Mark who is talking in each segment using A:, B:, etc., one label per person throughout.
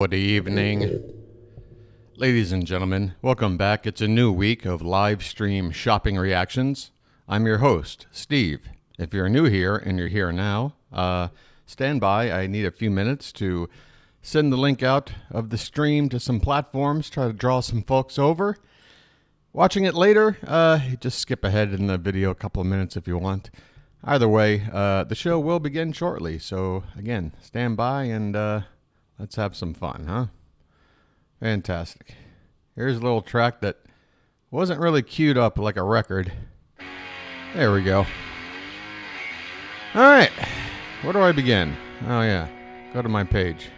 A: Good evening, ladies and gentlemen. Welcome back. It's a new week of live stream shopping reactions. I'm your host, Steve. If you're new here and you're here now, stand by. I need a few minutes to send the link out of the stream to some platforms, try to draw some folks over. Watching it later, just skip ahead in the video a couple of minutes if you want. Either way, the show will begin shortly. So again, stand by and let's have some fun, huh? Fantastic. Here's a little track that wasn't really queued up like a record. There we go. All right. Where do I begin? Oh, yeah. Go to my page.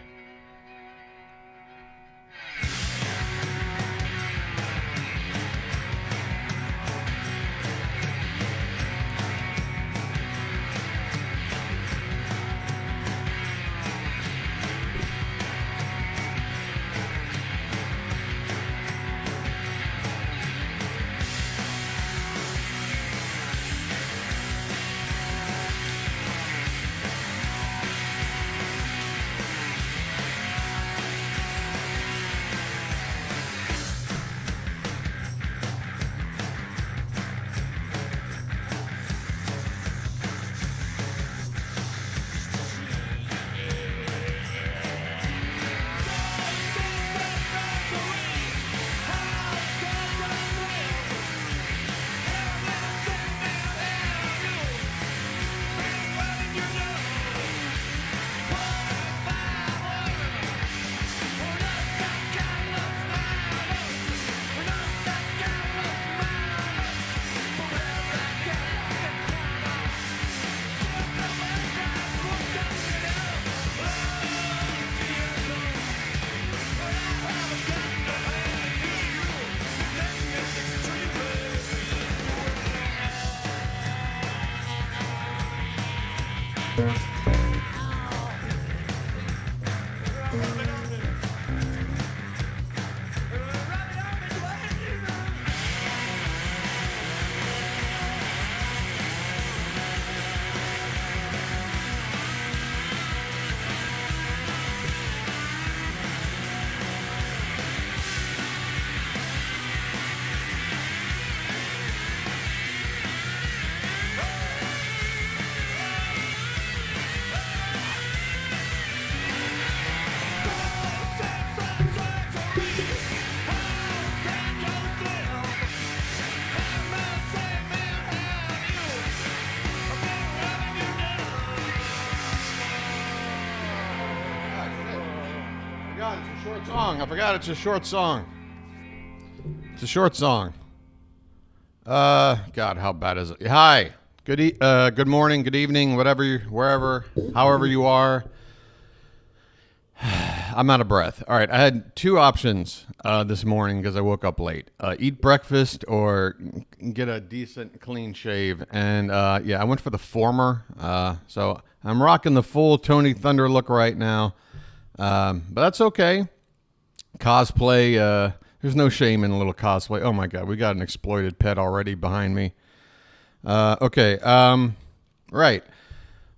A: I forgot it's a short song. It's a short song. God, how bad is it? Hi. Good morning, good evening, wherever, however you are. I'm out of breath. All right, I had two options this morning because I woke up late. Eat breakfast or get a decent clean shave. And yeah, I went for the former. So I'm rocking the full Tony Thunder look right now. But that's okay. Cosplay, there's no shame in a little cosplay. Oh my God, we got an exploited pet already behind me. Okay, right.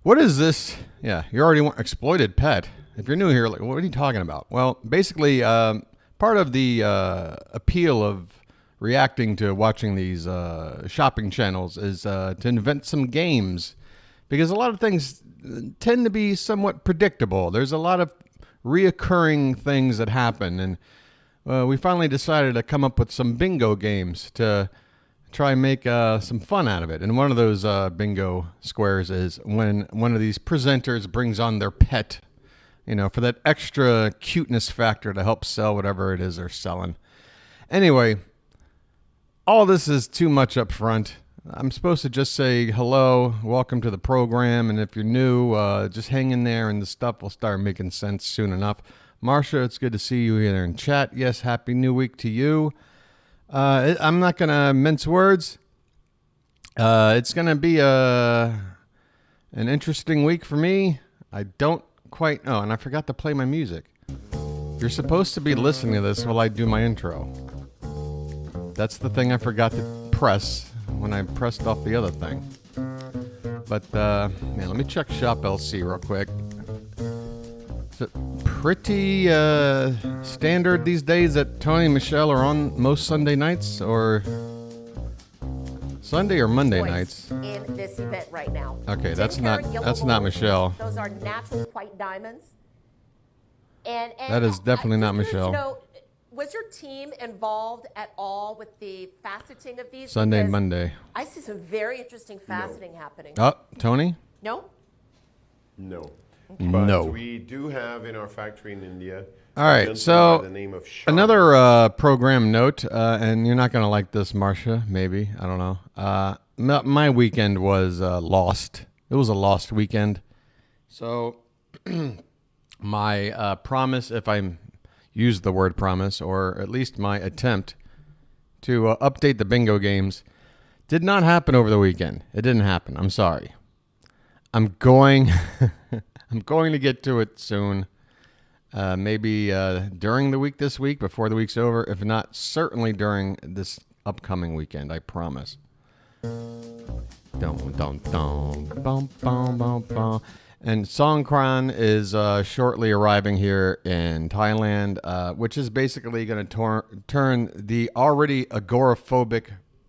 A: What is this? Yeah, you already want exploited pet. If you're new here, like, what are you talking about? Well, basically, part of the appeal of reacting to watching these shopping channels is to invent some games, because a lot of things tend to be somewhat predictable. There's a lot of reoccurring things that happen, and we finally decided to come up with some bingo games to try and make some fun out of it. And one of those bingo squares is when one of these presenters brings on their pet, you know, for that extra cuteness factor to help sell whatever it is they're selling. Anyway, all this is too much up front. I'm supposed to just say hello, welcome to the program, and if you're new, just hang in there and the stuff will start making sense soon enough. Marsha, it's good to see you here in chat. Yes, happy new week to you. I'm not going to mince words. It's going to be an interesting week for me. I don't quite know, and I forgot to play my music. You're supposed to be listening to this while I do my intro. That's the thing I forgot to press when I pressed off the other thing. But, man, let me check ShopLC real quick. pretty standard these days that Tony and Michelle are on most Sunday nights, or Sunday or Monday nights?
B: In this event right now.
A: Okay, that's not Michelle.
B: Those are natural white diamonds. And
A: that is definitely not Michelle.
B: You know, was your team involved at all with the faceting of these?
A: Sunday and Monday.
B: I see some very interesting faceting happening.
A: Oh, Tony?
B: No?
C: No.
B: Okay.
C: But
A: no.
C: We do have in our factory in India.
A: All right, so
C: the name of
A: another program note, and you're not going to like this, Marcia, maybe. I don't know. My weekend was lost. It was a lost weekend. So my promise, if I use the word promise, or at least my attempt to update the bingo games, did not happen over the weekend. It didn't happen. I'm sorry. I'm going to get to it soon. Maybe during the week this week, before the week's over. If not, certainly during this upcoming weekend. I promise. And Songkran is shortly arriving here in Thailand, which is basically going to turn the already agoraphobic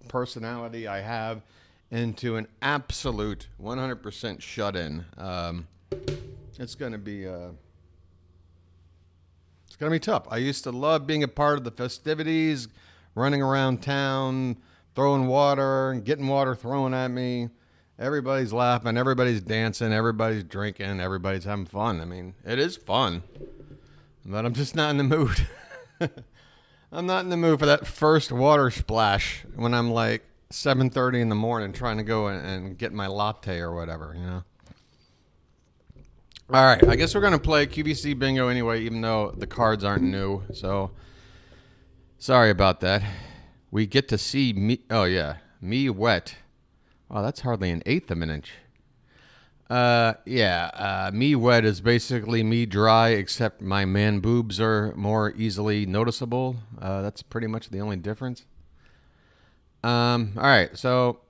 A: personality I have into an absolute 100% shut-in. It's going to be tough. I used to love being a part of the festivities, running around town, throwing water, and getting water thrown at me. Everybody's laughing, everybody's dancing, everybody's drinking, everybody's having fun. I mean, it is fun, but I'm just not in the mood. I'm not in the mood for that first water splash when I'm like 7:30 in the morning trying to go and get my latte or whatever, you know? All right, I guess we're going to play QVC bingo anyway, even though the cards aren't new. So, sorry about that. We get to see me. Oh, yeah. Me wet. Oh, that's hardly an eighth of an inch. Me wet is basically me dry, except my man boobs are more easily noticeable. That's pretty much the only difference. All right, so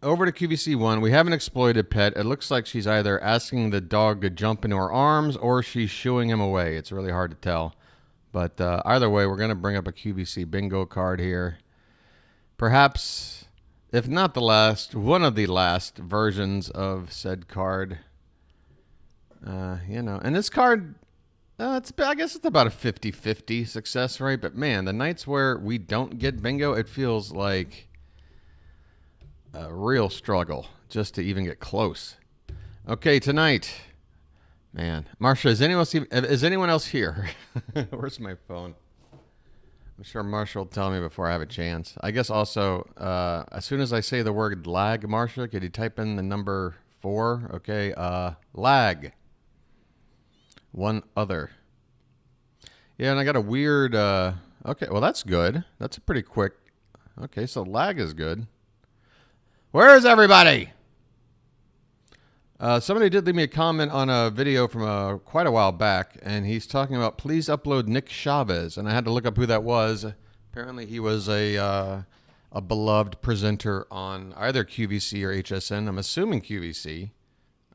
A: over to QVC1. We have an exploited pet. It looks like she's either asking the dog to jump into her arms or she's shooing him away. It's really hard to tell. But either way, we're going to bring up a QVC bingo card here. Perhaps, if not the last, one of the last versions of said card. And this card, I guess it's about a 50-50 success rate. But man, the nights where we don't get bingo, it feels like a real struggle just to even get close. Okay, tonight, man, Marcia, is anyone else here? Where's my phone? I'm sure Marcia will tell me before I have a chance. I guess also, as soon as I say the word lag, Marcia, could you type in the number 4? Okay, lag. One other. Yeah, and I got a weird, okay, well, that's good. That's a pretty quick. Okay, so lag is good. Where is everybody? Somebody did leave me a comment on a video from quite a while back, and he's talking about please upload Nick Chavez, and I had to look up who that was. Apparently, he was a beloved presenter on either QVC or HSN. I'm assuming QVC.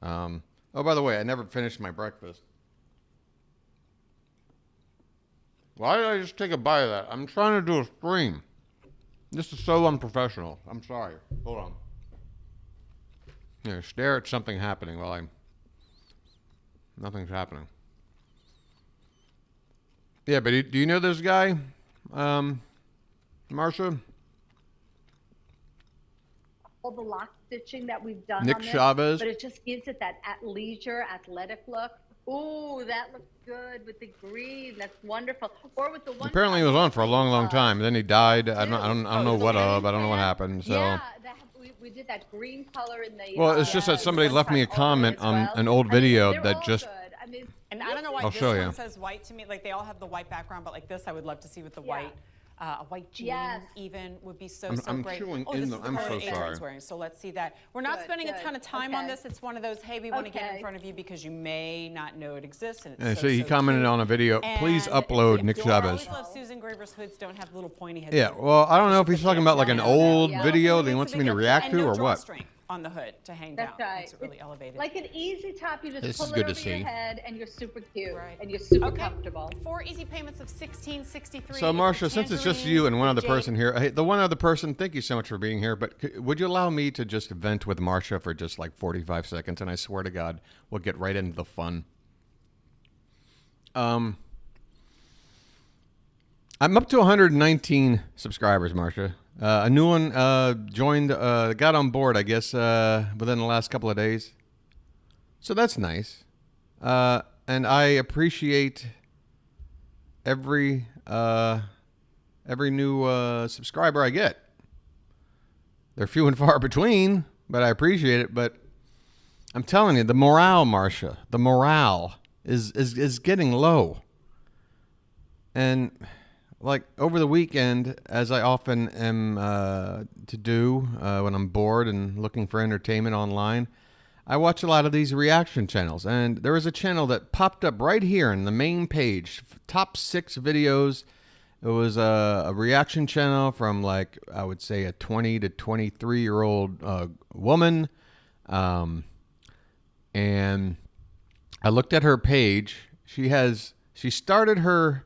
A: Oh, by the way, I never finished my breakfast. Why did I just take a bite of that? I'm trying to do a stream. This is so unprofessional. I'm sorry. Hold on. Here, stare at something happening while nothing's happening. Yeah, but do you know this guy, Marcia?
D: All the lock stitching that we've done
A: Nick
D: on this,
A: Chavez.
D: but it just gives it that leisure, athletic look. Ooh, that looks good with the green. That's wonderful. Or with the one.
A: Apparently, he was on for a long, long time. Then he died. I don't know what of. I don't know what happened. So.
D: Yeah, we did that green color in the.
A: Well, it's just that somebody left me a comment on an old video that just.
E: And I don't know why this one says white to me. Like they all have the white background, but like this, I would love to see with the white. A white jean even would be so great.
A: I'm so sorry.
E: Wearing, so let's see that. We're not spending a ton of time on this. It's one of those, hey, we want to get in front of you because you may not know it exists. And
A: so he commented on a video. Please upload Nick Chavez.
E: I always love Susan Ravers hoods don't have little pointy heads.
A: Yeah, well, I don't know if he's talking about like an old video that he wants me to react to or what.
E: On the hood to hang
D: That's
E: down.
D: right.
E: Makes it really elevated.
D: Like an easy top, you just
A: This
D: pull
A: is
D: it
A: good to
D: over your
A: see.
D: head, and you're super cute,
E: Right.
D: and you're super
E: Okay.
D: comfortable.
E: 4 easy payments of $16.63.
A: So, Marcia, since it's just you and one other person here, hey, the one other person, thank you so much for being here, but would you allow me to just vent with Marcia for just like 45 seconds? And I swear to God, we'll get right into the fun. I'm up to 119 subscribers, Marcia. A new one joined, got on board, I guess, within the last couple of days. So that's nice. And I appreciate every new subscriber I get. They're few and far between, but I appreciate it. But I'm telling you, the morale, Marcia, the morale is getting low. And like over the weekend, as I often am to do when I'm bored and looking for entertainment online, I watch a lot of these reaction channels. And there was a channel that popped up right here in the main page, top 6 videos. It was a reaction channel from like, I would say a 20 to 23-year-old woman. And I looked at her page. She started her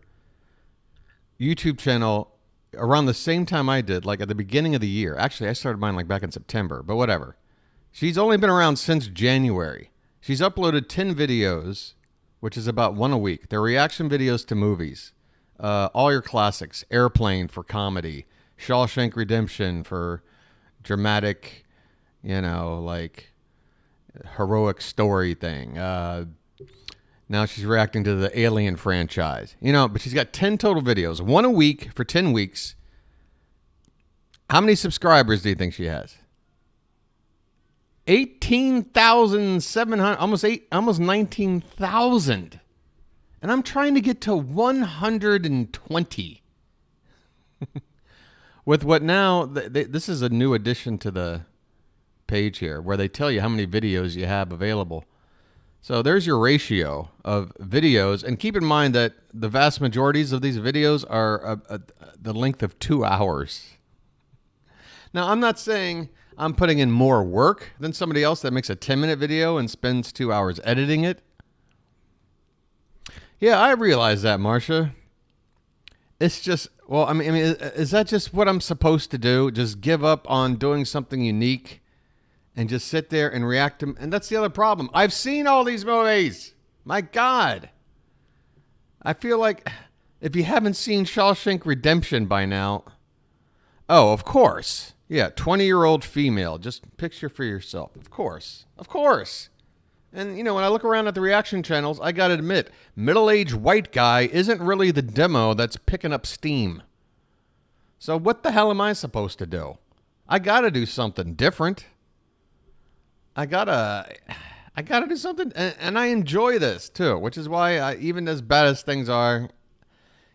A: YouTube channel around the same time I did, like at the beginning of the year. Actually, I started mine like back in September, but whatever. She's only been around since January. She's uploaded 10 videos, which is about 1 a week. They're reaction videos to movies. All your classics. Airplane for comedy. Shawshank Redemption for dramatic, like heroic story thing. Now she's reacting to the Alien franchise. But she's got 10 total videos. 1 a week for 10 weeks. How many subscribers do you think she has? 18,700, almost 19,000. And I'm trying to get to 120. With what now, this is a new addition to the page here, where they tell you how many videos you have available. So there's your ratio of videos. And keep in mind that the vast majorities of these videos are the length of 2 hours. Now, I'm not saying I'm putting in more work than somebody else that makes a 10-minute video and spends 2 hours editing it. Yeah, I realize that, Marcia. It's just, well, I mean, is that just what I'm supposed to do? Just give up on doing something unique and just sit there and react to them? And that's the other problem. I've seen all these movies. My God. I feel like if you haven't seen Shawshank Redemption by now, oh, of course. Yeah, 20-year-old female. Just picture for yourself. Of course. Of course. And, when I look around at the reaction channels, I got to admit, middle-aged white guy isn't really the demo that's picking up steam. So what the hell am I supposed to do? I got to do something different. I got to do something. And I enjoy this, too, which is why, even as bad as things are,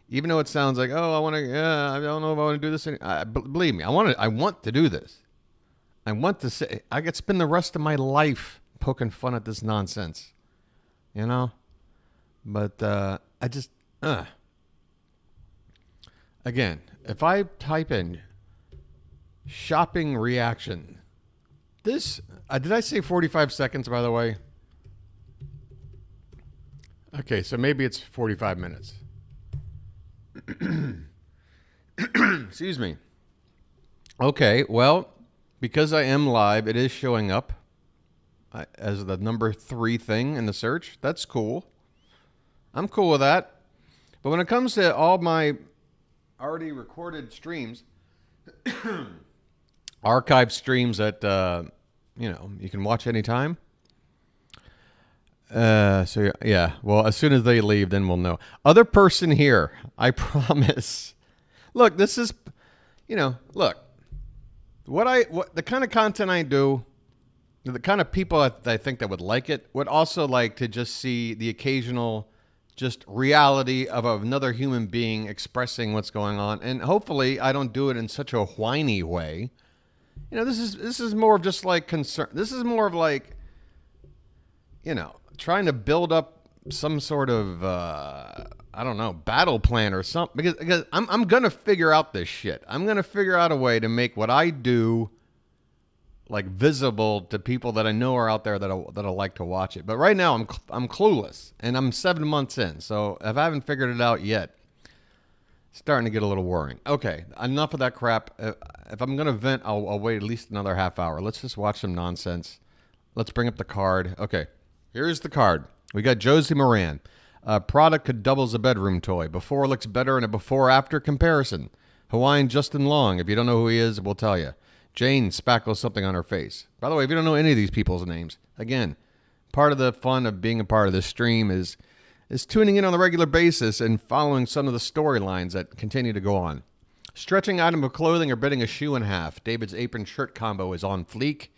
A: even though it sounds like, oh, I don't know if I want to do this. Believe me, I want to do this. I want to say, I could spend the rest of my life poking fun at this nonsense, But I just, again, if I type in shopping reaction, this, did I say 45 seconds, by the way? Okay, so maybe it's 45 minutes. Excuse me. Okay, well, because I am live, it is showing up as the number 3 thing in the search. That's cool. I'm cool with that. But when it comes to all my already recorded streams, archived streams that you can watch anytime. So yeah, well, as soon as they leave, then we'll know. Other person here, I promise. Look, this is, look, what the kind of content I do, the kind of people that I think that would like it would also like to just see the occasional just reality of another human being expressing what's going on. And hopefully I don't do it in such a whiny way. This is more of just like concern. This is more of like, trying to build up some sort of I don't know, battle plan or something. Because I'm going to figure out this shit. I'm going to figure out a way to make what I do like visible to people that I know are out there that'll like to watch it. But right now I'm clueless, and I'm 7 months in. So if I haven't figured it out yet, it's starting to get a little worrying. Okay, enough of that crap. If I'm going to vent, I'll wait at least another half hour. Let's just watch some nonsense. Let's bring up the card. Okay, here's the card. We got Josie Moran. Product could double as a bedroom toy. Before looks better in a before-after comparison. Hawaiian Justin Long. If you don't know who he is, we'll tell you. Jane spackles something on her face. By the way, if you don't know any of these people's names, again, part of the fun of being a part of this stream is tuning in on a regular basis and following some of the storylines that continue to go on. Stretching item of clothing or bidding a shoe in half. David's apron shirt combo is on fleek.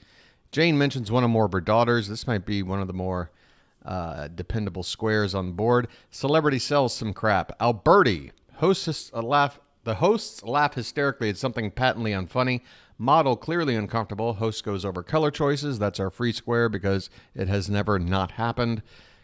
A: Jane mentions one or more of her daughters. This might be one of the more dependable squares on the board. Celebrity sells some crap. Alberti. The hosts laugh hysterically at something patently unfunny. Model clearly uncomfortable. Host goes over color choices. That's our free square because it has never not happened.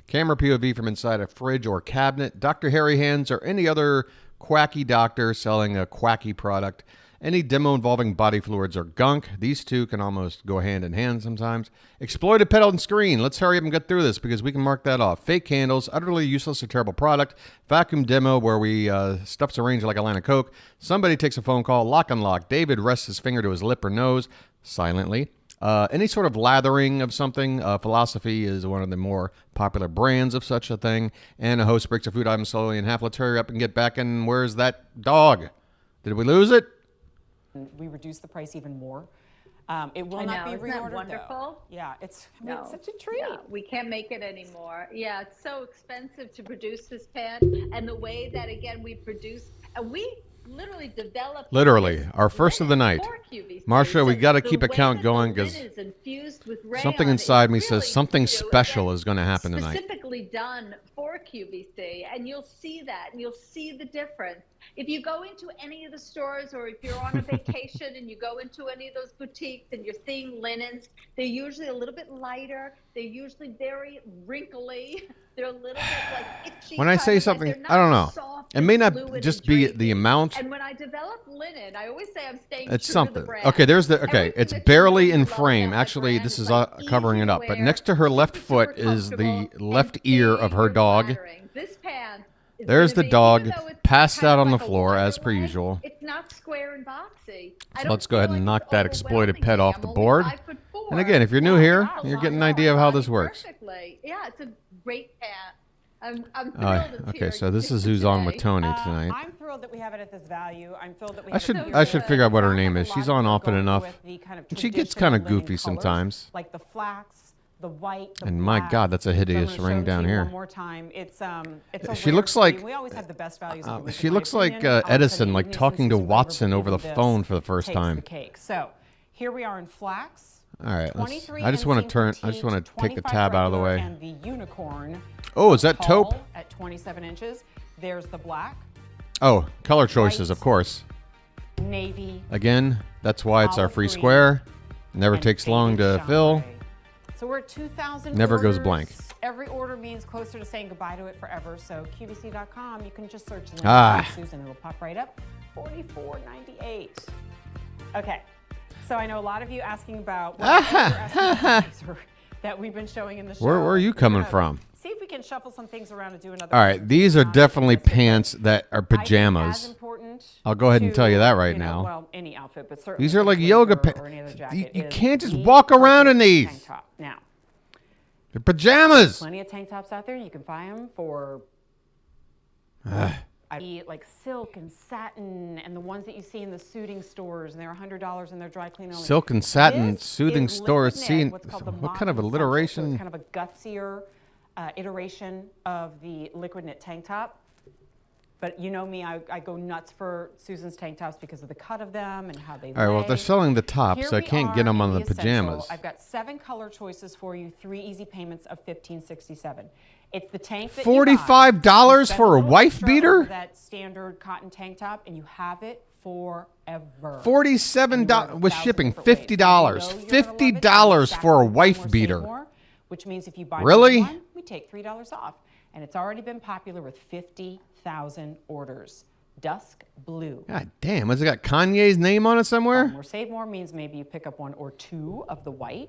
A: Camera POV from inside a fridge or cabinet. Dr. Hairy Hands or any other quacky doctor selling a quacky product. Any demo involving body fluids or gunk. These two can almost go hand in hand sometimes. Exploited pet on screen. Let's hurry up and get through this because we can mark that off. Fake candles. Utterly useless or terrible product. Vacuum demo where we stuffs a Ranger like a line of Coke. Somebody takes a phone call. Lock and lock. David rests his finger to his lip or nose silently. Any sort of lathering of something. Philosophy is one of the more popular brands of such a thing. And a host breaks a food item slowly in half. Let's hurry up and get back. And where's that dog? Did we lose it?
E: We reduced the price even more. It will
D: I
E: not
D: know,
E: be
D: isn't that
E: reordered,
D: wonderful?
E: though. Yeah, it's
D: No.
E: such a treat.
D: Yeah, we can't make it anymore. Yeah, it's so expensive to produce this pen, and the way that again we produce, and we literally developed.
A: Literally, our first of the night. Marcia, we got to keep a count going because something inside me says something special is going to happen tonight.
D: Specifically done for QVC, and you'll see that, and you'll see the difference. If you go into any of the stores, or if you're on a vacation and you go into any of those boutiques and you're seeing linens, they're usually a little bit lighter. They're usually very wrinkly. They're a little bit like itchy.
A: When I say something, I don't know. It may not just be the amount.
D: And when I develop linen, I always say I'm staying
A: it's
D: true
A: something.
D: to the brand.
A: Okay, there's the okay.
D: Everything
A: It's
D: that you
A: barely
D: know
A: in
D: and love
A: frame.
D: about
A: Actually,
D: brand
A: this is
D: like
A: covering
D: easy
A: it
D: to
A: up. But
D: wear,
A: next to her left
D: super
A: foot is the
D: comfortable,
A: left
D: and
A: ear of her
D: super
A: dog.
D: flattering. This pant is
A: There's
D: gonna
A: the
D: be,
A: dog
D: even though it's
A: passed
D: kind
A: out
D: of
A: on the
D: like a
A: floor as per
D: waterline,
A: usual.
D: It's not square and boxy.
A: So let's go ahead and knock that exploited pet off the board.
D: 5'4".
A: And again, if you're new here, you're getting an idea of how this works.
D: Perfectly. Yeah, it's a great pant. I'm thrilled it's
A: Okay,
D: here
A: so this is who's on with
D: today.
A: Tony tonight.
E: I'm thrilled that we have it at this value. I'm thrilled that we
A: I
E: have
A: should
E: it
A: I should figure out what her
E: In
A: name
E: fact,
A: is.
E: a
A: She's
E: lot
A: on
E: of
A: often
E: people go
A: enough.
E: with the kind of
A: And she gets
E: traditional
A: kind of
E: linen
A: goofy
E: colors,
A: sometimes.
E: like the flax, the white, the
A: And my
E: black.
A: God, that's a
E: So I'm
A: hideous
E: gonna
A: ring
E: show it to
A: down
E: you
A: here.
E: One more time. It's a
A: She
E: rare
A: looks like-
E: breed. We always have the best values. of the week,
A: She
E: in my
A: looks like
E: opinion. All of a sudden,
A: Edison, like
E: Evening
A: talking to
E: Susan Weber
A: Watson over the
E: believing
A: phone
E: this
A: for the first
E: takes
A: time.
E: The cake. So here we are in flax.
A: All right,
E: 23
A: I just want to
E: inseam
A: turn. I just
E: petite,
A: want to take the
E: 25
A: tab out of the
E: regular,
A: way.
E: And the unicorn.
A: Oh, is that taupe?
E: tall At 27 inches. There's the black,
A: Oh, color choices, of course.
E: navy.
A: Again, that's why it's our
E: Olive
A: free
E: green,
A: square. Never
E: and
A: takes long
E: faded
A: to fill.
E: chambray. So we're at 2,000.
A: Never goes
E: orders.
A: blank.
E: Every order means closer to saying goodbye to it forever. So QVC.com, you can just search the
A: Ah.
E: Susan. It'll pop right up. $44.98. Okay. So I know a lot of you asking about that we've been showing in the show.
A: Where are you coming
E: We're gonna
A: from?
E: See if we can shuffle some things around and do another.
A: All right, these are definitely pants that are
E: I think as
A: pajamas.
E: important
A: I'll go ahead and
E: to,
A: tell you that right
E: know,
A: now.
E: Well, any outfit, but certainly
A: These are like
E: a
A: yoga
E: blazer or any other
A: pants.
E: jacket
A: You
E: is
A: can't just
E: the
A: walk around in
E: perfect
A: these.
E: tank top. Now,
A: They're pajamas.
E: plenty of tank tops out there. You can buy them for like silk and satin, and the ones that you see in the suiting stores, and they're $100 and they're dry clean only.
A: Silk and satin
E: This
A: soothing
E: is
A: stores.
E: liquid knit,
A: Seeing
E: what's called the
A: what kind of
E: modern essential, so
A: alliteration?
E: it's kind of a gutsier iteration of the liquid knit tank top. But you know me, I go nuts for Susan's tank tops because of the cut of them and how they
A: All right, well, if they're
E: lay.
A: selling the top,
E: Here
A: so I
E: we
A: can't
E: are
A: get them
E: in
A: on the
E: essential.
A: pajamas.
E: I've got 7 color choices for you, 3 easy payments of $15.67. It's the tank that
A: $45
E: you spend
A: for a
E: little
A: wife
E: extra
A: beater?
E: over that standard cotton tank top, and you have it forever.
A: $47 with shipping. $50. $50
E: $50
A: for a wife beater.
E: which means if you buy
A: Really?
E: one, we take $3 off. and it's already been popular with 50,000 orders. Dusk blue.
A: God damn, has it got Kanye's name on it somewhere?
E: More save more means maybe you pick up 1 or 2 of the white.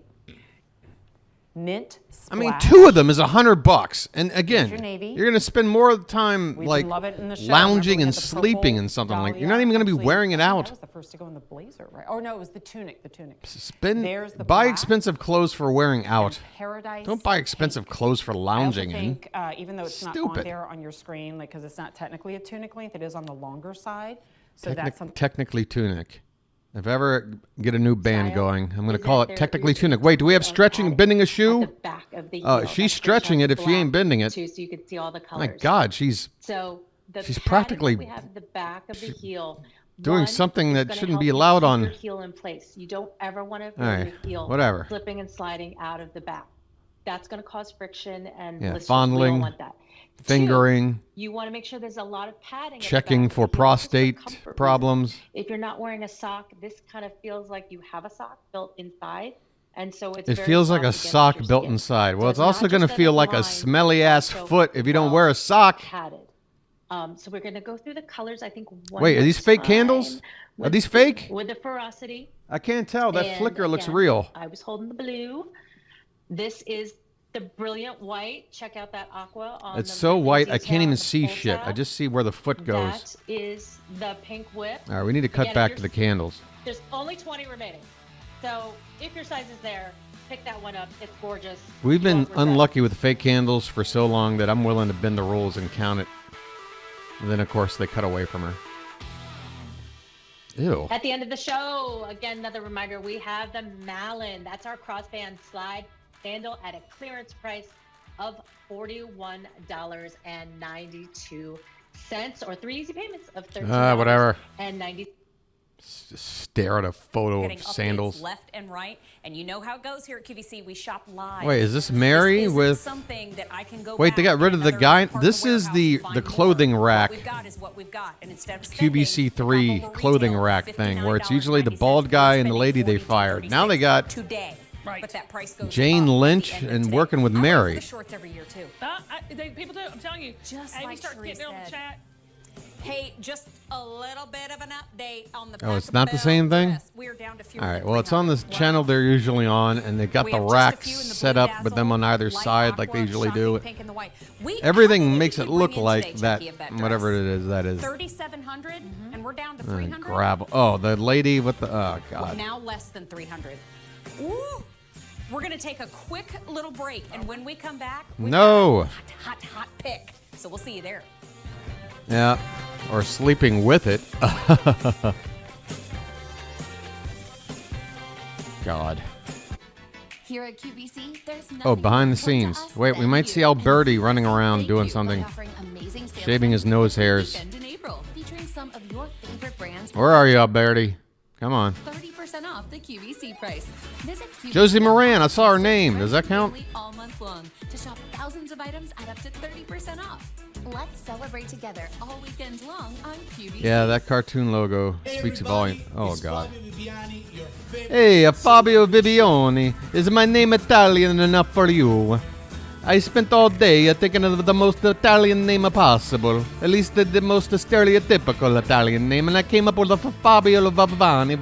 E: Mint splash.
A: I mean, 2 of them is $100. And again,
E: your navy.
A: you're going to spend more time
E: We
A: like
E: love it in the show.
A: lounging
E: Remember, we
A: and
E: had the
A: sleeping
E: purple
A: in something like. You're
E: dahlia.
A: not even going to be
E: Actually,
A: wearing it out.
E: That was the first to go in the blazer, right? Oh no, it was the tunic. The tunic.
A: Spend,
E: the
A: buy
E: black
A: expensive clothes for wearing out.
E: Paradise.
A: Don't buy expensive clothes for
E: I also
A: lounging in.
E: think, even though it's not on
A: Stupid.
E: there on your screen, like because it's not technically a tunic length, it is on the longer side. So that's something.
A: Technically tunic. If I ever get a new band
D: Style
A: going, I'm going to
D: is
A: call
D: that
A: it
D: there
A: technically
D: is
A: tunic. Wait, do we have
D: of
A: stretching,
D: padding
A: bending a
D: at
A: shoe?
D: the back of the
A: Oh,
D: heel.
A: she's
D: That's
A: stretching it if she ain't
D: black
A: bending it.
D: too, so you can see all the
A: My
D: colors.
A: God, she's
D: So the
A: she's
D: padding
A: practically
D: that we have at the back of the heel.
A: doing
D: one,
A: something
D: is
A: that
D: gonna
A: shouldn't be
D: help you
A: allowed
D: keep
A: on-
D: your heel in place. You don't ever want to feel
A: All right,
D: your heel
A: whatever.
D: slipping and sliding out of the back. That's going to cause friction and
A: Yeah,
D: blisters. We
A: fondling,
D: don't want that.
A: fingering,
D: 2, you want to make sure there's a lot of padding. at the
A: checking
D: back
A: for
D: of the heel, just
A: prostate
D: comfort reasons.
A: problems.
D: If you're not wearing a sock, this kind of feels like you have a sock built inside. And so it's
A: It
D: very
A: feels like a
D: soft against
A: sock
D: your
A: built
D: skin.
A: inside.
D: So
A: Well, it's
D: not
A: also going to
D: just
A: feel
D: in
A: like a
D: line,
A: smelly ass
D: also
A: foot if you don't
D: well
A: wear a sock.
D: padded. So we're going to go through the colors. I think one
A: Wait, are
D: more
A: these fake
D: time
A: candles? Are
D: with
A: these
D: the-
A: fake?
D: With the ferocity.
A: I can't tell. That
D: And
A: flicker looks
D: again,
A: real.
D: I was holding the blue. This is the brilliant white. Check out that aqua on
A: It's
D: the
A: so
D: ribbon
A: white, I
D: detail
A: can't even
D: on the
A: see
D: pull
A: shit. I
D: tab.
A: just see where the foot goes.
D: That is the pink whip.
A: All right, we need to cut
D: Again, if
A: back
D: you're
A: to the candles.
D: There's only 20 remaining. So if your size is there, pick that one up. It's gorgeous.
A: We've been
D: 12%.
A: unlucky with fake candles for so long that I'm willing to bend the rules and count it. And then, of course, they cut away from her. Ew.
D: At the end of the show, again, another reminder, we have the Malin. That's our crossband slide sandal at a clearance price of $41.92 or 3 easy payments of
A: Whatever.
D: $13.90.
A: Just stare at a photo
F: Getting
A: of
F: updates
A: sandals.
F: left and right, and you know how it goes here at QVC. We shop live.
A: Wait, is this Mary
F: This
A: with?
F: something that I can go
A: Wait, they
F: back
A: got rid
F: in
A: of the
F: another
A: guy.
F: part of
A: This is
F: warehouse
A: the
F: and find
A: the
F: more.
A: clothing rack.
F: What we've got is what we've got, and instead of
A: QVC 3
F: spending
A: clothing
F: retail
A: rack thing, where it's usually the
F: $59.90,
A: bald guy and the
F: we're
A: lady they
F: spending
A: fired. Now they got
F: today. Right. But that price goes
A: Jane
F: up at the
A: Lynch
F: end of
A: and
F: today.
A: working with
F: I wear
A: Mary.
F: the shorts every year too.
G: People do. I'm telling you.
F: Just
G: Amy
F: like
G: starts
F: Sheree
G: getting on the
F: said.
G: chat.
F: Hey, just a little bit of an update on the
A: Oh,
F: back
A: it's
F: of
A: not the
F: bell.
A: same thing?
F: Yes, we're down to fewer
A: All right.
F: than
A: Well, it's on this
F: 300.
A: channel they're usually on, and they got
F: We
A: the
F: have just a
A: racks
F: few in the
A: set
F: blue
A: up with them on
F: dazzle,
A: either
F: light
A: side like they
F: aqua,
A: usually do.
F: shocking pink and the white. How
A: Everything
F: many
A: makes
F: did
A: it
F: you
A: look
F: bring in
A: like
F: today,
A: that,
F: Chucky, of that
A: whatever
F: dress?
A: it is. That is
F: 3,700, and we're down to 300.
A: gravel. Oh, the lady with the God.
F: Now less than 300. Ooh. We're gonna take a quick little break, and when we come back, we've
A: No.
F: got a hot pick. So we'll see you there.
A: Yeah, or sleeping with it. God.
H: Here at QVC, there's
A: Oh,
H: nothing
A: behind the
H: more important
A: scenes.
H: to us
A: Wait, we
H: than
A: might
H: you.
A: see Alberti
H: And
A: running around
H: thank
A: doing
H: you by
A: something.
H: offering amazing sales
A: Shaving his
H: events
A: nose
H: every
A: hairs.
H: weekend in April, featuring some of your favorite brands.
A: Where are you, Alberti? Come on.
H: 30% off the QVC price. Visit QVC.
A: Josie Moran, I saw her name. Does that count?
H: All month long to shop thousands of items at up to 30% off. Let's celebrate together all weekend long on QVC.
A: Yeah, that cartoon logo speaks volume. Oh, God. Hey, Fabio Viviani. Is my name Italian enough for you? I spent all day thinking of the most Italian name possible. At least the most stereotypical Italian name. And I came up with a Fabio Vivani.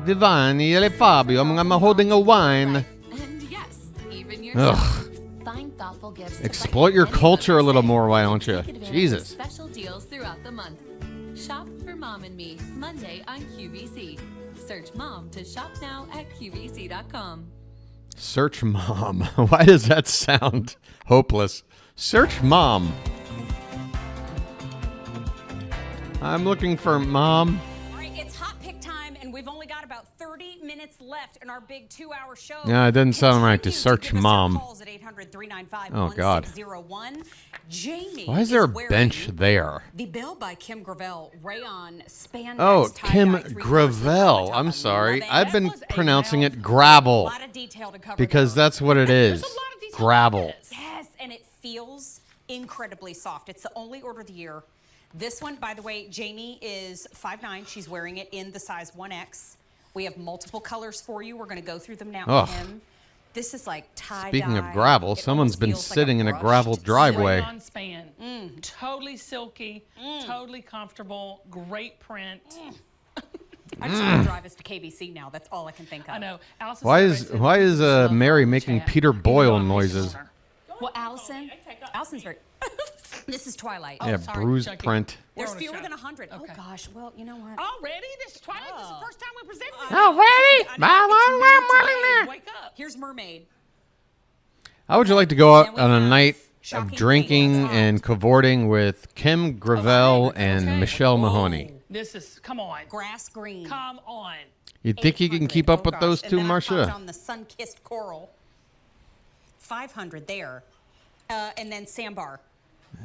A: Vivani, Fabio. I'm holding a wine.
H: And yes, even your
A: Ugh.
H: Find thoughtful gifts. to
A: Exploit your
H: brighten
A: culture a
H: anyone's
A: little
H: day.
A: more, why don't you?
H: Take advantage of
A: Jesus.
H: Special deals throughout the month. Shop for Mom and Me Monday on QVC. Search Mom to shop now at QVC.com.
A: Search mom. Why does that sound hopeless? Search mom. I'm looking for mom.
F: All right, it's hot pick time, and we've only got about 30 minutes left in our big 2-hour show.
A: Yeah, it doesn't sound right to
F: Continue
A: search
F: give us your
A: mom.
F: calls at 800-395-1601.
A: Oh, God.
F: Jamie
A: Why is there a
F: wearing
A: bench there?
F: The Belle by Kim Gravel rayon spandex
A: Oh,
F: tie-dye
A: Kim
F: 3/4
A: Gravel.
F: top.
A: I'm
F: I
A: sorry.
F: love it.
A: I've been
G: was a
A: pronouncing it
G: mouthful.
A: gravel
F: A lot of detail to cover
A: because
F: there.
A: that's what it is.
G: There's a lot of detail
A: Gravel.
G: on this.
F: Yes, and it feels incredibly soft. It's the only order of the year. This one, by the way, Jamie is 5'9". She's wearing it in the size 1X. We have multiple colors for you. We're going to go through them now,
A: Ugh.
F: Kim. This is like tie-dye.
A: Speaking of gravel,
F: It
A: someone's
F: almost
A: been
F: feels like
A: sitting in a
F: brushed
A: gravel driveway.
G: Rayon span. Totally silky, totally comfortable, great print.
F: I just want to drive us to KVC now. That's all I can think of.
G: I know. Allison
A: Why
G: Survey
A: is
G: said,
A: Mary making
G: chat.
A: Peter
G: Even
A: Boyle
G: though I'm
A: noises?
G: her.
F: Well, Allison's very. This is Twilight.
A: Yeah,
G: sorry,
A: bruised
G: Chucky.
A: print.
F: There's
G: We're on a
F: fewer
G: show.
F: than 100. Oh
G: Okay.
F: gosh. Well, you know what?
G: Already? This is Twilight. This is the first time we presented it.
A: Already?
G: Wake up.
F: Here's Mermaid.
A: How would you like to go out
F: And we
A: on a
F: have
A: night
F: Shocking
A: of drinking
F: Things.
A: and cavorting with Kim Gravel and
G: Okay.
A: Michelle Mahoney?
G: This is, come on.
F: Grass green.
G: Come on.
A: You think you can keep up with those two,
F: And then I popped
A: Marcia?
F: on the sun-kissed coral. 500 there. And then sandbar.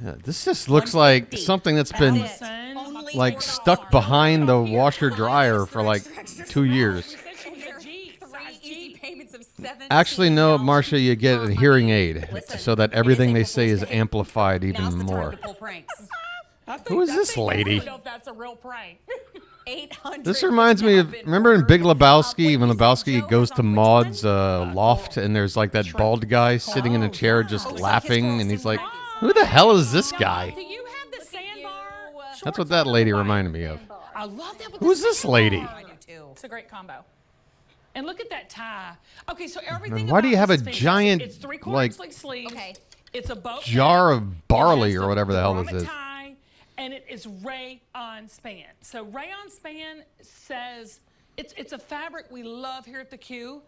A: Yeah, this just looks like
F: 150.
A: something that's
F: That's
A: been
F: it.
G: Son,
F: Only
A: like
F: $4.
A: stuck behind the washer dryer for like 2 years.
F: Three easy payments of $17.
A: Actually, no, Marcia, you get a hearing aid
F: Listen,
A: so that
F: it
A: everything
F: is
A: they
F: April
A: say is
F: Fool's Day.
A: amplified
F: Now's
A: even
F: the time
A: more.
F: to pull pranks.
A: Who is this lady?
G: I don't know if that's a real prank.
F: 800.
A: This reminds me of, remember in Big Lebowski, when Lebowski goes to Maud's loft and there's like that bald guy sitting in a chair just laughing and he's like, who the hell is this guy?
G: Do you have the sandbar?
A: That's what that lady reminded me of.
G: I love that. With
A: Who's
G: the
A: this lady?
F: I do too.
G: It's a great combo. And look at that tie. Okay, so everything.
A: why do you
G: about
A: have
G: this
A: a
G: is fantastic.
A: giant,
G: It's 3/4
A: like,
G: sleeves.
F: Okay.
G: It's a boat
A: Jar
G: neck.
A: of barley
G: It has
A: or whatever the hell this
G: grommet
A: is.
G: tie, and it is rayon span. So rayon span says it's a fabric we love here at the Q.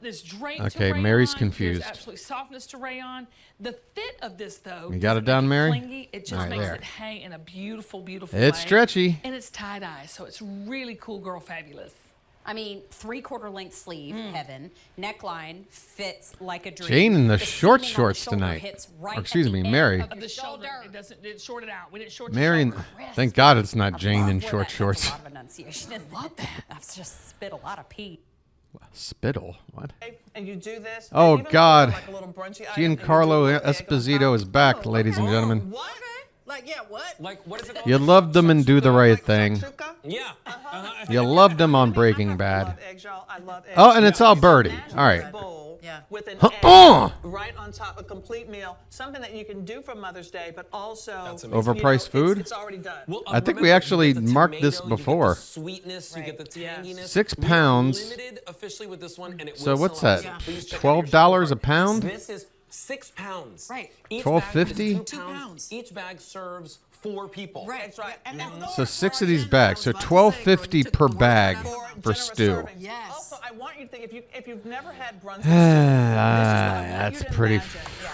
G: There's drape
A: Okay,
G: to rayon.
A: Mary's confused.
G: There's absolutely softness to rayon. The fit of this though.
A: You got it
G: doesn't
A: down,
G: make
A: Mary?
G: Clingy. It just
A: All right,
G: makes
A: there.
G: it hang in a beautiful, beautiful
A: It's
G: way.
A: stretchy.
G: And it's tie dye, so it's really cool, girl, fabulous.
F: I mean, 3/4 length sleeve, heaven. Neckline fits like a dream.
A: Jane in the short
F: seaming on the
A: shorts
F: shoulder
A: tonight.
F: hits right
A: Or excuse
F: at
A: me,
F: the
A: Mary.
F: end of
G: Of
F: your
G: the shoulder,
F: shoulder.
G: it doesn't. It shorted out. We didn't short
A: Mary,
G: the shoulder.
A: thank God it's not Jane in
F: Love where
A: short
F: that's
A: shorts.
F: a lot of enunciation. I love that. I've just spit a lot of pee.
A: Spittle? What?
I: And you do this.
A: Oh,
I: and even
A: God.
I: like a little brunchy item, and you do
A: Giancarlo
I: a little egg on
A: Esposito
I: top.
A: is back, ladies and gentlemen.
I: What? Like, yeah, what?
J: Like, what is it called?
A: You loved them and do the right thing.
I: Shakshuka?
J: Yeah.
A: You loved them on Breaking
I: I
A: Bad.
I: love eggs, y'all. I love eggs.
A: Oh, and it's all birdie. All right.
I: Bowl with an
A: Huh-uh.
I: egg right on top, a complete meal. Something that you can do for Mother's Day, but also
J: amazing.
A: Overpriced food?
I: It's already done.
J: Well,
A: I think we
J: remember,
A: actually
J: you get the
A: marked this
J: tomato,
A: before.
J: You get the sweetness, you get the tanginess.
A: 6
J: We are
A: pounds.
J: Limited officially with this one, and it
A: So
J: will
A: what's
J: sell out.
A: that?
J: So please check out your
A: $12 a
J: shopping
A: pound?
J: cart. This is 6 pounds.
F: Right.
J: Each
A: $12.50?
J: bag is 2 pounds. Each bag serves 4 people.
I: That's right.
A: So 6 of these bags. So $12.50 per bag for stew.
I: Yes. Also, I want you to think if you've never had brunch,
A: That's pretty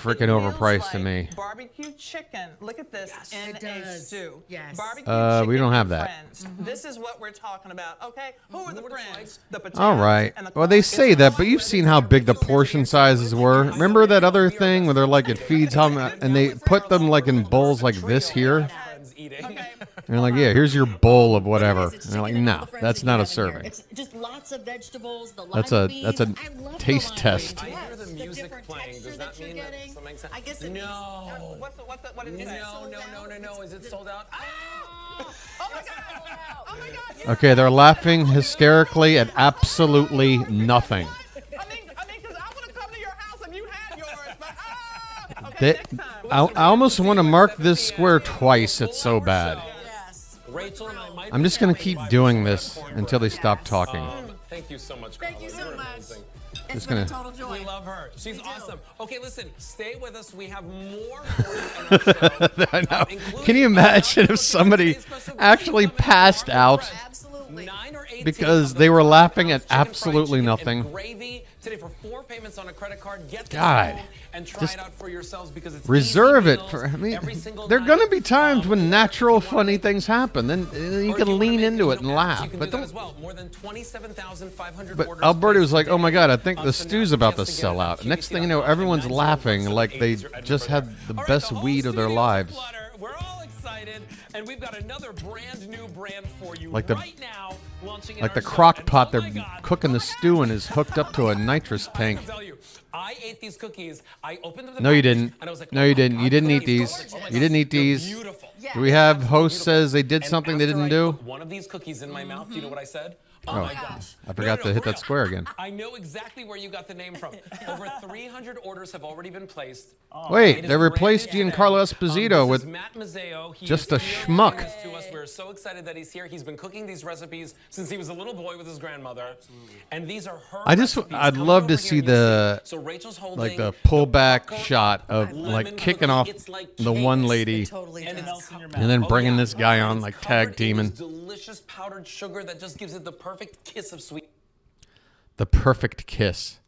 A: freaking overpriced to me.
I: Barbecue chicken. Look at this in a stew.
B: Yes.
I: Barbecue
A: We
I: chicken
A: don't have
I: and
A: that.
I: friends. This is what we're talking about. Okay, who are the friends? The potatoes
A: All right.
I: and the
A: Well, they
I: corn.
A: say that, but you've seen how big the portion sizes were. Remember that other thing where they're like, it feeds how much, and they put them like in bowls like this here?
J: Friends eating.
A: And they're like, yeah, here's your bowl of whatever. And they're like, no, that's not a serving.
K: It's just lots of vegetables. The
A: That's
K: lime
A: a that's a
K: beans. I love the
A: taste
K: lime
A: test.
J: I
K: beans.
J: hear the
K: Yes,
J: music
K: different
J: playing.
K: texture
J: Does that
K: you're
J: mean
K: getting.
J: that something sense?
K: I guess it
J: No.
I: What is that?
J: No. Is it sold out?
I: Oh my god! Oh my god! Yeah.
A: Okay, they're laughing hysterically at absolutely nothing.
I: I mean, because I would have come to your house if you had yours, but okay,
A: They,
I: next time.
A: I almost want to mark this square twice. It's so bad.
K: Yes.
J: Rachel and I might
A: I'm just going to keep doing this until they stop talking.
J: Thank you so much,
K: Thank you
J: Carla.
K: so
J: You're
K: much.
J: amazing.
K: It's
A: Just
K: been a
A: gonna-
K: total joy.
J: We love her. She's
K: We do.
J: awesome. Okay, listen, stay with us. We have more for you in our show.
A: I know.
J: including
A: Can you imagine if somebody actually passed out
K: Absolutely.
J: 9 or 8
A: because they were laughing at absolutely nothing?
J: Gravy today for 4 payments on a credit card. Get this
A: God.
J: home and try
A: Just
J: it out for yourselves because it's
A: Reserve
J: easy
A: it
J: meals
A: for. I mean,
J: every single
A: there are
J: night.
A: going to be times when natural, funny things happen. Then you
J: Or if
A: can
J: wanna
A: lean
J: make
A: into it and
J: apps,
A: laugh.
J: You can
A: But
J: do that
A: don't.
J: as well. More than 27,500
A: But
J: orders
A: Alberti was
J: placed
A: like, "Oh my God, I think
J: today.
A: the
J: So now
A: stew's
J: you
A: about to
J: chance
A: sell
J: get it
A: out."
J: at
A: Next thing you know,
J: QVC.com.
A: everyone's
J: 9
A: laughing
J: 0
A: like they
J: 8 are
A: just had
J: everywhere.
A: the
J: All right,
A: best
J: whole
A: weed of their
J: studio is
A: lives.
J: aflutter. We're all excited, and we've got another brand new brand for you
A: Like the-
J: right now, launching in
A: Like
J: our
A: the
J: show.
A: crock
J: And
A: pot
J: oh
A: they're
J: my God,
A: cooking the stew in is hooked up to a nitrous
J: I
A: tank.
J: can tell you, I ate these cookies. I opened them.
A: No, you didn't.
J: And I was like,
A: No,
J: oh
A: you
J: my
A: didn't.
J: God,
A: You didn't eat
J: cookies.
A: these.
J: Oh my
A: You
J: God,
A: didn't eat
J: they're
A: these.
J: Beautiful.
A: Do we have host
J: Beautiful.
A: says they did
J: And
A: something they
J: after
A: didn't
J: I
A: do?
J: put one of these cookies in my mouth, you know what I said? Oh my gosh.
A: I forgot to hit that square again.
J: I know exactly where you got the name from. Over 300 orders have already been placed.
A: Wait,
J: It is
A: they replaced
J: brand new
A: Giancarlo
J: today.
A: Esposito
J: This
A: with
J: is Matt Mazzeo. He
A: just
J: is
A: a
J: here
A: schmuck.
J: bringing this to us. We're so excited that he's here. He's been cooking these recipes since he was a little boy with his grandmother. Absolutely. And these are her recipes.
A: I'd
J: Come
A: love
J: on
A: to
J: over
A: see
J: here and
A: the
J: so Rachel's holding
A: like the pullback shot of
J: lemon
A: like kicking
J: cookie.
A: off
J: It's like
A: the one
J: cakes.
A: lady
K: Totally
J: And
K: does.
J: it's
A: and then bringing
J: yeah.
A: this guy on
J: And
A: like
J: it's covered
A: tag
J: in this
A: teaming.
J: delicious powdered sugar that just gives it the perfect kiss of sweet.
A: The perfect kiss.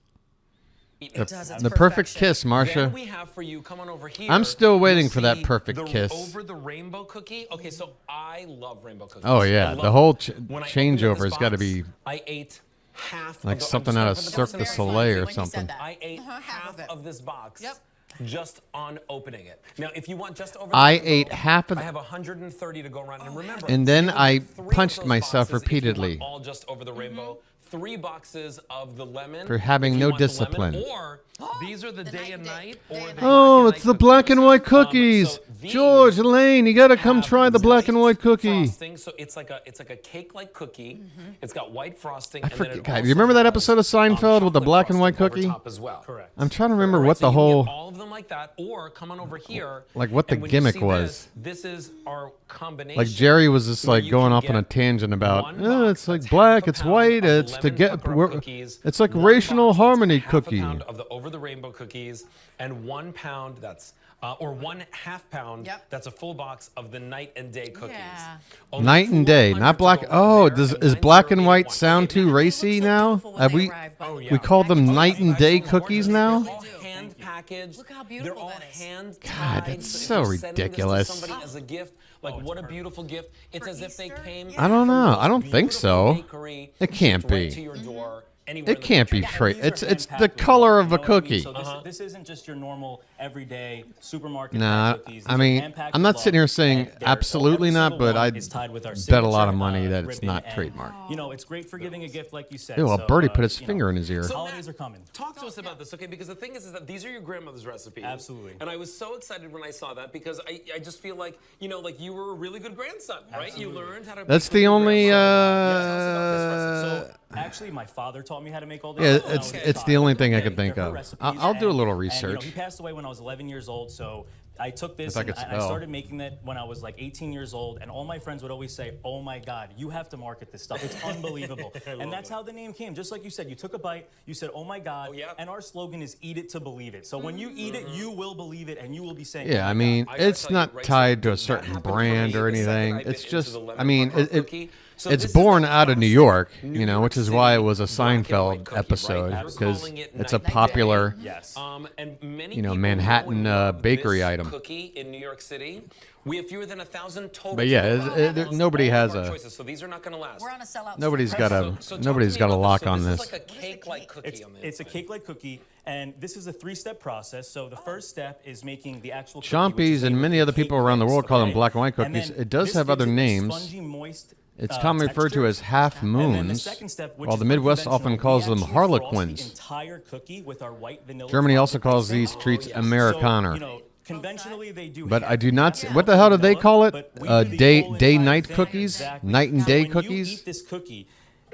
K: It does. It's
A: The perfect
K: perfection.
A: kiss,
J: Then
A: Marcia.
J: we have for you, come on over here.
A: I'm still waiting
J: You'll
A: for that
J: see
A: perfect
J: the
A: kiss.
J: Over the rainbow cookie. Okay, so I love rainbow cookies.
A: Oh
J: I
A: yeah,
J: love
A: the whole
J: them. When I opened
A: changeover
J: this
A: has got to
J: box,
A: be
J: I ate half
A: like
J: of the,
A: something
J: I'm
A: out of
J: just gonna
A: Cirque
J: put
A: du
J: this in
A: Soleil
J: there.
A: or
K: When you said
A: something.
K: that.
J: I ate
K: half
J: half
K: of it.
J: of this box.
K: Yep.
J: Just on opening it. Now, if you want just over,
A: I
J: the
A: ate half of
J: I
A: the-
J: have 130 to go around, and remember.
A: And then
J: you can
A: I
J: get 3 of
A: punched
J: those
A: myself
J: boxes if you want
A: repeatedly.
J: all just over the rainbow. 3 boxes of the lemon
A: For having
J: if you
A: no
J: want the
A: discipline.
J: lemon, or these are the day and night. Or the
A: Oh,
J: black
A: it's
J: and
A: the
J: night
A: black and white
J: cookies.
A: cookies.
J: So these
A: George, Elaine, you got to come
J: have
A: try the black and white cookie.
J: frosting, so it's like a cake-like cookie. It's got white frosting.
A: I
J: and then
A: forget.
J: it
A: God,
J: also
A: you remember that
J: has,
A: episode of Seinfeld with the
J: chocolate
A: black and white
J: frosting over
A: cookie?
J: top as well.
I: Correct.
A: I'm trying to remember
J: Alright,
A: what
J: so
A: the
J: you can get
A: whole
J: all of them like that, or come on over here.
A: Like what the
J: and when you
A: gimmick
J: see
A: was.
J: This is our combination.
A: like Jerry was just
J: where
A: like
J: you
A: going
J: can
A: off on a
J: get
A: tangent about
J: one box
A: it's like
J: that's
A: black,
J: half a
A: it's
J: pound
A: white,
J: of
A: it's to
J: lemon
A: get
J: pucker-up cookies,
A: it's like
J: one
A: racial
J: box that's
A: harmony
J: half a
A: cookie.
J: pound of the over the rainbow cookies, and 1 pound that's or 1/2 pound.
K: Yep.
J: That's a full box of the night and day cookies.
K: Yeah.
J: Only
A: Night and day,
J: 400
A: not
J: to
A: black.
J: go
A: Oh,
J: on there,
A: is
J: and
A: black and white
J: 90881.
A: sound
J: Okay,
A: too
J: now,
A: racy now?
K: beautiful when
A: Have
K: they
A: we
K: arrive, by the way.
A: we call them night and day
J: That's
A: cookies
J: important.
A: now?
J: They're all hand packaged.
K: Look how beautiful
J: They're all
K: that is.
J: hand
A: God,
J: tied.
A: that's
J: if
A: so
J: you're sending this to
A: ridiculous.
J: somebody as a gift, like what a beautiful gift. It's
K: For
J: as if they
K: Easter?
J: came.
K: Yeah.
A: I don't know.
J: from
A: I don't
J: this
A: think so.
J: beautiful bakery
A: It can't
J: shipped right
A: be.
J: to your door, anywhere
A: It
J: in the
A: can't be
J: country.
A: straight.
I: These are
A: It's the
I: hand-packed with
A: color
I: love,
A: of
I: you
A: a
I: know what I mean?
A: cookie.
I: So this isn't just your normal everyday supermarket
A: Nah,
I: cookies.
A: I
I: These are
A: mean,
I: hand-packed
A: I'm
I: with
A: not
I: love,
A: sitting here saying
I: and they're-
A: absolutely
I: every
A: not,
I: single
A: but
I: one
A: I'd
I: is tied with our
A: bet a lot of
I: signature,
A: money that it's
I: ribbon,
A: not
I: and,
A: trademarked.
I: You know, it's great for giving a gift, like you said.
A: Ew, a
I: so,
A: birdie put his
I: you
A: finger
I: know,
A: in his ear.
J: So
I: holidays
J: Matt,
I: are coming.
J: Talk to us about this, okay? Because the thing is that these are your grandmother's recipes.
I: Absolutely.
J: And I was so excited when I saw that because I just feel like, like you were a really good grandson, right? You learned how to.
A: That's
J: make
A: the
J: good
A: only.
J: grandson.
I: So actually, my father taught me how to make all this.
A: Yeah,
I: when I was a
A: it's the
I: child.
A: only thing I
I: They're
A: could think
I: her
A: of.
I: recipes,
A: I'll do a little
I: and,
A: research.
I: he passed away when I was 11 years old, so I took this
A: I
I: and
A: could
I: I
A: spell.
I: started making that when I was like 18 years old, and all my friends would always say, "Oh my God, you have to market this stuff. It's unbelievable." And that's how the name came. Just like you said, you took a bite, you said, "Oh my God," and our slogan is "Eat it to believe it." So when you eat it, you will believe it, and you will be saying,
A: Yeah,
I: "Oh
A: I
I: my
A: mean,
I: God."
A: it's not tied to a certain brand or anything. It's just, I mean, it's born out of New York, which is why it was a Seinfeld episode, because it's a popular, Manhattan bakery item.
J: Cookie in New York City. We have fewer than 1,000 total.
A: But yeah, nobody has a.
J: choices, so these are not going to last.
K: We're on a sellout.
A: Nobody's got a.
J: So talk
A: Nobody's
J: to me
A: got a
J: about
A: lock
J: this. So
A: on
J: this
A: this.
J: is like a cake-like cookie on the
I: It's a
J: inside.
I: cake-like cookie, and this is a 3-step process. So the first step is making the actual cookie,
A: Chompies
I: which is
A: and
I: made
A: many
I: with
A: other
I: cake
A: people around the
I: mix,
A: world call them
I: okay?
A: black and white
I: And
A: cookies.
I: then
A: It does
I: this
A: have other
I: gives it a
A: names.
I: spongy, moist,
A: It's commonly referred to
I: texture.
A: as half
I: And then the
A: moons,
I: second step, which
A: while
I: is
A: the Midwest
I: unconventional,
A: often calls
I: we
A: them
I: actually frost the
A: harlequins.
I: entire cookie with our white vanilla
A: Germany
I: frosting
A: also calls
I: icing.
A: these treats
I: So,
A: Amerikaner.
I: conventionally they do.
A: But
I: have
A: I do not.
I: half
A: What the hell do they
I: vanilla,
A: call it?
I: but we do the
A: Day
I: whole entire
A: night
I: thing.
A: cookies,
I: Exactly.
A: night and
I: So
A: day
I: when
A: cookies.
I: You eat this cookie.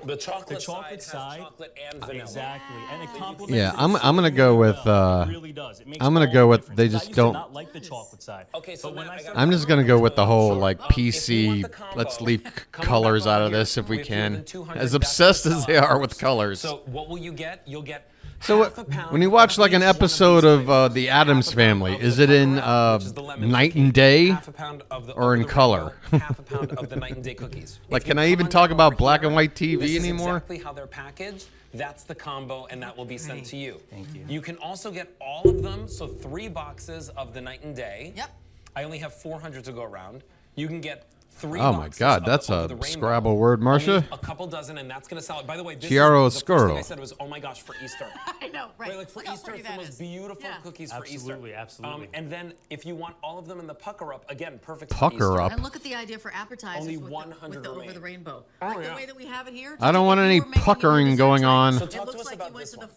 J: The chocolate,
I: side
J: has chocolate and vanilla.
I: Exactly, and it complements.
A: Yeah,
I: it
A: I'm
I: so
A: gonna go
I: really
A: with,
I: well. It really does. It makes
A: I'm gonna
I: all
A: go
I: the
A: with
I: difference.
A: they
I: I
A: just
I: used to
A: don't.
I: not like the chocolate side.
J: Okay, so
I: when
J: now
I: I
J: I
I: started
A: I'm just gonna go with the whole like
J: If you want
A: PC.
J: the combo,
A: Let's leave
J: come
A: colors
J: back
A: out
J: on
A: of
J: here.
A: this if we
J: We have fewer
A: can.
J: than 200.
A: As
J: That's
A: obsessed
J: the
A: as they are
J: sellout.
A: with colors.
J: So what will you get? You'll get.
A: So
J: half a pound
A: when you watch
J: of
A: like an
J: each one of
A: episode
J: these
A: of
J: flavors.
A: The Addams
J: Half a pound
A: Family,
J: of
A: is
J: the
A: it in
J: pucker-up, which is the lemon
A: night
J: cookie,
A: and day,
J: half a pound of the
A: or in
J: over the
A: color?
J: rainbow, half a pound of the night and day cookies.
A: Like,
J: If you
A: can I
J: come
A: even
J: on
A: talk
J: down
A: about
J: over
A: black
J: here,
A: and white TV
J: this is
A: anymore?
J: exactly how they're packaged. That's the combo, and that will be sent to you.
I: Thank you.
J: You can also get all of them, so 3 boxes of the night and day.
K: Yep.
J: I only have 400 to go around. You can get 3
A: Oh my
J: boxes
A: God,
J: of the
A: that's
J: over
A: a
J: the rainbow.
A: Scrabble word, Marcia.
J: Only a couple dozen, and that's going to sell it. By the way, this
A: Chiaro
J: is the first thing
A: Oscuro.
J: I said was, oh my gosh, for Easter.
K: I know, right?
J: Right, like for
K: Look how
J: Easter,
K: pretty
J: it's the
K: that
J: most
K: is.
J: beautiful
K: Yeah.
J: cookies for Easter.
I: Absolutely, absolutely.
J: And then if you want all of them in the pucker up, again, perfect for
A: Pucker
J: Easter.
A: up.
K: And look at the idea for appetizers
J: Only
K: with
J: 100
K: the over
J: remain.
K: the rainbow.
J: Oh,
K: Like
J: yeah.
K: the way that we have it here.
A: I don't want any puckering going on.
J: So
K: It
J: talk to
K: looks
J: us
K: like
J: about
K: you went
J: this
K: to
J: one.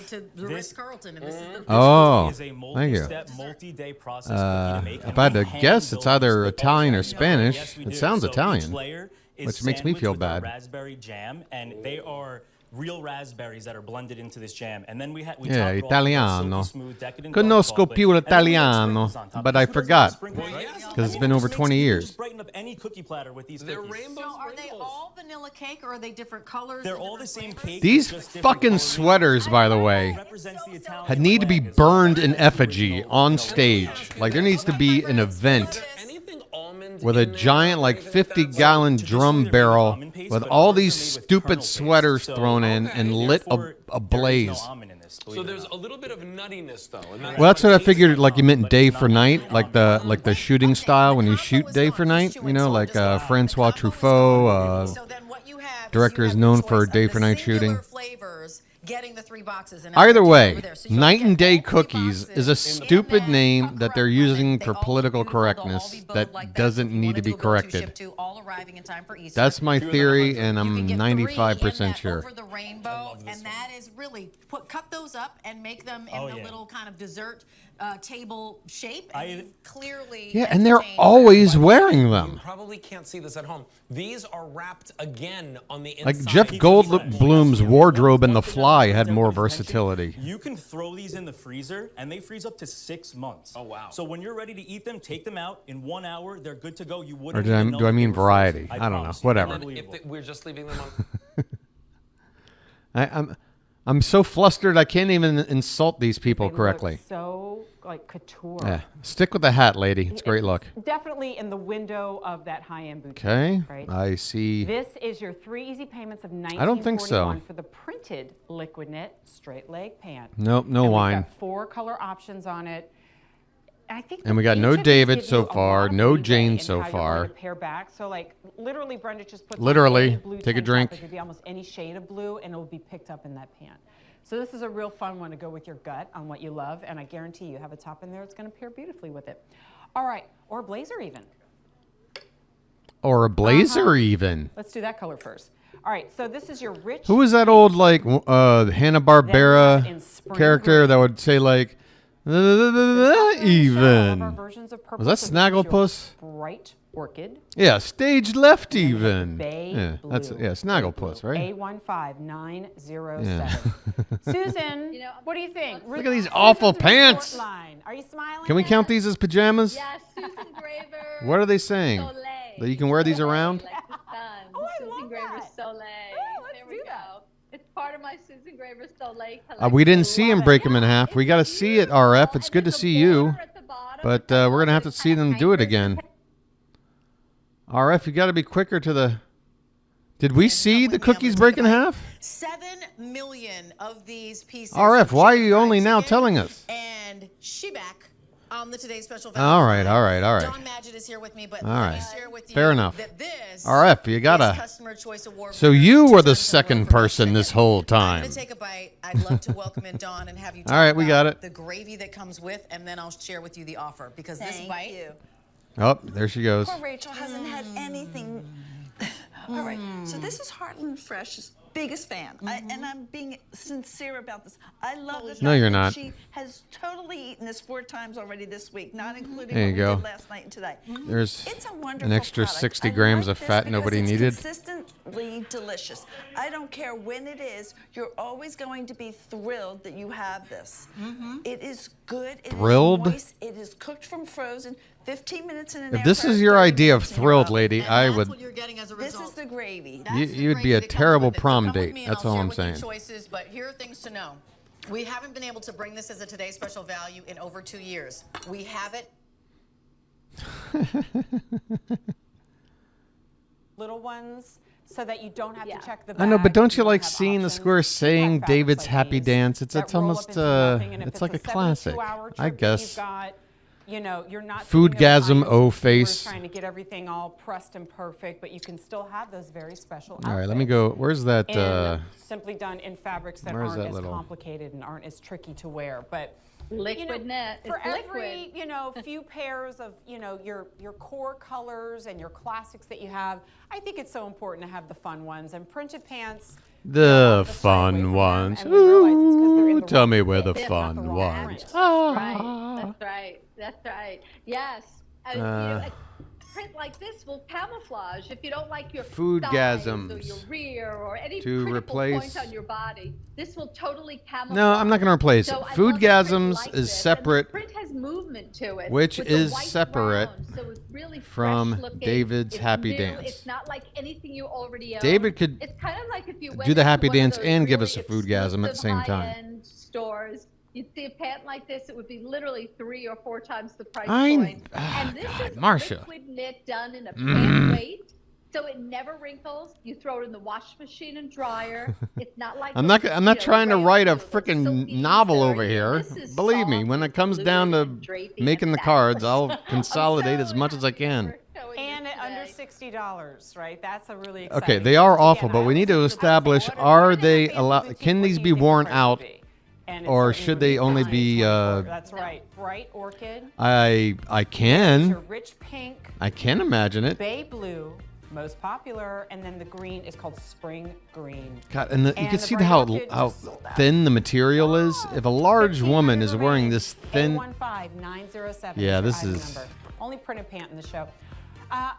K: to the Ritz Carlton, and this is the.
A: Oh,
I: is a
A: thank you.
I: multi-step, multi-day process cookie to make.
A: If
I: and
A: I had
I: we
A: to
I: hand
A: guess, it's
I: build
A: either
I: this.
A: Italian or
I: Oh,
A: Spanish.
I: yes, we
A: It
I: do.
A: sounds
I: So each
A: Italian.
I: layer is
A: which makes me
I: sandwiched
A: feel
I: with our
A: bad.
I: raspberry jam, and they are real raspberries that are blended into this jam. And then we
A: Yeah,
I: top it off with our
A: Italiano.
I: silky smooth, decadent dark
A: Conosco
I: chocolate.
A: più
I: And then we add
A: l'italiano,
I: sprinkles on top,
A: but
I: because
A: I
I: who doesn't
A: forgot,
I: love sprinkles, right?
A: because it's been over 20
I: You can
A: years.
I: just brighten up any cookie platter with these
J: They're
I: cookies.
J: rainbow
K: So are they
J: sprinkles.
K: all vanilla cake or are they different colors?
I: They're
K: and
I: all the
K: different
I: same
K: flavors?
I: cake.
A: These
I: just different
A: fucking
I: coloring.
A: sweaters, by the way,
I: Represents the Italian
A: had need to be
I: flag as
A: burned
I: well.
A: in
I: That's the
A: effigy
I: original,
A: on stage. Like there needs to be an event
J: Anything almond
A: with a
J: in there
A: giant
J: or
A: like
J: anything like that?
A: 50-gallon
I: Traditionally,
A: drum
I: they're made with
A: barrel
I: almond paste,
A: with
I: but
A: all
I: ours are
A: these
I: made with
A: stupid
I: kernel paste.
A: sweaters
I: So-
A: thrown in and lit
I: Therefore,
A: a
I: there is
A: blaze.
I: no almond in this, believe
J: So
I: it or
J: there's
I: not.
J: a little bit of nuttiness though. And
A: Well, that's what I figured. Like you meant day for night, like the shooting style when you shoot day for night. You know, like Francois Truffaut.
K: So then what you have
A: director
K: is
A: is
K: you have
A: known
K: the
A: for
K: choice of
A: day
K: the
A: for night
K: singular
A: shooting.
K: flavors getting the 3 boxes. And
A: Either
K: over
A: way,
K: there. So you'll
A: Night
K: get
A: and Day
K: all 3
A: Cookies
K: boxes
A: is a
K: in
A: stupid
K: that
A: name
K: pucker
A: that they're
K: up
A: using
K: lemon.
A: for
K: They all
A: political
K: look beautiful. They'll all
A: correctness
K: be bowled
A: that
K: like that. So
A: doesn't
K: if you
A: need
K: wanna
A: to be
K: do a go-to
A: corrected.
K: ship to, all arriving in time for Easter.
A: That's my theory, and
K: You can
A: I'm
K: get
A: 95%
K: 3
A: sure.
K: over the rainbow, and that is really cut those up and make them in
I: Oh,
K: a
I: yeah.
K: little kind of dessert table shape.
I: I-
K: And you've clearly
A: Yeah, and they're
K: entertained
A: always
K: everybody.
A: wearing
J: You
A: them.
J: probably can't see this at home. These are wrapped again on the inside.
A: Like Jeff Goldblum's wardrobe in The Fly had more versatility.
I: You can throw these in the freezer, and they freeze up to 6 months.
J: Oh, wow.
I: So when you're ready to eat them, take them out. In 1 hour, they're good to go. You
A: Or
I: wouldn't
A: do I
I: even know that they
A: mean
I: were
A: variety?
I: frozen.
A: I don't know.
I: promise you.
A: Whatever.
J: And if
I: Unbelievable.
J: we're just leaving them on.
A: I'm so flustered I can't even insult these people
E: They look
A: correctly.
E: so like couture.
A: Yeah, stick with the hat, lady. It's a great look.
E: Definitely in the window of that high-end boutique.
A: Okay,
E: Right?
A: I see.
E: This is your 3 easy payments of $19.41
A: don't think so.
E: for the printed liquid knit straight leg pant.
A: Nope, no
E: And
A: wine.
E: We've got 4 color options on it. I think
A: And we got
E: each
A: no
E: of these
A: David
E: give
A: so
E: you a lot
A: far,
E: of
A: no
E: leeway
A: Jane
E: in
A: so
E: how you're
A: far.
E: going to pair back. So like literally Brenda just puts on
A: Literally,
E: a blue
A: take a
E: tank top.
A: drink.
E: It could be almost any shade of blue and it will be picked up in that pant. So this is a real fun one to go with your gut on what you love, and I guarantee you have a top in there that's going to pair beautifully with it. All right, or a blazer even.
A: Or a blazer even.
E: Let's do that color first. All right, so this is your rich.
A: Who was that old like Hanna-Barbera
E: in spring
A: character
E: green.
A: that would say like
E: All of our
A: even?
E: versions of purple.
A: Was that
E: So this is your
A: Snagglepuss?
E: Bright orchid.
A: Yeah, stage left even.
E: Bay
A: Yeah, that's
E: blue.
A: Snagglepuss, right?
E: A15907. Susan, what do you think?
A: Look at these awful pants.
E: Line. Are you smiling?
A: Can we
E: yet?
A: count these as pajamas?
D: Yes, Susan Graver.
A: What are they saying?
D: Soleil.
A: That you can wear these around?
D: Like the sun.
E: Oh, I
D: Susan
E: love
D: Graver
E: that.
D: Soleil.
E: Oh, let's
D: there we
E: do
D: go.
E: that.
D: It's part of my Susan Graver Soleil collection.
A: We didn't see him
E: love it.
A: break them in half. We got to see it, RF. It's good to see you. But we're going to have to see them do it again. RF, you got to be quicker to the... Did we see the cookies break in half?
K: 7 million of these pieces.
A: RF, why are you
K: Fried
A: only now
K: chicken,
A: telling us?
K: And she back on the Today's Special
A: All
K: Value.
A: right.
K: John Madgett is here with me, but
A: All
K: let
A: right.
K: me share with you
A: Fair enough.
K: that this
A: RF, you got
K: is
A: to...
K: Customer Choice Award
A: So
K: winner
A: you were the
K: Tiffany
A: second
K: Rowe from
A: person this whole
K: I'm
A: time.
K: going to take a bite. I'd love to welcome in Dawn and have you talk
A: All right, we got
K: about
A: it.
K: the gravy that comes with, and then I'll share with you the offer, because this
L: Thank
K: bite...
L: you.
A: Oh, there she goes.
L: Poor Rachel hasn't had anything. All right, so this is Heartland Fresh's biggest fan, and I'm being sincere about this. I love this.
A: No, you're not.
L: She has totally eaten this 4 times already this week, not including
A: There
L: what
A: you
L: we
A: go.
L: did last night and today.
A: There's
L: It's a wonderful
A: an extra
L: product.
A: 60
L: I
A: grams
L: like
A: of
L: this
A: fat
L: because
A: nobody
L: it's
A: needed.
L: consistently delicious. I don't care when it is. You're always going to be thrilled that you have this. It is good. It is
A: Thrilled?
L: moist. It is cooked from frozen. 15 minutes in an air
A: If this
L: fryer,
A: is your
L: 30
A: idea of
L: minutes in your
A: thrilled,
L: oven.
A: lady, I
K: That's
A: would...
K: what you're getting as a
L: This
K: result.
L: is the gravy.
A: You would be a terrible prom date. That's all I'm saying.
K: Choices, but here are things to know. We haven't been able to bring this as a Today's Special Value in over 2 years. We have it.
E: Little ones, so that you don't have to check the
A: I know,
E: bag,
A: but don't you
E: don't
A: like
E: have
A: seeing the
E: options.
A: square
E: We
A: saying
E: have fabrics
A: David's
E: like
A: Happy
E: these
A: Dance? It's
E: that roll up
A: almost
E: into nothing, and if
A: it's like a
E: 72
A: classic,
E: hour
A: I
E: turkey
A: guess.
E: You've got, you know, you're not
A: Foodgasm
E: sitting there
A: O
E: behind
A: face.
E: trying to get everything all pressed and perfect, but you can still have those very special
A: All right, let me
E: outfits.
A: go. Where's that?
E: And simply done in fabrics that
A: where's
E: aren't
A: that
E: as
A: little-
E: complicated and aren't as tricky to wear. But
D: Liquid net.
E: for
D: It's
E: every
D: liquid.
E: few pairs of your core colors and your classics that you have, I think it's so important to have the fun ones. And printed pants,
A: The
E: to stray away
A: fun
E: from them,
A: ones.
E: and we realize it's 'cause they're in
A: Ooh,
E: the
A: tell
E: wrong
A: me where the
E: fit, not
A: fun
E: the wrong
A: ones.
E: print.
D: Right. That's right. That's right. Yes. I mean, print like this will camouflage if you don't like your thighs or
A: Foodgasms.
D: your rear or any
A: To
D: critical
A: replace-
D: point on your body. This will totally camouflage.
A: No, I'm not going to replace
D: So
A: it.
D: I love the print
A: Foodgasms
D: like
A: is
D: this, and the
A: separate,
D: print has movement to it,
A: which
D: with the
A: is
D: white
A: separate
D: ground, so it's really
A: from
D: fresh looking.
A: David's
D: It's
A: Happy
D: new.
A: Dance.
D: It's not like anything you already own.
A: David could
D: It's kind of like if you went
A: do the
D: into
A: Happy
D: one of
A: Dance
D: those
A: and give
D: really
A: us a foodgasm at the same
D: exclusive
A: time.
D: high-end stores. You'd see a pant like this, it would be literally 3 or 4 times the price
A: I-
D: point.
A: ah,
D: And this
A: God,
D: is
A: Marcia.
D: liquid knit done in a pant weight, so it never wrinkles. You throw it in the wash machine and dryer. It's not like
A: I'm not
D: those,
A: I'm not trying to
D: rayon
A: write a
D: or those
A: freaking
D: silky
A: novel over
D: very-
A: here.
D: This is
A: Believe me,
D: soft
A: when it
D: and
A: comes down to
D: fluid and drapey
A: making
D: and
A: the cards, I'll
D: fabulous.
A: consolidate as
D: so
A: much as I can.
D: showing
E: And
D: this
E: at under
D: today.
E: $60, right? That's a really exciting.
A: Okay, they are
E: Again,
A: awful, but
E: I
A: we need to
E: was-
A: establish:
E: what
A: are
E: in a
A: they
E: fancy
A: allow?
E: boutique,
A: Can
E: what
A: these
E: do
A: be
E: you think the
A: worn
E: price would
A: out,
E: be? And it
A: or
E: certainly
A: should
E: would
A: they
E: be
A: only
E: fine.
A: be?
E: That's right. Bright orchid.
A: I
E: Your
A: can
E: rich pink.
A: I can imagine it.
E: Bay blue, most popular, and then the green is called spring green.
A: God, and you
E: And
A: can
E: the
A: see
E: bright
A: how
E: orchid
A: how
E: just sold out.
A: thin the material is. If a large woman is wearing this thin,
E: 815-907.
A: Yeah,
E: is
A: this
E: your item
A: is-
E: number. Only printed pant in the show.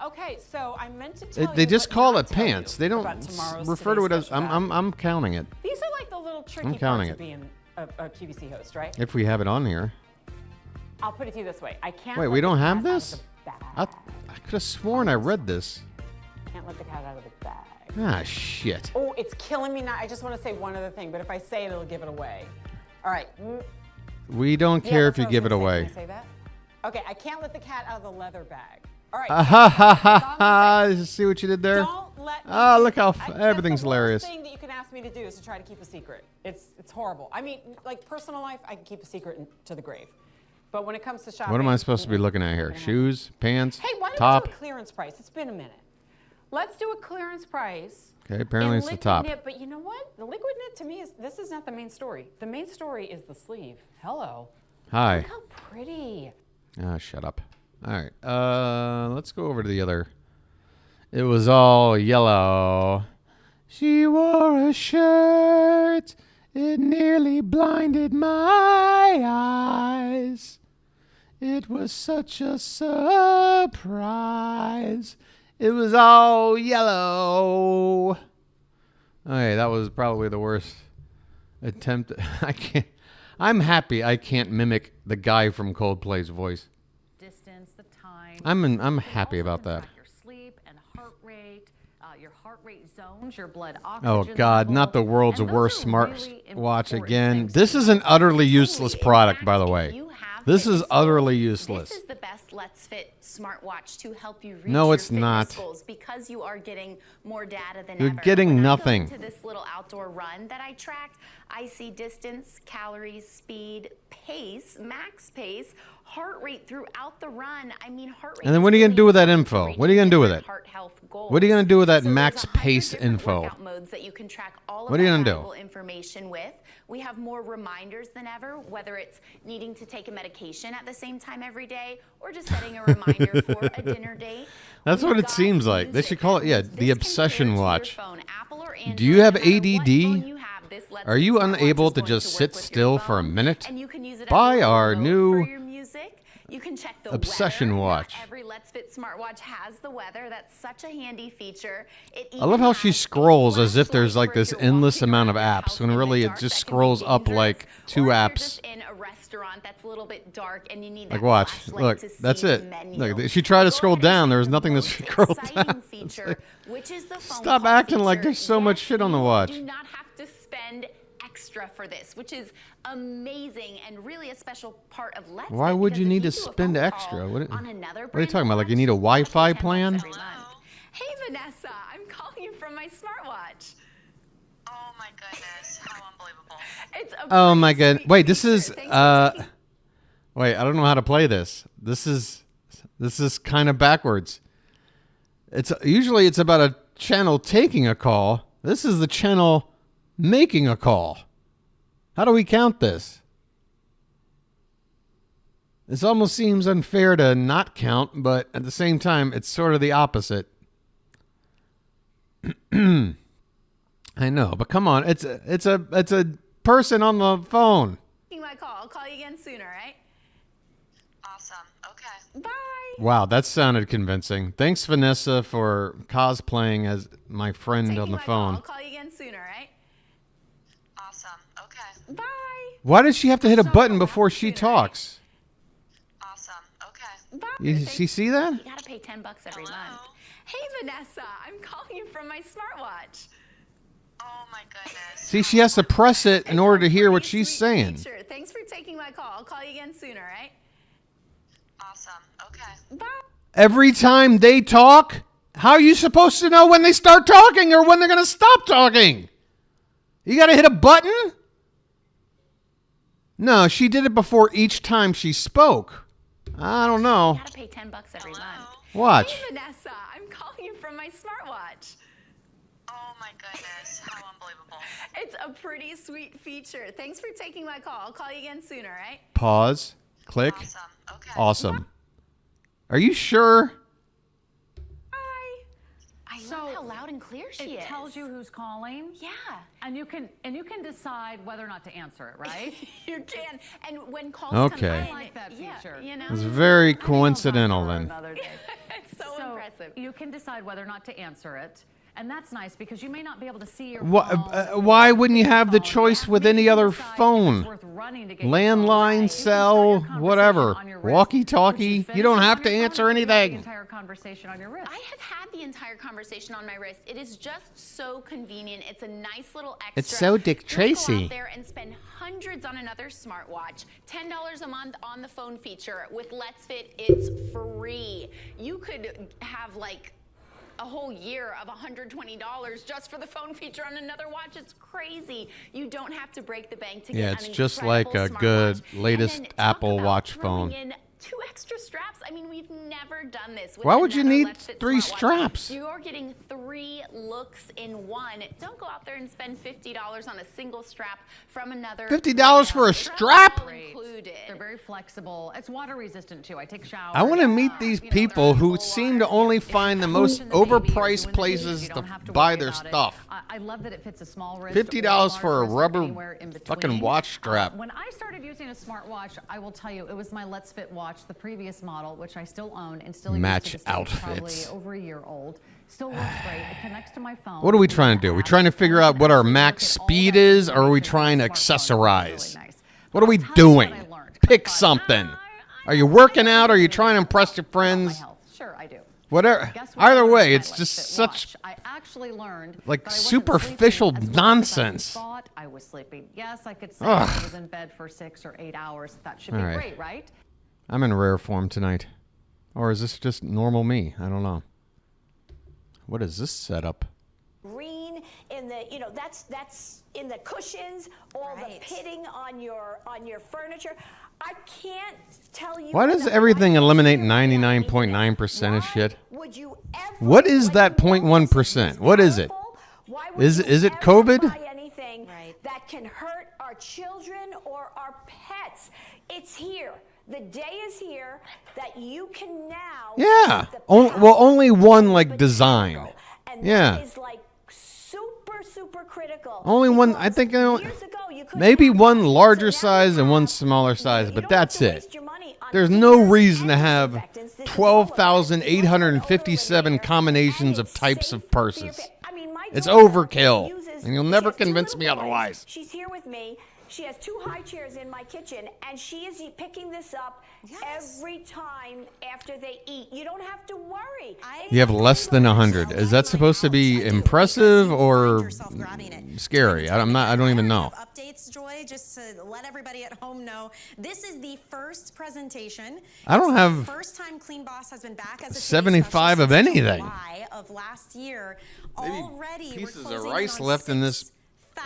E: Okay, so I meant to tell you.
A: they just
E: but
A: call
E: not
A: it
E: tell you
A: pants. They don't
E: about tomorrow's
A: refer to it
E: Today's
A: as.
E: Special Value.
A: I'm counting it.
E: These are like the little tricky
A: counting
E: parts of
A: it.
E: being a QVC host, right?
A: If we have it on here.
E: I'll put it to you this way. I can't.
A: Wait,
E: let
A: we
E: the
A: don't
E: cat
A: have
E: out of
A: this?
E: the bag.
A: I could have sworn I read this.
E: Can't let the cat out of the bag.
A: Ah, shit.
E: Oh, it's killing me now. I just want to say one other thing, but if I say it, it'll give it away. All right.
A: We don't
E: Yeah,
A: care
E: that's
A: if you
E: what I was
A: give it
E: gonna say.
A: away.
E: Can I say that? Okay, I can't let the cat out of the leather bag. All right.
A: Ha ha ha ha! See what you did there?
E: Don't let me
A: Ah,
E: do-
A: look how
E: that's
A: everything's
E: the
A: hilarious.
E: worst thing that you can ask me to do is to try to keep a secret. It's horrible. I mean, like personal life, I can keep a secret to the grave. But when it comes to shopping,
A: What am I supposed to be looking at here?
E: gonna have-
A: Shoes, pants,
E: Hey, why don't
A: top?
E: we do a clearance price? It's been a minute. Let's do a clearance price.
A: Okay, apparently
E: in
A: it's the
E: liquid
A: top.
E: Knit, but you know what? The liquid knit to me this is not the main story. The main story is the sleeve. Hello.
A: Hi.
E: Look how pretty.
A: Ah, shut up. All right. Let's go over to the other. It was all yellow. She wore a shirt. It nearly blinded my eyes. It was such a surprise. It was all yellow. Okay, that was probably the worst attempt. I can't. I'm happy I can't mimic the guy from Coldplay's voice.
M: Distance, the time.
A: I'm happy about that.
M: Your sleep and heart rate, your heart rate zones, your blood
A: Oh
M: oxygen
A: God,
M: level,
A: not the world's
M: and those
A: worst
M: are
A: smart
M: really
A: watch
M: important
A: again.
M: things
A: This
M: to
A: is
M: know.
A: an utterly useless product, by the way.
K: You have
A: This
K: fitness
A: is utterly
K: goals.
A: useless.
K: This is the best Let's Fit smartwatch to help you reach
A: No,
K: your
A: it's
K: fitness
A: not.
K: goals because you are getting more data than
A: You're
K: ever.
A: getting
K: When
A: nothing.
K: I go into this little outdoor run that I tracked, I see distance, calories, speed, pace, max pace, heart rate throughout the run. I mean, heart rate.
A: And then what are you going to do with that info? What are you going to do with it?
K: Heart health goals.
A: What are you going to do with that
K: So there's
A: max
K: 100
A: pace
K: different
A: info?
K: workout modes that you can track all of
A: What are you
K: that
A: gonna do?
K: valuable information with. We have more reminders than ever, whether it's needing to take a medication at the same time every day or just setting a reminder for a dinner date.
A: That's
K: We've
A: what it
K: got
A: seems like. They
K: music
A: should call it, yeah,
K: that
A: the
K: this
A: obsession
K: can pair to your
A: watch.
K: phone, Apple or
A: Do you
K: Android,
A: have
K: no matter what
A: ADD?
K: phone you have, this Let's
A: Are
K: Fit
A: you
K: smartwatch
A: unable
K: is
A: to
K: going
A: just
K: work
A: sit
K: with your
A: still for a
K: phone,
A: minute?
K: and you can use it as
A: Buy
K: a
A: our
K: remote
A: new
K: for your music. You can check the
A: obsession
K: weather.
A: watch.
K: Not every Let's Fit smartwatch has the weather. That's such a handy feature. It
A: I love how she scrolls as if there's like this endless amount of apps when really it just scrolls up like 2 apps.
K: just in a restaurant that's a little bit dark and you need
A: Like
K: that
A: watch,
K: flashlight
A: look,
K: to see
A: that's
K: the
A: it.
K: menu.
A: Look, if she tried to scroll down, there was nothing to scroll
K: Exciting
A: down.
K: feature, which is the phone
A: Stop
K: call
A: acting like
K: feature.
A: there's so much shit on the
K: You
A: watch.
K: do not have to spend extra for this, which is amazing and really a special part of Let's
A: Why
K: Fit,
A: would
K: because
A: you
K: if
A: need to
K: do a
A: spend
K: phone
A: extra?
K: call
A: What,
K: on another
A: what are you
K: brand
A: talking about? Like you
K: watch,
A: need a
K: it's
A: Wi-Fi
K: $10
A: plan?
K: every month. Hey Vanessa, I'm calling you from my smartwatch.
N: Oh my goodness, how unbelievable.
K: It's a
A: Oh my
K: pretty
A: god.
K: sweet
A: Wait, this
K: feature.
A: is
K: Thanks for taking-
A: wait, I don't know how to play this. This is kind of backwards. Usually it's about a channel taking a call. This is the channel making a call. How do we count this? This almost seems unfair to not count, but at the same time, it's sort of the opposite. I know, but come on, it's a person on the phone.
K: Taking my call. I'll call you again sooner, right?
N: Awesome. Okay.
K: Bye.
A: Wow, that sounded convincing. Thanks, Vanessa, for cosplaying as my friend on the phone.
K: I'll call you again sooner, right?
N: Awesome. Okay.
K: Bye.
A: Why does she have to hit a button before she talks?
N: Awesome. Okay.
K: Bye.
A: You see that?
K: You gotta pay $10 every month. Hey, Vanessa, I'm calling you from my smartwatch.
N: Oh my goodness.
A: See, she has to press it in order to hear what she's saying.
K: Sure. Thanks for taking my call. I'll call you again sooner, right?
N: Awesome. Okay.
K: Bye.
A: Every time they talk, how are you supposed to know when they start talking or when they're going to stop talking? You got to hit a button? No, she did it before each time she spoke. I don't know.
K: You gotta pay $10 every month.
A: Watch.
K: Hey, Vanessa, I'm calling you from my smartwatch.
N: Oh my goodness. How unbelievable.
K: It's a pretty sweet feature. Thanks for taking my call. I'll call you again sooner, right?
A: Pause. Click.
N: Awesome. Okay.
A: Awesome. Are you sure?
K: I love how loud and clear she is.
M: It tells you who's calling.
K: Yeah.
M: And you can decide whether or not to answer it, right?
K: You can. And when calls
A: Okay.
K: come in,
M: I like that feature.
K: you know,
A: It's very coincidental then.
K: it's so impressive.
M: You can decide whether or not to answer it. And that's nice because you may not be able to see your
A: Why wouldn't you have the choice with any other phone? Landline, cell, whatever. Walkie-talkie. You don't have to answer anything.
M: Conversation on your wrist.
K: I have had the entire conversation on my wrist. It is just so convenient. It's a nice little extra.
A: It's so Dick
K: Don't go
A: Tracy.
K: out there and spend hundreds on another smartwatch. $10 a month on the phone feature. With Let's Fit, it's free. You could have like a whole year of $120 just for the phone feature on another watch. It's crazy. You don't have to break the bank to get
A: It's
K: an
A: just like a
K: incredible
A: good
K: smartwatch.
A: latest
K: And then talk
A: Apple
K: about
A: Watch
K: throwing
A: phone.
K: in 2 extra straps. I mean, we've never done this. With
A: Why would you
K: another
A: need
K: Let's Fit
A: 3
K: smartwatch.
A: straps?
K: You're getting 3 looks in one. Don't go out there and spend $50 on a single strap from another.
A: $50 for a strap?
K: Included.
M: They're very flexible. It's water resistant too. I take showers.
A: I want to meet these people who seem to only find the most overpriced places to buy their stuff.
M: I love that it fits a small wrist.
A: $50
M: or
A: for a
M: large wrist,
A: rubber
M: anywhere in
A: fucking
M: between.
A: watch strap.
M: When I started using a smartwatch, I will tell you, it was my Let's Fit watch, the previous model, which I still own and still
A: Match
M: use to this day. It's
A: outfits.
M: probably over a year old. Still works great. It connects to my phone.
A: What are we trying to do? Are we trying to figure out what our max speed is, or are we trying to accessorize? What are we doing? Pick something. Are you working out? Are you trying to impress your friends?
M: Sure, I do.
A: Whatever.
M: Guess what?
A: Either way,
M: My
A: it's
M: Let's
A: just
M: Fit
A: such
M: watch. I actually learned
A: like
M: that I wasn't
A: superficial
M: sleeping as well as I
A: nonsense.
M: thought I was sleeping. Yes, I could say
A: Ugh.
M: I was in bed for 6 or 8 hours. That should be
A: All right.
M: great, right?
A: I'm in rare form tonight. Or is this just normal me? I don't know. What is this setup?
O: Green in the, that's in the cushions, all the pitting on your furniture. I can't tell you.
A: Why does everything eliminate 99.9% of shit? What is that 0.1%? What is it? Is it COVID?
O: Buy anything that can hurt our children or our pets. It's here. The day is here that you can now.
A: Yeah. Only one like design. Yeah.
O: Is like super critical.
A: Only one. I think maybe one larger size and one smaller size, but that's it. There's no reason to have 12,857 combinations of types of purses. It's overkill, and you'll never convince me otherwise.
O: She's here with me. She has 2 high chairs in my kitchen, and she is picking this up every time after they eat. You don't have to worry.
A: You have less than 100. Is that supposed to be impressive or scary? I don't even know.
P: Updates, Joy, just to let everybody at home know, this is the first presentation.
A: I don't have
P: First time Clean Boss has been back as a
A: 75 of anything.
P: July of last year.
A: Maybe
P: Already
A: pieces
P: we're
A: of
P: closing
A: rice
P: in on
A: left in this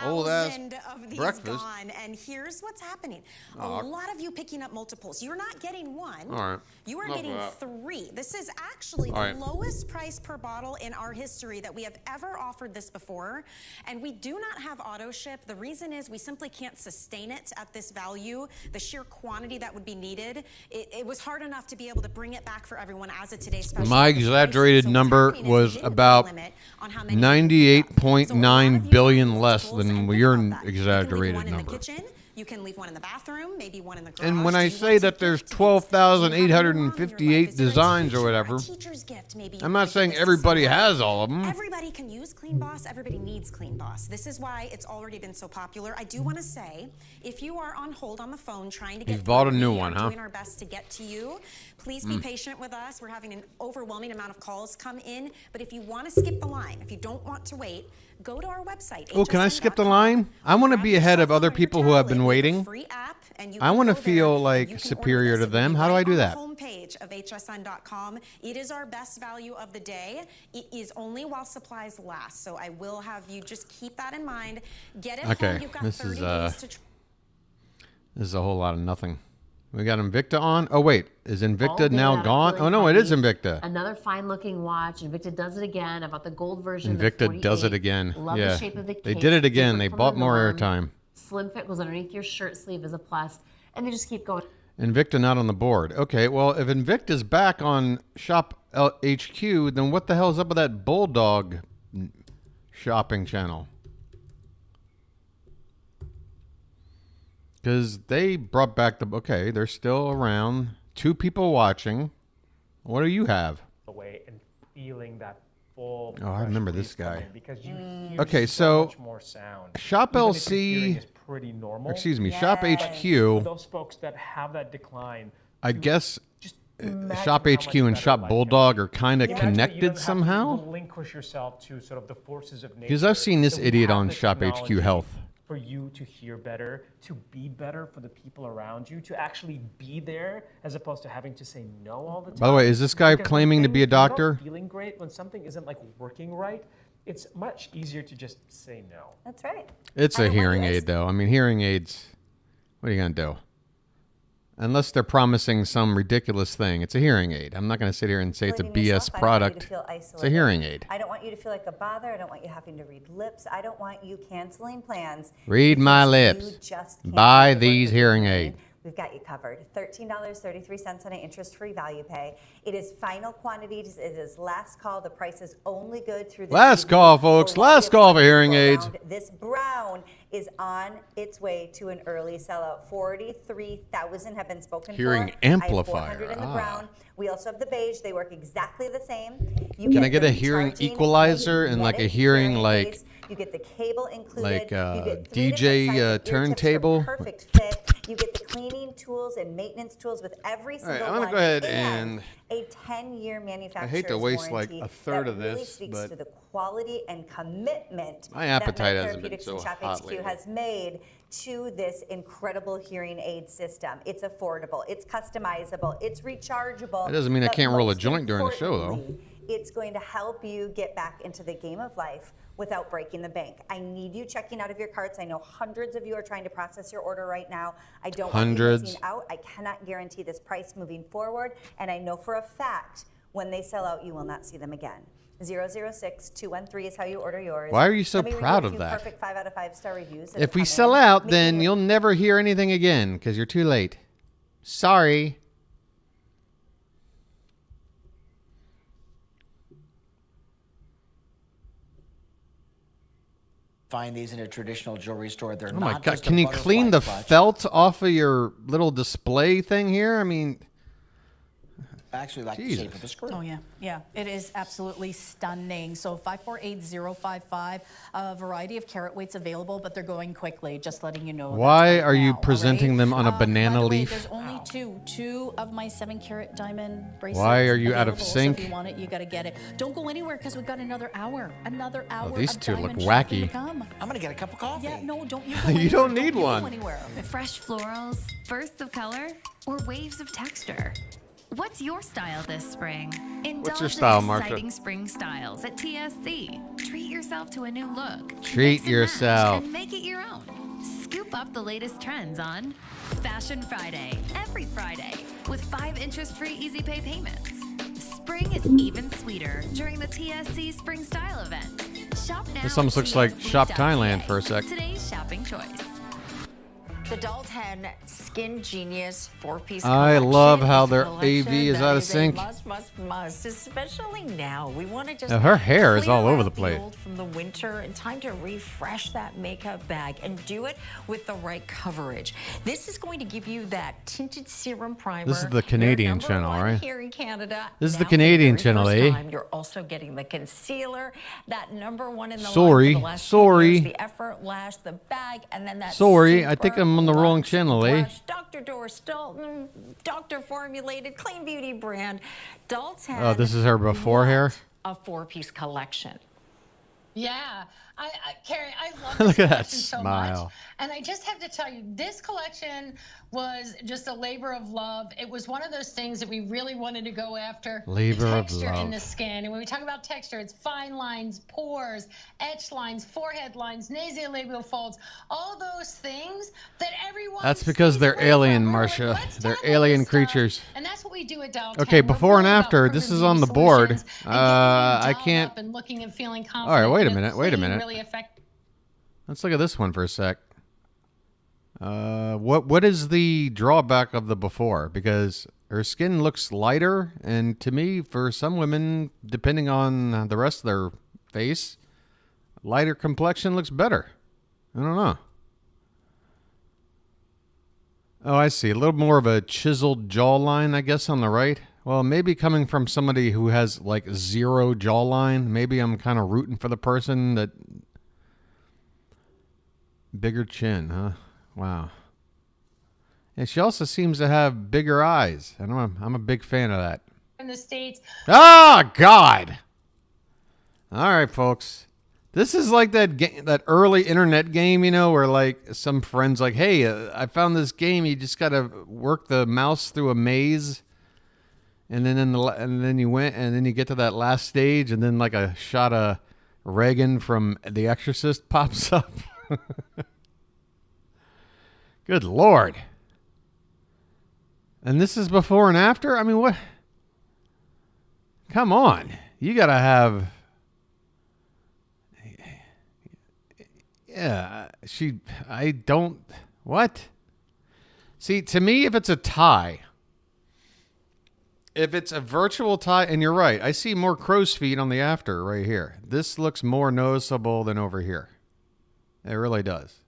A: old ass
P: 6,000 of these
A: breakfast.
P: gone, and here's what's happening.
A: Oh.
P: A lot of you picking up multiples. You're not getting one.
A: All right.
P: You are
A: Love
P: getting
A: that.
P: 3. This is actually
A: All
P: the
A: right.
P: lowest price per bottle in our history that we have ever offered this before. And we do not have auto ship. The reason is we simply can't sustain it at this value. The sheer quantity that would be needed. It was hard enough to be able to bring it back for everyone as of today's special.
A: My exaggerated number was about 98.9 billion less than your exaggerated number.
P: You can leave one in the bathroom, maybe one in the garage.
A: And when I say that there's 12,858 designs or whatever, I'm not saying everybody has all of them.
P: Everybody can use Clean Boss. Everybody needs Clean Boss. This is why it's already been so popular. I do want to say, if you are on hold on the phone trying to get
A: You've bought a new
P: we
A: one,
P: are
A: huh?
P: doing our best to get to you. Please be patient with us. We're having an overwhelming amount of calls come in. But if you want to skip the line, if you don't want to wait, go to our website.
A: Oh, can I skip the line? I want to be ahead of other people who have been waiting. I want to feel like superior to them. How do I do that?
P: Homepage of hsn.com. It is our best value of the day. It is only while supplies last. So I will have you just keep that in mind. Get it home. You've got 30 days to
A: this is a whole lot of nothing. We got Invicta on. Oh, wait. Is Invicta now gone? Oh, no, it is Invicta.
Q: Another fine-looking watch. Invicta does it again. I bought the gold version.
A: Invicta does it again.
Q: Love
A: yeah.
Q: the shape of the case.
A: They did it again. They bought more airtime.
Q: Slim fit goes underneath your shirt sleeve as a plus. And they just keep going.
A: Invicta not on the board. Okay, well, if Invicta's back on Shop HQ, then what the hell is up with that Bulldog shopping channel? Because they brought back the... Okay, they're still around. 2 people watching. What do you have?
R: Away and feeling that full...
A: Oh, I remember this guy.
R: Because you hear
A: okay,
R: so much more sound.
A: ShopLC...
R: is pretty normal.
A: Excuse me, Shop HQ...
R: For those folks that have that decline...
A: I guess Shop HQ and Shop Bulldog are kind of connected somehow.
R: Relinquish yourself to sort of the forces of nature.
A: Because I've seen this idiot on Shop HQ Health.
R: For you to hear better, to be better for the people around you, to actually be there as opposed to having to say no all the time.
A: By the way, is this guy claiming to be a doctor?
R: When you're not feeling great, when something isn't like working right, it's much easier to just say no.
S: That's right.
A: It's a hearing aid, though. I mean, hearing aids, what are you going to do? Unless they're promising some ridiculous thing. It's a hearing aid. I'm not going to sit here and say it's a BS product. It's a hearing aid.
S: I don't want you to feel like a bother. I don't want you having to read lips. I don't want you canceling plans.
A: Read my lips. Buy these hearing aids.
S: We've got you covered. $13.33 on an interest-free value pay. It is final quantities. It is last call. The price is only good through the
A: last call, folks. Last call for hearing aids.
S: This brown is on its way to an early sellout. 43,000 have been spoken
A: hearing
S: for.
A: amplifier.
S: I have 400 in the brown. We also have the beige. They work exactly the same.
A: Can I get a hearing equalizer and like a hearing like...
S: You get the cable included.
A: Like
S: a
A: DJ turntable.
S: Perfect fit. You get the cleaning tools and maintenance tools with every single one.
A: I'm going to go ahead and
S: a 10-year manufacturer's
A: I hate to waste
S: warranty
A: like a third of
S: really
A: this,
S: speaks
A: but
S: to the quality and commitment
A: my appetite
S: that
A: hasn't been so
S: Shop
A: hot
S: HQ
A: lately.
S: has made to this incredible hearing aid system. It's affordable. It's customizable. It's rechargeable.
A: That doesn't mean I
S: but
A: can't roll a
S: most
A: joint during the show, though.
S: importantly, it's going to help you get back into the game of life without breaking the bank. I need you checking out of your carts. I know hundreds of you are trying to process your order right now. I don't want you missing out. I cannot guarantee this price moving forward, and I know for a fact when they sell out, you will not see them again. 006-213 is how you order yours.
A: Why are you so
S: Let me read
A: proud
S: a
A: of
S: few
A: that?
S: Perfect 5 out of 5 star reviews.
A: If we sell out, then you'll never hear anything again because you're too late. Sorry.
T: Find these in a traditional jewelry store. They're
A: Oh my
T: not
A: God!
T: just a
A: Can you
T: butterfly
A: clean the
T: clutch.
A: felt off of your little display thing here? I mean,
T: Actually, like the
A: Jesus.
T: shape of a screw.
U: Oh, yeah. Yeah, it is absolutely stunning. So 548055, a variety of carat weights available, but they're going quickly, just letting you know.
A: why are you presenting them on a banana
U: By the way,
A: leaf?
U: there's only two of my 7-carat diamond bracelets.
A: Why are you out of
U: available,
A: sync?
U: So if you want it, you got to get it. Don't go anywhere because we've got another hour. Another hour.
A: Oh, these
U: of
A: two look
U: diamond shopping to
A: wacky.
U: come.
T: I'm going to get a cup of coffee.
U: Yeah, no, don't you
A: You don't need one.
U: Go anywhere.
V: Fresh florals, bursts of color, or waves of texture? What's your style this spring? Indulge
A: your style,
V: in
A: Marsha?
V: exciting spring styles at TSC. Treat yourself to a new look.
A: Treat
V: Mix and
A: yourself.
V: match and make it your own. Scoop up the latest trends on Fashion Friday, every Friday, with 5 interest-free easy pay payments. Spring is even sweeter during the TSC Spring Style event. Shop now.
A: This almost looks like Shop Thailand for a sec.
V: Today's shopping choice.
C: The Dalton Skin Genius 4-piece
A: I
C: collection
A: love how
C: is a
A: their
C: collection
A: AV is
C: that
A: out of
C: a
A: sync.
C: Must, especially now. We want to just
A: Her hair is
C: clear
A: all over
C: out
A: the place.
C: old from the winter and time to refresh that makeup bag and do it with the right coverage. This is going to give you that tinted serum primer.
A: This is the Canadian
C: Your
A: channel,
C: number one
A: right?
C: Here in Canada.
A: This is the
C: Now,
A: Canadian
C: for the very
A: channel,
C: first
A: eh?
C: time, you're also getting the concealer, that number one in the line
A: Sorry,
C: for the last 2
A: sorry.
C: years, the effort lash, the bag, and then that
A: Sorry, I think
C: super
A: I'm on the wrong channel, eh?
C: blush, Dr. Doris Dalton, doctor formulated, clean beauty brand. Dalton.
A: Oh, this is her before hair?
C: A 4-piece collection.
H: Yeah, Carrie, I love
A: Look
C: this
A: at that
H: collection so
A: smile.
H: much. And I just have to tell you, this collection was just a labor of love. It was one of those things that we really wanted to go after.
A: Labor
H: the
A: of
H: texture in
A: love.
H: the skin. And when we talk about texture, it's fine lines, pores, etch lines, forehead lines, nasolabial folds, all those things that everyone
A: That's because they're alien, Marcia. They're alien creatures.
H: and that's what we do at Downtown.
A: Okay,
H: We're
A: before and
H: really about
A: after. This
H: proven
A: is on the
H: beauty
A: board.
H: solutions and
A: I
H: getting you
A: can't.
H: dolled up and looking and feeling
A: All right,
H: confident
A: wait a
H: in
A: minute. Wait a
H: clean,
A: minute.
H: really effective.
A: Let's look at this one for a sec. What is the drawback of the before? Because her skin looks lighter, and to me, for some women, depending on the rest of their face, lighter complexion looks better. I don't know. Oh, I see. A little more of a chiseled jawline, I guess, on the right. Well, maybe coming from somebody who has like zero jawline, maybe I'm kind of rooting for the person that... Bigger chin, huh? Wow. And she also seems to have bigger eyes. And I'm a big fan of that.
H: In the States.
A: Oh, God. All right, folks. This is like that early internet game, you know, where like some friends like, hey, I found this game. You just got to work the mouse through a maze. And then and then you get to that last stage, and then like a shot of Reagan from The Exorcist pops up. Good Lord. And this is before and after? I mean, what? Come on. You got to have... Yeah, I don't... What? See, to me, if it's a tie... If it's a virtual tie, and you're right, I see more crow's feet on the after right here. This looks more noticeable than over here. It really does.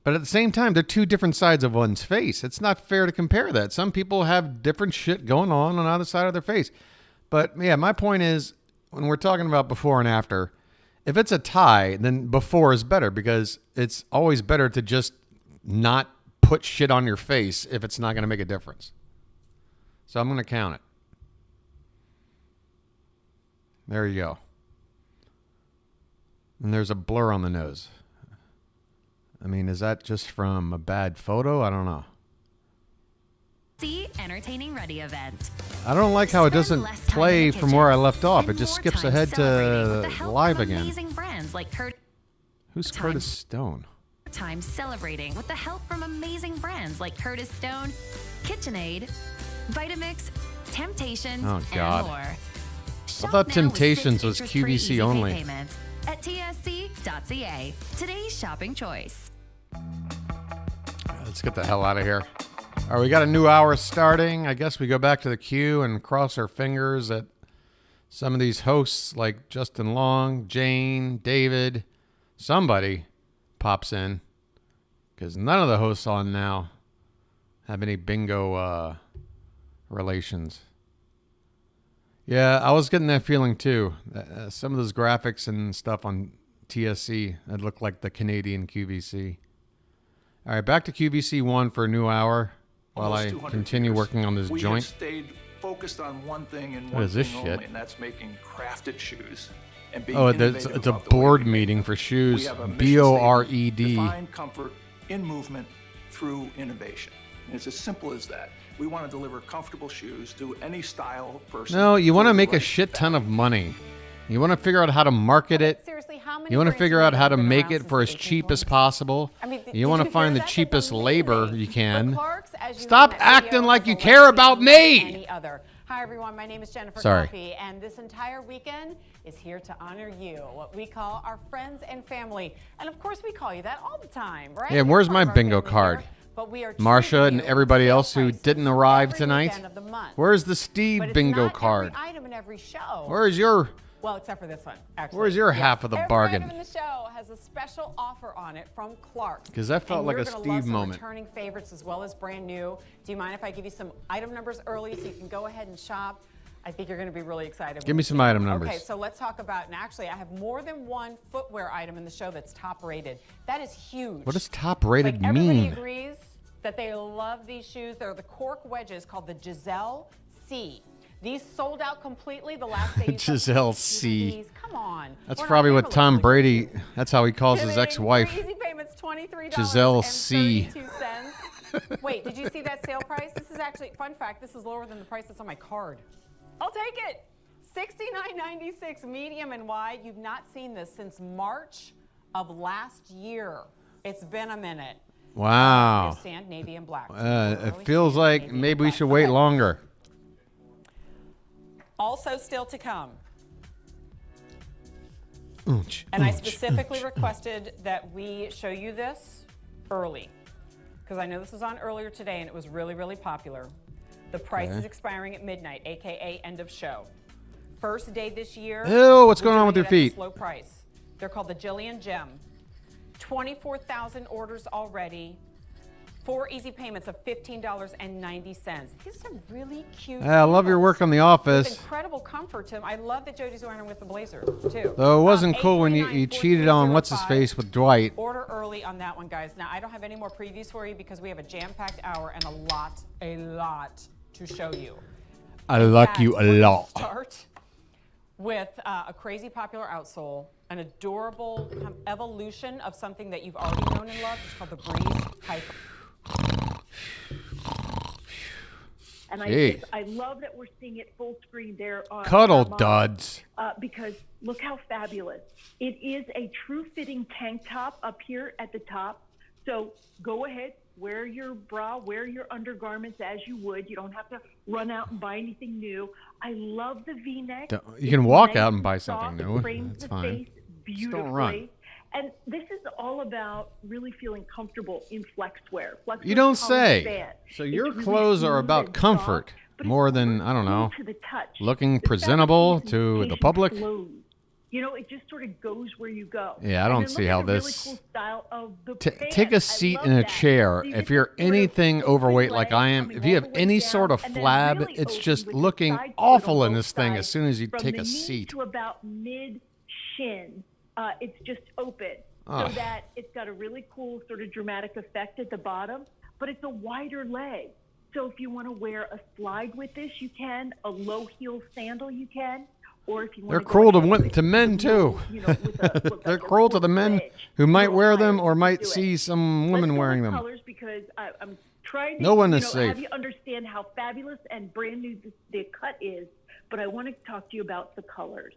A: But at the same time, they're two different sides of one's face. It's not fair to compare that. Some people have different shit going on either side of their face. But yeah, my point is, when we're talking about before and after, if it's a tie, then before is better, because it's always better to just not put shit on your face if it's not going to make a difference. So I'm going to count it. There you go. And there's a blur on the nose. I mean, is that just from a bad photo? I don't know.
V: See Entertaining Ready event.
A: I don't like how it doesn't play from where I left off. It just skips ahead to live again.
V: Amazing brands like
A: Who's Curtis Stone?
V: Time celebrating with the help from amazing brands like Curtis Stone, KitchenAid, Vitamix, Temptations,
A: Oh, God.
V: and more.
A: I
V: Shop
A: thought
V: now with
A: Temptations
V: 6
A: was
V: interest-free
A: QVC
V: easy pay
A: only.
V: payments at tsc.ca. Today's shopping choice.
A: Let's get the hell out of here. All right, we got a new hour starting. I guess we go back to the queue and cross our fingers that some of these hosts like Justin Long, Jane, David, somebody pops in, because none of the hosts on now have any bingo relations. Yeah, I was getting that feeling too. Some of those graphics and stuff on TSC, it looked like the Canadian QVC. All right, back to QVC 1 for a new hour while I continue working on this
W: we
A: joint.
W: have stayed focused on one thing and
A: What
W: one
A: is this
W: thing
A: shit?
W: only, and that's making crafted shoes. And being
A: Oh,
W: innovative
A: it's a
W: about the way
A: board
W: we make
A: meeting for
W: We
A: shoes.
W: have a mission
A: BORED.
W: statement, define comfort in movement through innovation. And it's as simple as that. We want to deliver comfortable shoes to any style person.
A: No, you want to
W: for the
A: make a
W: right
A: shit ton of money. You want to figure out how to market it.
H: Seriously, how many
A: You want to
H: brands
A: figure
H: have
A: out how to
H: been
A: make
H: around
A: it
H: since
A: for
H: the
A: as cheap as possible.
H: I mean, did
A: You want
H: you
A: to find
H: hear
A: the
H: that?
A: cheapest labor you can.
H: Clark's, as you
A: Stop
H: heard in that
A: acting
H: video,
A: like
H: has
A: you
H: a
A: care
H: legacy
A: about
H: unlike
A: me.
H: any other.
E: Hi, everyone. My name is Jennifer
A: Sorry.
E: Coffey, and this entire weekend is here to honor you, what we call our friends and family. And of course, we call you that all the time, right?
A: Yeah, where's my bingo card?
E: But we are
A: Marsha and
E: treating you
A: everybody else who
E: prices
A: didn't arrive
E: every
A: tonight.
E: weekend of the month.
A: Where's the Steve
E: But it's
A: bingo
E: not
A: card?
E: every item in every show.
A: Where's your...
E: Well, except for this one, actually.
A: Where's your half of the
E: Every
A: bargain?
E: item in the show has a special offer on it from Clark's.
A: 'Cause that felt
E: And
A: like
E: we're
A: a
E: gonna
A: Steve
E: love some
A: moment.
E: Returning favorites as well as brand new. Do you mind if I give you some item numbers early so you can go ahead and shop? I think you're going to be really excited.
A: Give me some item numbers.
E: Okay, so let's talk about, and actually I have more than one footwear item in the show that's top rated. That is huge.
A: What does top rated
E: Like, everybody
A: mean?
E: agrees that they love these shoes. They're the cork wedges called the Giselle C. These sold out completely the last day.
A: Giselle C.
E: Come on.
A: That's
E: We're not
A: probably what
E: gonna
A: Tom
E: look
A: Brady, that's how he calls his
E: Giving
A: ex-wife.
E: free easy payments, $23
A: Giselle
E: and
A: C.
E: 32 cents. Wait, did you see that sale price? This is actually, fun fact, this is lower than the price that's on my card. I'll take it. $69.96 medium and wide. You've not seen this since March of last year. It's been a minute.
A: Wow.
E: There's sand, navy, and black.
A: It feels like maybe we should wait longer.
E: Also still to come.
A: Oonch,
E: And I
A: oonch,
E: specifically
A: oonch.
E: requested that we show you this early, because I know this was on earlier today and it was really, really popular. The price is
A: Okay.
E: expiring at midnight, aka end of show. First day this year.
A: Ew, what's
E: we're
A: going on
E: doing
A: with your
E: it at a
A: feet?
E: Slow price. They're called the Jillian Gem. 24,000 orders already. 4 easy payments of $15.90. These are some really cute.
A: I love your work on The Office.
E: With incredible comfort to them. I love that Jody's wearing them with the blazer too.
A: Though it wasn't cool when you cheated on what's-his-face with Dwight.
E: Order early on that one, guys. Now, I don't have any more previews for you because we have a jam-packed hour and a lot to show you.
A: I like you a lot.
E: Start with a crazy popular outsole, an adorable evolution of something that you've already known and loved. It's called the Breeze Hyper.
B: And I love that we're seeing it full screen there.
A: Cuddle
B: online,
A: duds.
B: because look how fabulous. It is a true fitting tank top up here at the top. So go ahead, wear your bra, wear your undergarments as you would. You don't have to run out and buy anything new. I love the V-neck.
A: You can
B: It's
A: walk
B: nice
A: out and
B: and
A: buy
B: soft,
A: something new.
B: frames
A: That's
B: the
A: fine.
B: face
A: Just
B: beautifully.
A: don't run.
B: And this is all about really feeling comfortable in flexwear. Flexwear
A: You don't
B: is how we
A: say.
B: stand.
A: So
B: It's
A: your
B: really
A: clothes are
B: smooth
A: about
B: and
A: comfort
B: soft,
A: more than, I don't know,
B: to the touch.
A: looking presentable
B: fabric
A: to the
B: presentation
A: public.
B: flows. You know, it just sort of goes where you go.
A: Yeah, I
B: And
A: don't
B: then
A: see
B: look
A: how
B: at the really
A: this-
B: cool style of the
A: Take a
B: pants.
A: seat
B: I
A: in a
B: love that.
A: chair.
B: So you
A: If
B: get
A: you're
B: this sort of
A: anything
B: open
A: overweight like
B: leg
A: I am,
B: coming
A: if you
B: all
A: have
B: the way
A: any
B: down,
A: sort of
B: and then
A: flab,
B: really
A: it's
B: open
A: just
B: with the
A: looking
B: side split
A: awful
B: on
A: in
B: both
A: this thing as
B: sides.
A: soon as you
B: From
A: take
B: the
A: a
B: knee
A: seat.
B: to about mid-shin, it's just open.
A: Ugh.
B: So that it's got a really cool sort of dramatic effect at the bottom, but it's a wider leg. So if you want to wear a slide with this, you can. A low heel sandal, you can. Or if you want
A: They're
B: to go
A: cruel to
B: ahead with
A: men too.
B: you know, with
A: They're cruel to the men who might wear them or might see some women wearing them.
B: colors because I'm trying to
A: No one is
B: have
A: safe.
B: you understand how fabulous and brand new the cut is, but I want to talk to you about the colors.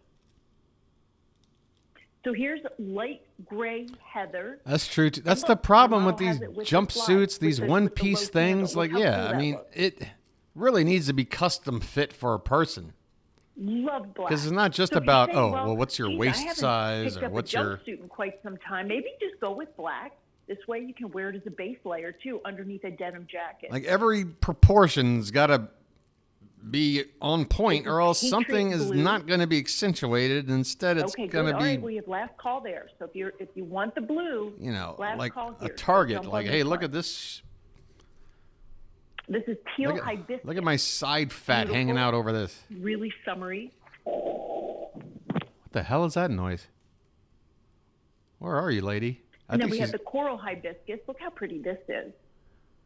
B: So here's light gray heather.
A: That's true. Too. That's
B: And
A: the
B: look,
A: problem
B: the
A: with
B: model
A: these
B: has it with the
A: jumpsuits,
B: slides,
A: these
B: with the
A: one-piece
B: low
A: things.
B: sandal.
A: Like,
B: Look how
A: yeah,
B: cool
A: I
B: that
A: mean,
B: looks.
A: it really needs to be custom fit for a person.
B: Love black.
A: Because it's not just
B: So if you
A: about,
B: say,
A: oh,
B: well,
A: what's your
B: geez, I
A: waist
B: haven't
A: size
B: picked
A: or
B: up
A: what's
B: a
A: your...
B: jumpsuit in quite some time. Maybe just go with black. This way you can wear it as a base layer too underneath a denim jacket.
A: Like every proportion's got to be on point or else
B: Patriot
A: something is
B: blue.
A: not going to be accentuated. Instead, it's
B: Okay,
A: going
B: good.
A: to
B: All
A: be,
B: right, we have last call there. So if you want the blue,
A: you know,
B: last
A: like
B: call
A: a
B: here.
A: Target.
B: Jump
A: Like,
B: on
A: hey,
B: this
A: look
B: one.
A: at this.
B: This is teal
A: Look
B: hibiscus.
A: at my side fat
B: Beautiful.
A: hanging out over this.
B: Really summery.
A: What the hell is that noise? Where are you, lady? I
B: And then
A: think
B: we have
A: she's...
B: the coral hibiscus. Look how pretty this is.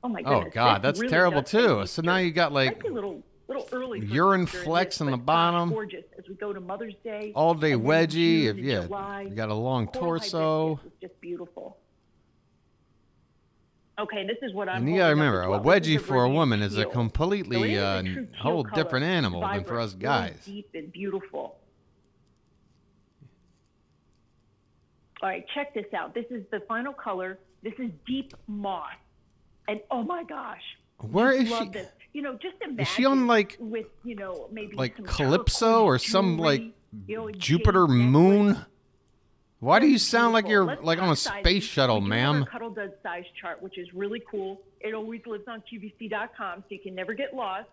B: Oh my
A: Oh
B: goodness.
A: God,
B: this
A: that's
B: really
A: terrible
B: does take
A: too.
B: me
A: So
B: through.
A: now you got like
B: Might be a little early for
A: urine
B: Easter in
A: flecks
B: this,
A: on the
B: but
A: bottom.
B: gorgeous as we go to Mother's Day.
A: all day
B: and then in
A: wedgie.
B: June and
A: Yeah,
B: July.
A: you got a long
B: Coral
A: torso.
B: hibiscus is just beautiful. Okay, this is what I'm.
A: And you gotta
B: holding up
A: remember,
B: as
A: a
B: well. This is
A: wedgie for a
B: brilliant
A: woman is a
B: teal. So it
A: completely
B: is a true teal
A: whole
B: color.
A: different animal than
B: Vibrant,
A: for us
B: really
A: guys.
B: Deep and beautiful. All right, check this out. This is the final color. This is deep moss, and oh my gosh,
A: Where
B: just
A: is
B: love
A: she?
B: This. just imagine.
A: Is she on like
B: with, maybe
A: like
B: some
A: Calypso or some like
B: jewelry,
A: Jupiter
B: jade
A: moon? Why do you sound like
B: beautiful.
A: you're
B: Let's
A: like on a
B: talk sizes.
A: space shuttle,
B: We do have
A: ma'am?
B: our Cuddle Dud size chart, which is really cool. It always lives on QVC.com, so you can never get lost.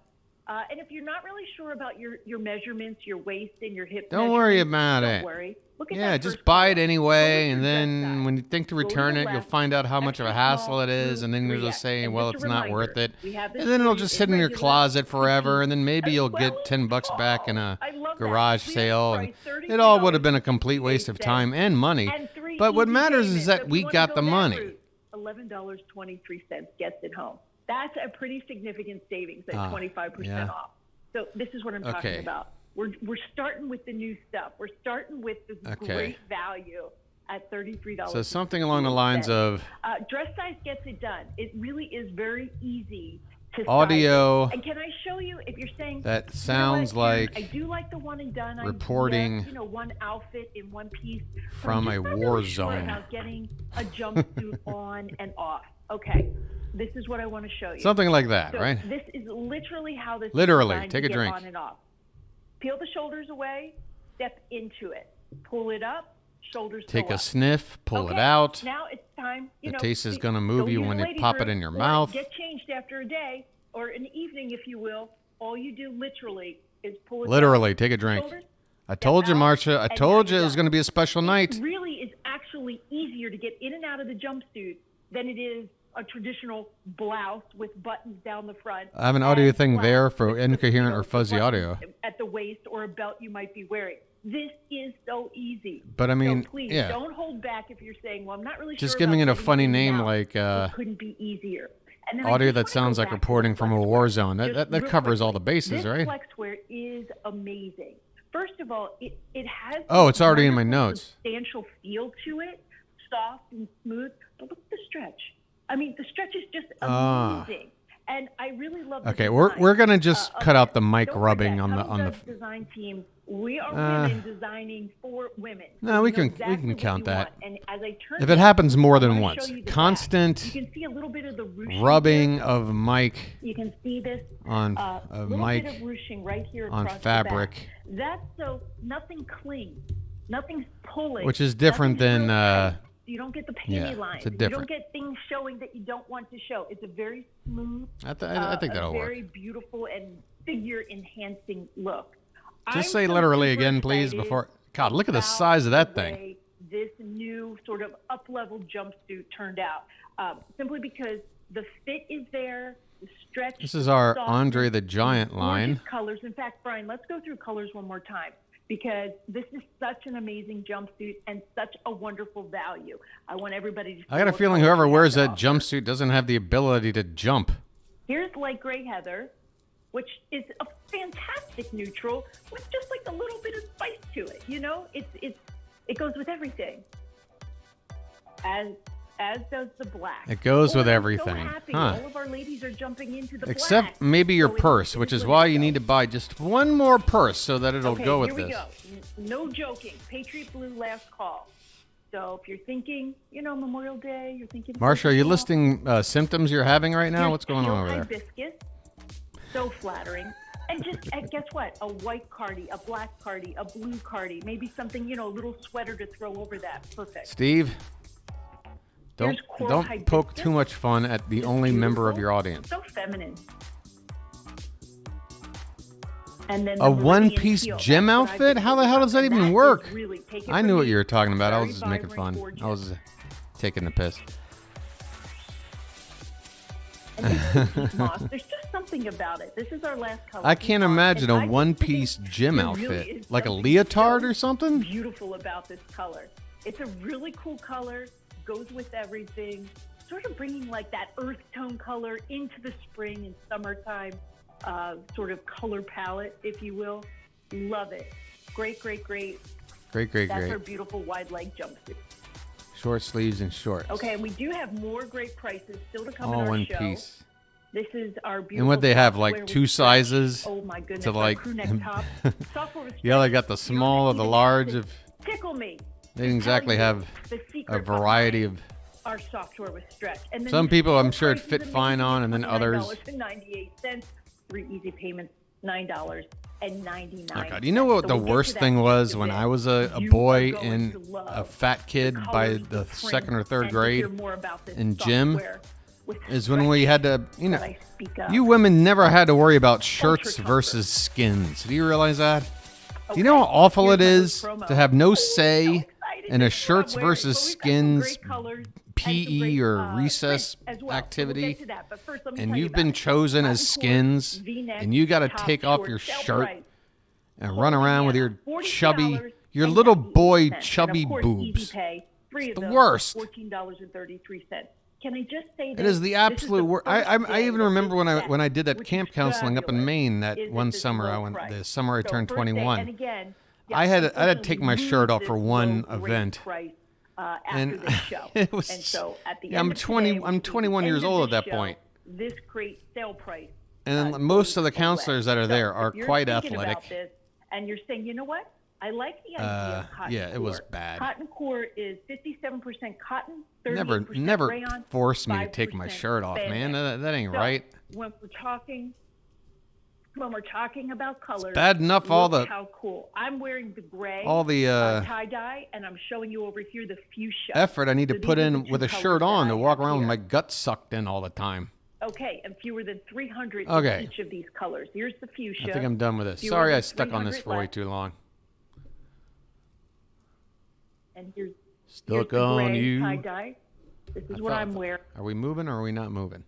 B: And if you're not really sure about your measurements, your waist and your hip
A: Don't worry
B: measurements,
A: about
B: don't
A: it.
B: worry. Look at
A: Yeah,
B: that
A: just
B: first
A: buy it
B: color.
A: anyway, and
B: Go with your
A: then
B: dress size.
A: when you think to
B: Go to
A: return
B: the
A: it, you'll
B: left,
A: find out how much of a
B: extra
A: hassle
B: small
A: it is,
B: through
A: and then you'll
B: 3X.
A: just say,
B: And
A: well,
B: just
A: it's
B: a
A: not
B: reminder,
A: worth it.
B: we have this
A: And then it'll
B: for you
A: just
B: in
A: sit in your
B: regular,
A: closet forever, and then maybe
B: as
A: you'll
B: well
A: get
B: as
A: $10 back in a
B: I love that.
A: garage
B: We have
A: sale, and
B: priced
A: it all would have been a complete waste of time and money.
B: And 3
A: But what
B: easy
A: matters is
B: payments.
A: that
B: If
A: we
B: you wanna
A: got
B: go
A: the
B: that
A: money.
B: route, $11.23 gets it home. That's a pretty significant savings at 25%
A: yeah.
B: off. So this is what I'm
A: Okay.
B: talking about. We're starting with the new stuff. We're starting with this
A: Okay.
B: great value at $33.
A: So something along the lines of
B: dress size gets it done. It really is very easy to
A: Audio
B: size it. And can I show you if you're saying
A: that
B: "You know
A: sounds
B: what, Karen,
A: like
B: I do like the one and done
A: reporting
B: idea, one outfit in one piece
A: from
B: but
A: a
B: I'm just not
A: war
B: really sure
A: zone.
B: about getting a jumpsuit on and off. Okay, this is what I want to show you.
A: Something like that,
B: So
A: right?
B: This is literally how this
A: Literally,
B: is designed
A: take
B: to
A: a
B: get
A: drink.
B: on and off. Peel the shoulders away, step into it, pull it up, shoulders
A: Take
B: go
A: a
B: up.
A: sniff, pull it
B: Okay,
A: out.
B: Now it's time.
A: The taste is gonna move
B: go
A: you
B: use
A: when
B: the
A: you
B: ladies'
A: pop it
B: room
A: in your
B: or
A: mouth.
B: Get changed after a day or an evening, if you will. All you do literally is pull it
A: Literally,
B: down,
A: take a drink.
B: shoulders,
A: I told you,
B: out,
A: Marcia. I
B: and
A: told
B: now
A: you it
B: you're
A: was going to be a special night.
B: It really is actually easier to get in and out of the jumpsuit than it is a traditional blouse with buttons down the front.
A: I have an audio
B: and
A: thing
B: blouse
A: there for
B: with the,
A: incoherent or
B: the
A: fuzzy
B: buttons
A: audio.
B: at the waist or a belt you might be wearing. This is so easy.
A: But I mean,
B: so please
A: yeah.
B: don't hold back if you're saying, "Well, I'm not really
A: Just
B: sure."
A: giving it
B: about
A: a
B: getting
A: funny
B: in and
A: name
B: out."
A: like
B: It couldn't be easier. And then I
A: audio
B: just
A: that
B: wanna
A: sounds
B: go
A: like
B: back to
A: reporting
B: the
A: from a
B: flex
A: war
B: wear.
A: zone.
B: Just
A: That
B: real
A: covers all the
B: quickly.
A: bases,
B: This
A: right?
B: flexwear is amazing. First of all, it has
A: Oh,
B: this
A: it's already in my
B: wonderful,
A: notes.
B: substantial feel to it, soft and smooth. But look at the stretch. I mean, the stretch is just
A: Ah.
B: amazing. And I really love the
A: Okay,
B: design.
A: we're gonna just
B: of
A: cut
B: it.
A: out the mic
B: Don't
A: rubbing
B: forget,
A: on the
B: Cuddle
A: on the.
B: Dud's design team. We are
A: Uh,
B: women designing for women.
A: No,
B: So
A: we
B: know
A: can
B: exactly what
A: count
B: you
A: that.
B: want. And as I turn
A: If it happens more than
B: I wanna
A: once,
B: show you the back.
A: constant
B: You can see a little bit of the ruching
A: rubbing
B: here.
A: of mic
B: You can see this
A: on
B: little
A: mic
B: bit of ruching right here
A: on
B: across
A: fabric.
B: The back. That's so nothing clings, nothing's pulling,
A: Which is different
B: nothing's
A: than,
B: real tight. You don't get the panty
A: yeah,
B: lines.
A: it's a
B: You
A: different.
B: don't get things showing that you don't want to show. It's a very smooth,
A: I think that'll
B: a
A: work.
B: very beautiful and figure enhancing look.
A: Just
B: I'm
A: say
B: so
A: literally
B: super
A: again, please,
B: excited
A: before. God, look at the
B: about
A: size of that
B: the
A: thing.
B: way this new sort of up-level jumpsuit turned out. Simply because the fit is there, the stretch.
A: This is our
B: softness,
A: Andre the Giant
B: gorgeous
A: line.
B: colors. In fact, Brian, let's go through colors one more time because this is such an amazing jumpsuit and such a wonderful value. I want everybody to.
A: I got a
B: see what
A: feeling
B: colors
A: whoever
B: we
A: wears
B: have
A: that
B: to offer.
A: jumpsuit doesn't have the ability to jump.
B: Here's light gray heather, which is a fantastic neutral with just like a little bit of spice to it. You know, it goes with everything. As does the black.
A: It goes with
B: I'm
A: everything.
B: So happy.
A: Huh.
B: All of our ladies are jumping into the
A: Except
B: black.
A: maybe your
B: So it
A: purse, which is why you need to buy just one more purse so that it'll
B: okay,
A: go with
B: here we
A: this.
B: go. No joking. Patriot Blue last call. So if you're thinking, Memorial Day, you're thinking.
A: Marcia, are you
B: football,
A: listing symptoms you're having right now?
B: here's
A: What's going on
B: pure
A: over there?
B: hibiscus. So flattering. And just and guess what? A white cardi, a black cardi, a blue cardi, maybe something, a little sweater to throw over that. Perfect.
A: Steve, don't
B: Here's coral
A: don't poke
B: hibiscus.
A: too much fun at the only member of your audience.
B: So feminine. And then
A: A
B: the Meridian
A: one-piece
B: teal.
A: gym
B: That's what I've
A: outfit?
B: been
A: How the hell does that
B: and
A: even
B: is
A: work?
B: really, take it
A: I
B: from
A: knew what
B: me,
A: you were talking about. I was
B: very
A: just making
B: vibrant,
A: fun.
B: gorgeous.
A: I was taking the piss.
B: And this is moss. There's just something about it. This is our last color.
A: I can't
B: Moss.
A: imagine
B: And
A: a
B: I just
A: one-piece
B: think
A: gym
B: there really
A: outfit,
B: is
A: like a
B: something
A: leotard
B: so
A: or something.
B: beautiful about this color. It's a really cool color. Goes with everything. Sort of bringing like that earth tone color into the spring and summertime sort of color palette, if you will. Love it. Great, great, great.
A: Great.
B: That's our beautiful wide leg jumpsuit.
A: Short sleeves and shorts.
B: Okay, and we do have more great prices still to come in
A: All
B: our
A: one
B: show.
A: piece.
B: This is our beautiful.
A: And what they have,
B: software
A: like
B: with
A: two
B: stretch.
A: sizes
B: Oh my goodness!
A: to
B: our
A: like.
B: crew neck top. Software with
A: Yeah, they
B: stretch.
A: got the small or the large. Of
B: Tickle me.
A: they didn't exactly have
B: The
A: a
B: secret
A: variety of.
B: our software with stretch. And then
A: Some
B: the
A: people, I'm
B: full
A: sure, it
B: price
A: fit
B: is
A: fine
B: amazing.
A: on, and then others.
B: $29.98. 3 easy payments, $9.99.
A: Oh God! You know what the worst thing was when I was a boy and a fat kid by the second or third grade in gym is when we had to, you women never had to worry about shirts versus skins. Do you realize that? Do you know how awful it is to have no say in a shirts versus skins PE or recess activity, and you've been chosen as skins, and you got to take off your shirt and run around with your little boy chubby boobs. It's the worst.
B: $14.33. Can I just say
A: it is the absolute worst. I even remember when I did that camp counseling up in Maine that one summer. The summer I turned 21. I had to take my shirt off for one event. And it was. I'm 21 years old at that point.
B: This great sale price.
A: And most of the counselors that are there are quite athletic.
B: And you're saying, you know what? I like the idea of cotton core.
A: It was bad.
B: Cotton core is 57% cotton, 38%
A: Never
B: rayon,
A: force me to take my shirt off, man. That ain't right.
B: When we're talking about colors,
A: it's bad enough all the
B: how cool. I'm wearing the gray,
A: all the
B: tie dye, and I'm showing you over here the fuchsia.
A: Effort I need to put in with a shirt on to walk around with my guts sucked in all the time.
B: Okay, and fewer than 300
A: in
B: each of these colors. Here's the fuchsia.
A: I think I'm done with this. Sorry I stuck on this for way too long.
B: And here's
A: stuck
B: the
A: on
B: gray
A: you.
B: Tie dye. This is what I'm wearing.
A: Are we moving or are we not moving?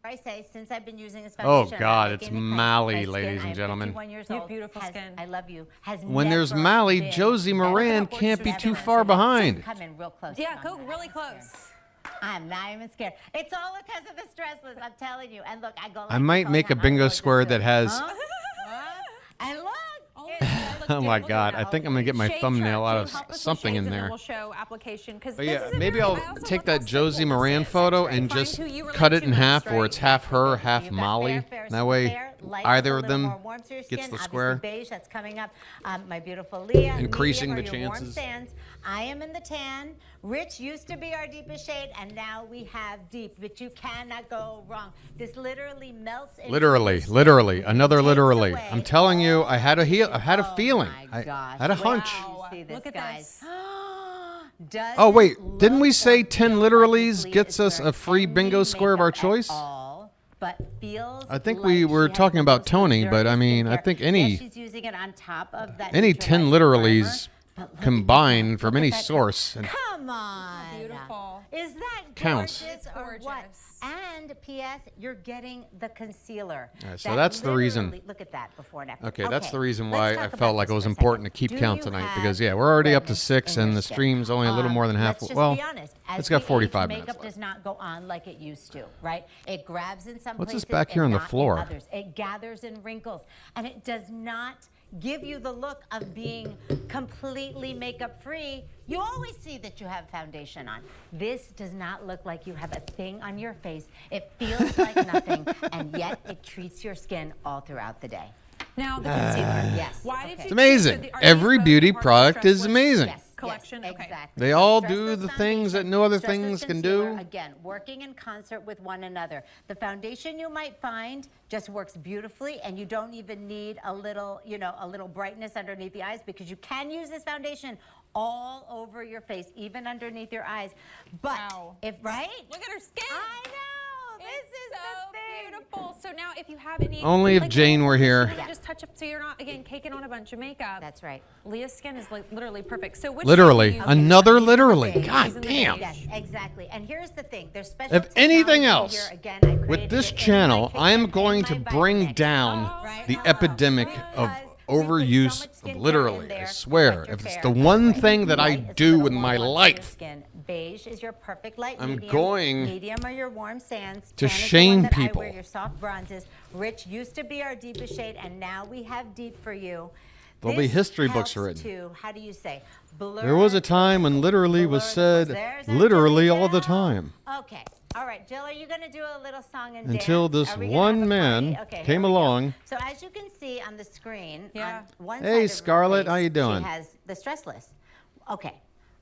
F: I say, since I've been using this foundation.
A: Oh God, it's Mally, ladies and gentlemen.
F: You have beautiful skin. I love you.
A: When there's Mally, Josie Moran can't be too far behind.
F: Come in real close.
E: Yeah, go really close.
F: I'm not even scared. It's all because of the stressless, I'm telling you. And look, I go.
A: I might make a bingo square that has.
F: And look.
A: Oh my God! I think I'm gonna get my thumbnail out of something in there.
E: We'll show application because
A: maybe I'll take that Josie Moran photo and just cut it in half, where it's half her, half Molly. That way, either of them gets the square.
F: Beige, that's coming up. My beautiful Leah.
A: Increasing the chances.
F: I am in the tan. Rich used to be our deepest shade, and now we have deep, but you cannot go wrong. This literally melts.
A: Literally, another literally. I'm telling you, I had a feeling. I had a hunch.
F: See this,
E: look at
F: guys.
E: This.
A: Oh wait, didn't we say 10 literallys gets us a free bingo square of our choice?
F: But feels
A: I think we were talking about Tony, but I mean, I think any 10 literallys combined from any source.
F: Come on.
E: Beautiful.
F: Is that
A: counts.
F: Gorgeous or what? And P.S. You're getting the concealer.
A: Right, so that's the reason.
F: Look at that before and after.
A: Okay, that's the reason why I felt like it was important to keep count tonight because we're already up to 6 and the stream's only a little more than half. Well, it's got 45 minutes
F: Makeup does not go on like it used to, right? It grabs in some
A: What's
F: places.
A: this back here on the floor?
F: It gathers in wrinkles, and it does not give you the look of being completely makeup free. You always see that you have foundation on. This does not look like you have a thing on your face. It feels like nothing, and yet it treats your skin all throughout the day.
E: Now the concealer.
F: Yes.
E: Why did you?
A: It's amazing. Every beauty product is amazing.
F: Yes.
E: Collection.
F: Yes,
E: okay.
F: exactly.
A: They all do the things that no other things can do.
F: Again, working in concert with one another. The foundation you might find just works beautifully, and you don't even need a little brightness underneath the eyes because you can use this foundation all over your face, even underneath your eyes. But right?
E: Look at her skin.
F: I know. This is
E: so beautiful. So now, if you have any,
A: Only if Jane were here.
E: Just touch up so you're not caking on a bunch of makeup.
F: That's right.
E: Leah's skin is literally perfect. So which
A: literally, another literally. God damn.
F: Yes, exactly. And here's the thing: there's special.
A: If anything
F: technology
A: else,
F: here. Again,
A: with this channel, I am going to bring down the epidemic of overuse of literally. I swear, if it's the one thing that I do with my life.
F: Beige is your perfect light
A: I'm
F: medium.
A: going
F: Medium are your warm sands.
A: to
F: Tan is the
A: shame
F: one that
A: people.
F: I wear your soft bronzes. Rich used to be our deepest shade, and now we have deep for you.
A: There'll be history books written.
F: To, how do you say? Blur.
A: There was a time when literally was said literally all the time.
F: Okay. All right, Jill, are you going to do a little song and
A: Until
F: dance?
A: this one man came along.
F: So as you can see on the screen, on one
A: Hey,
F: side
A: Scarlett,
F: of her
A: how you
F: face,
A: doing?
F: She has the stressless. Okay.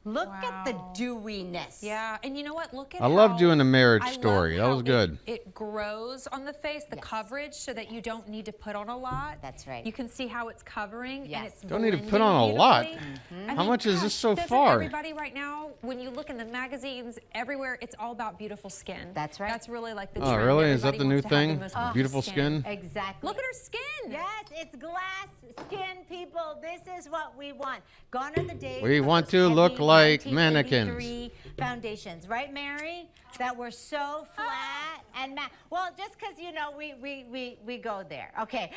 F: Look at the dewiness.
G: Yeah, and you know what? Look at
A: I love doing the marriage
G: I
A: story.
G: love
A: That was
G: how
A: good.
G: It grows on the face, the coverage, so that you don't need to put on a lot.
F: That's right.
G: You can see how it's covering, and it's
A: Don't need to put
G: blending
A: on a lot.
G: beautifully.
A: How much is this so
G: doesn't
A: far?
G: Everybody right now, when you look in the magazines, everywhere, it's all about beautiful skin.
F: That's right.
G: That's really like the
A: Oh,
G: trend.
A: really? Is that
G: Everybody
A: the new
G: wants to have
A: thing?
G: the most
A: Beautiful skin?
F: Exactly.
G: Look at her skin.
F: Yes, it's glass skin, people. This is what we want. Gone are the days.
A: We
F: of
A: want
F: those
A: to
F: heavy
A: look like
F: 1983 foundations, right, Mary? That were so flat and matte. Well, just because we go there, okay?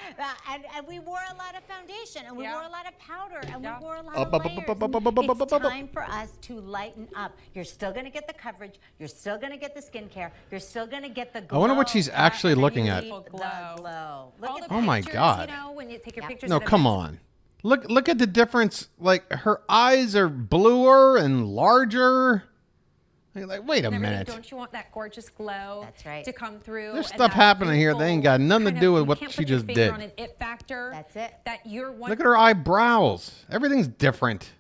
F: And we wore a lot of foundation, and we wore a lot of powder, and we wore a lot of layers. It's time for us to lighten up. You're still gonna get the coverage. You're still gonna get the skincare. You're still gonna get the glow.
A: I wonder what she's actually looking at.
F: The glow.
G: All the
A: Oh my
G: pictures,
A: God.
G: You know, when you take your pictures.
A: No,
G: at
A: come
G: events.
A: on. Look at the difference. Like, her eyes are bluer and larger. Like, wait a
G: And everything,
A: minute.
G: Don't you want that gorgeous glow to come through?
A: There's
G: and
A: stuff
G: that
A: happening here that
G: youthful
A: ain't got nothing to
G: kind
A: do
G: of-
A: with
G: you
A: what
G: can't
A: she
G: put your
A: just
G: finger
A: did.
G: on an it factor.
F: That's it.
G: That you're one.
A: Look at her eyebrows. Everything's different.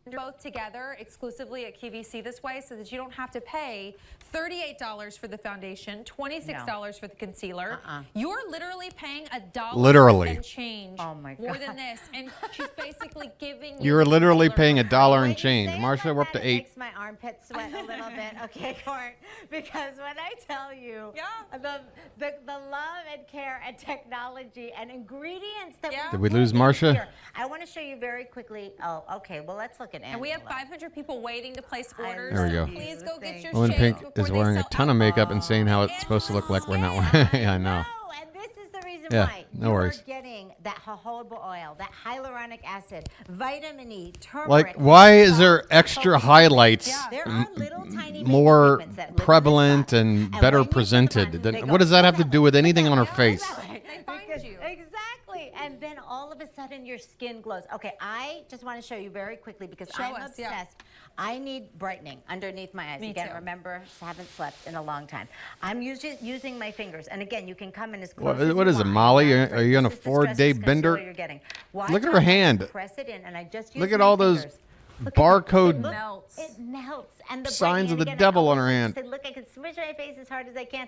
G: Both together exclusively at QVC this way, so that you don't have to pay $38 for the foundation, $26 for the concealer. You're literally paying $1
A: Literally.
G: and change
F: Oh my
G: more
F: God.
G: than this, and she's basically giving you.
A: You're literally paying $1 and
F: When you
A: change.
F: say it
A: Marsha,
F: like
A: we're up to
F: that, it
A: 8.
F: makes my armpits sweat a little bit, okay, Court? Because when I tell you the love and care and technology and ingredients that
A: Did we
F: put
A: lose
F: in
A: Marsha?
F: here, I want to show you very quickly. Oh, okay. Well, let's look at Angela.
G: And we have 500 people waiting to place orders.
A: There we
G: so
A: go.
G: Please go get your
A: Woman
G: shades
A: Pink
G: before
A: is
G: they
A: wearing a
G: sell
A: ton of makeup and saying how it's supposed to look like we're not wearing. Yeah, I know.
F: And this is the reason
A: Yeah,
F: why.
A: no worries.
F: You're getting that jojoba oil, that hyaluronic acid, vitamin E, turmeric.
A: Like, why is there extra highlights
F: There are little tiny
A: more
F: pigments that live in
A: prevalent and better presented? What does that have to do with anything on her face?
G: They find you.
F: Exactly. And then all of a sudden your skin glows. Okay, I just want to show you very quickly because
G: Show
F: I'm
G: us,
F: obsessed.
G: yeah.
F: I need brightening underneath my eyes.
G: Me
F: Again,
G: too.
F: remember, I haven't slept in a long time. I'm using my fingers. And again, you can come in as close as
A: What
F: you
A: is it,
F: want.
A: Molly?
F: I'm
A: Are you on a
F: This is the stress
A: 4-day
F: concealer
A: bender?
F: You're getting. Watch
A: Look at
F: how
A: her
F: I
A: hand.
F: Press it in, and I just use
A: Look at
F: my
A: all those
F: fingers. Look at
A: barcode
F: It melts. It melts. And the
A: signs of the
F: brightening, again,
A: devil
F: I
A: on her
F: always
A: hand.
F: say, look, I can smush my face as hard as I can.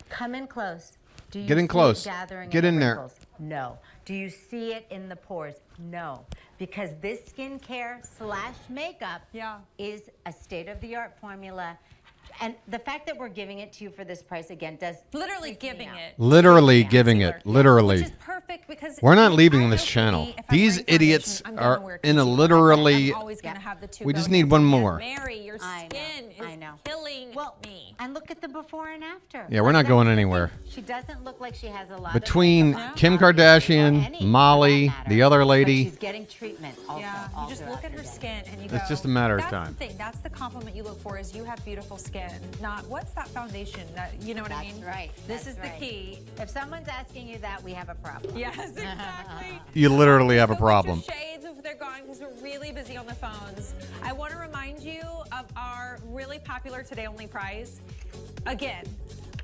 F: Come in close. Do you
A: Get in
F: see it
A: close.
F: gathering
A: Get
F: the
A: in there.
F: wrinkles? No. Do you see it in the pores? No. Because this skincare / makeup is a state-of-the-art formula. And the fact that we're giving it to you for this price again does
G: Literally giving it.
A: Literally giving it. Literally.
G: Which is perfect because
A: We're not leaving this channel.
G: if I'm
A: These
G: wearing
A: idiots
G: foundation, I'm gonna
A: are
G: wear
A: in a
G: concealer.
A: literally.
G: I'm always gonna have the two
A: We
G: go
A: just need
G: hand
A: one
G: in hand.
A: more.
G: Mary, your skin is killing me.
F: And look at the before and after.
A: Yeah, we're not going anywhere.
F: She doesn't look like she has a lot
A: Between
F: of
A: Kim Kardashian, Molly, the other lady,
F: She's getting treatment also.
G: Yeah, you just look at her skin and you go.
A: It's just a matter of
G: that's
A: time.
G: The thing. That's the compliment you look for is you have beautiful skin. Not what's that foundation? That you know what I mean?
F: That's right.
G: This
F: That's
G: is
F: right.
G: the key.
F: If someone's asking you that, we have a problem.
G: Yes, exactly.
A: you literally have a
G: Go get your
A: problem.
G: shades if they're gone because we're really busy on the phones. I want to remind you of our really popular today only prize. Again,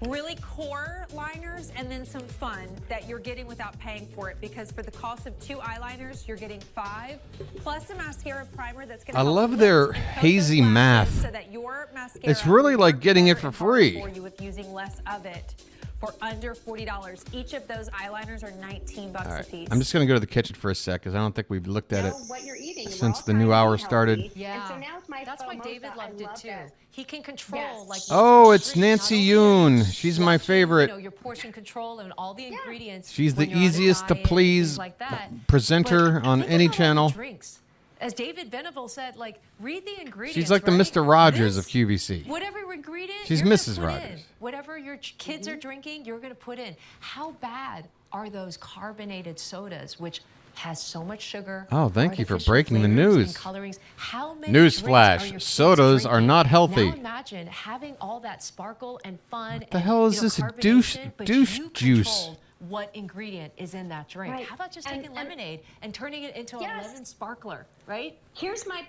G: really core liners and then some fun that you're getting without paying for it because for the cost of 2 eyeliners, you're getting 5 plus a mascara primer that's going to
A: I love their hazy math.
G: so that your mascara
A: It's really like getting it for free.
G: for you with using less of it for under $40. Each of those eyeliners are $19
A: All
G: a
A: right.
G: piece.
A: I'm just going to go to the kitchen for a sec because I don't think we've looked at it
I: what you're eating.
A: since the new hour started.
I: And so now it's my
Q: That's why
I: FOMO,
Q: David
I: so I
Q: loved it
I: love
Q: too.
I: that.
Q: He can control like
A: Oh, it's Nancy Yoon. She's my favorite.
Q: you know, your portion control and all the ingredients.
A: She's the
Q: when you're on a
A: easiest to
Q: diet and
A: please
Q: things like that.
A: presenter on any channel.
Q: Drinks. As David Venable said, like read the ingredients.
A: She's like the
Q: right?
A: Mr. Rogers of QVC.
Q: Whatever ingredient
A: She's
Q: you're gonna
A: Mrs.
Q: put
A: Rogers.
Q: in. Whatever your kids are drinking, you're going to put in. How bad are those carbonated sodas, which has so much sugar?
A: Oh, thank you for
Q: artificial
A: breaking the
Q: flavors and
A: news.
Q: colorings? How many
A: Newsflash,
Q: drinks are your kids
A: sodas are
Q: drinking?
A: not healthy.
Q: Now imagine having all that sparkle and fun.
A: What the hell is this douche
Q: but
A: juice?
Q: controlled what ingredient is in that drink.
I: Right.
Q: How about just
I: And-
Q: taking lemonade and turning it into a lemon sparkler, right?
I: Here's my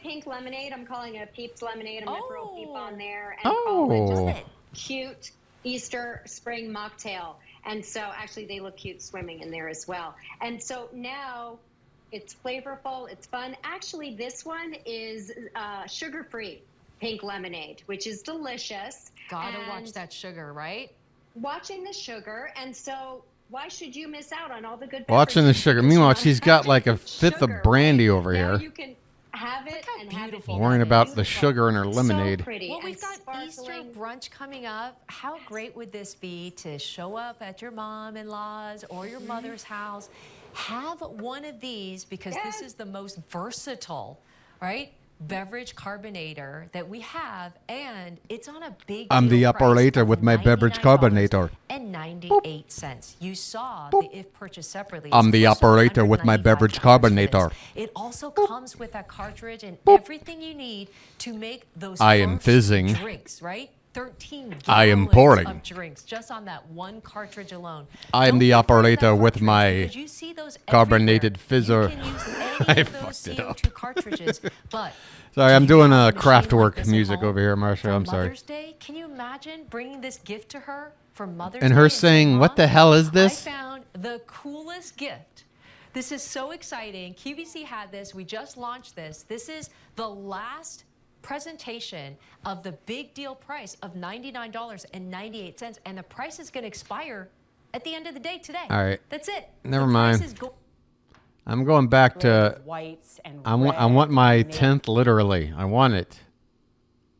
I: pink lemonade. I'm calling it a Peeps lemonade. I'm gonna throw Peep on there and
A: Oh.
I: call it just a cute Easter spring mocktail. And so actually they look cute swimming in there as well. And so now It's flavorful. It's fun. Actually, this one is sugar-free pink lemonade, which is delicious.
Q: Gotta watch that sugar, right?
I: Watching the sugar, and so why should you miss out on all the good
A: Watching the
I: beverages?
A: sugar. Meanwhile, she's got like a fifth of brandy over
I: Now
A: here.
I: you can have it and have it.
A: Worrying about the sugar in her lemonade.
Q: Well, we've got Easter brunch coming up. How great would this be to show up at your mom-in-law's or your mother's house? Have one of these because this is the most versatile, right? Beverage carbonator that we have, and it's on a big
A: I'm the
Q: deal price
A: operator
Q: of
A: with my beverage carbonator.
Q: and 98 cents. You saw the if purchased separately.
A: I'm
Q: it's
A: the
Q: close to
A: operator with my beverage
Q: $195 for this.
A: carbonator.
Q: It also comes with a cartridge and everything you need to make those
A: I am
Q: first
A: fizzing.
Q: drinks, right? 13
A: I am
Q: gallons
A: pouring.
Q: of drinks just on that one cartridge alone.
A: I am the operator with my
Q: because you see those
A: carbonated fizzer. I
Q: those
A: fucked it up.
Q: CO2 cartridges, but
A: Sorry, I'm doing Kraftwerk music over here, Marsha. I'm sorry.
Q: Mother's Day, can you imagine bringing this gift to her for Mother's
A: And
Q: Day?
A: her saying, "What the hell is
Q: I
A: this?"
Q: found the coolest gift. This is so exciting. QVC had this. We just launched this. This is the last presentation of the big deal price of $99.98, and the price is going to expire at the end of the day today.
A: All right.
Q: That's it.
A: Never
Q: The price
A: mind.
Q: is
A: I'm going back to.
E: Whites and
A: I want my 10th literally. I want it.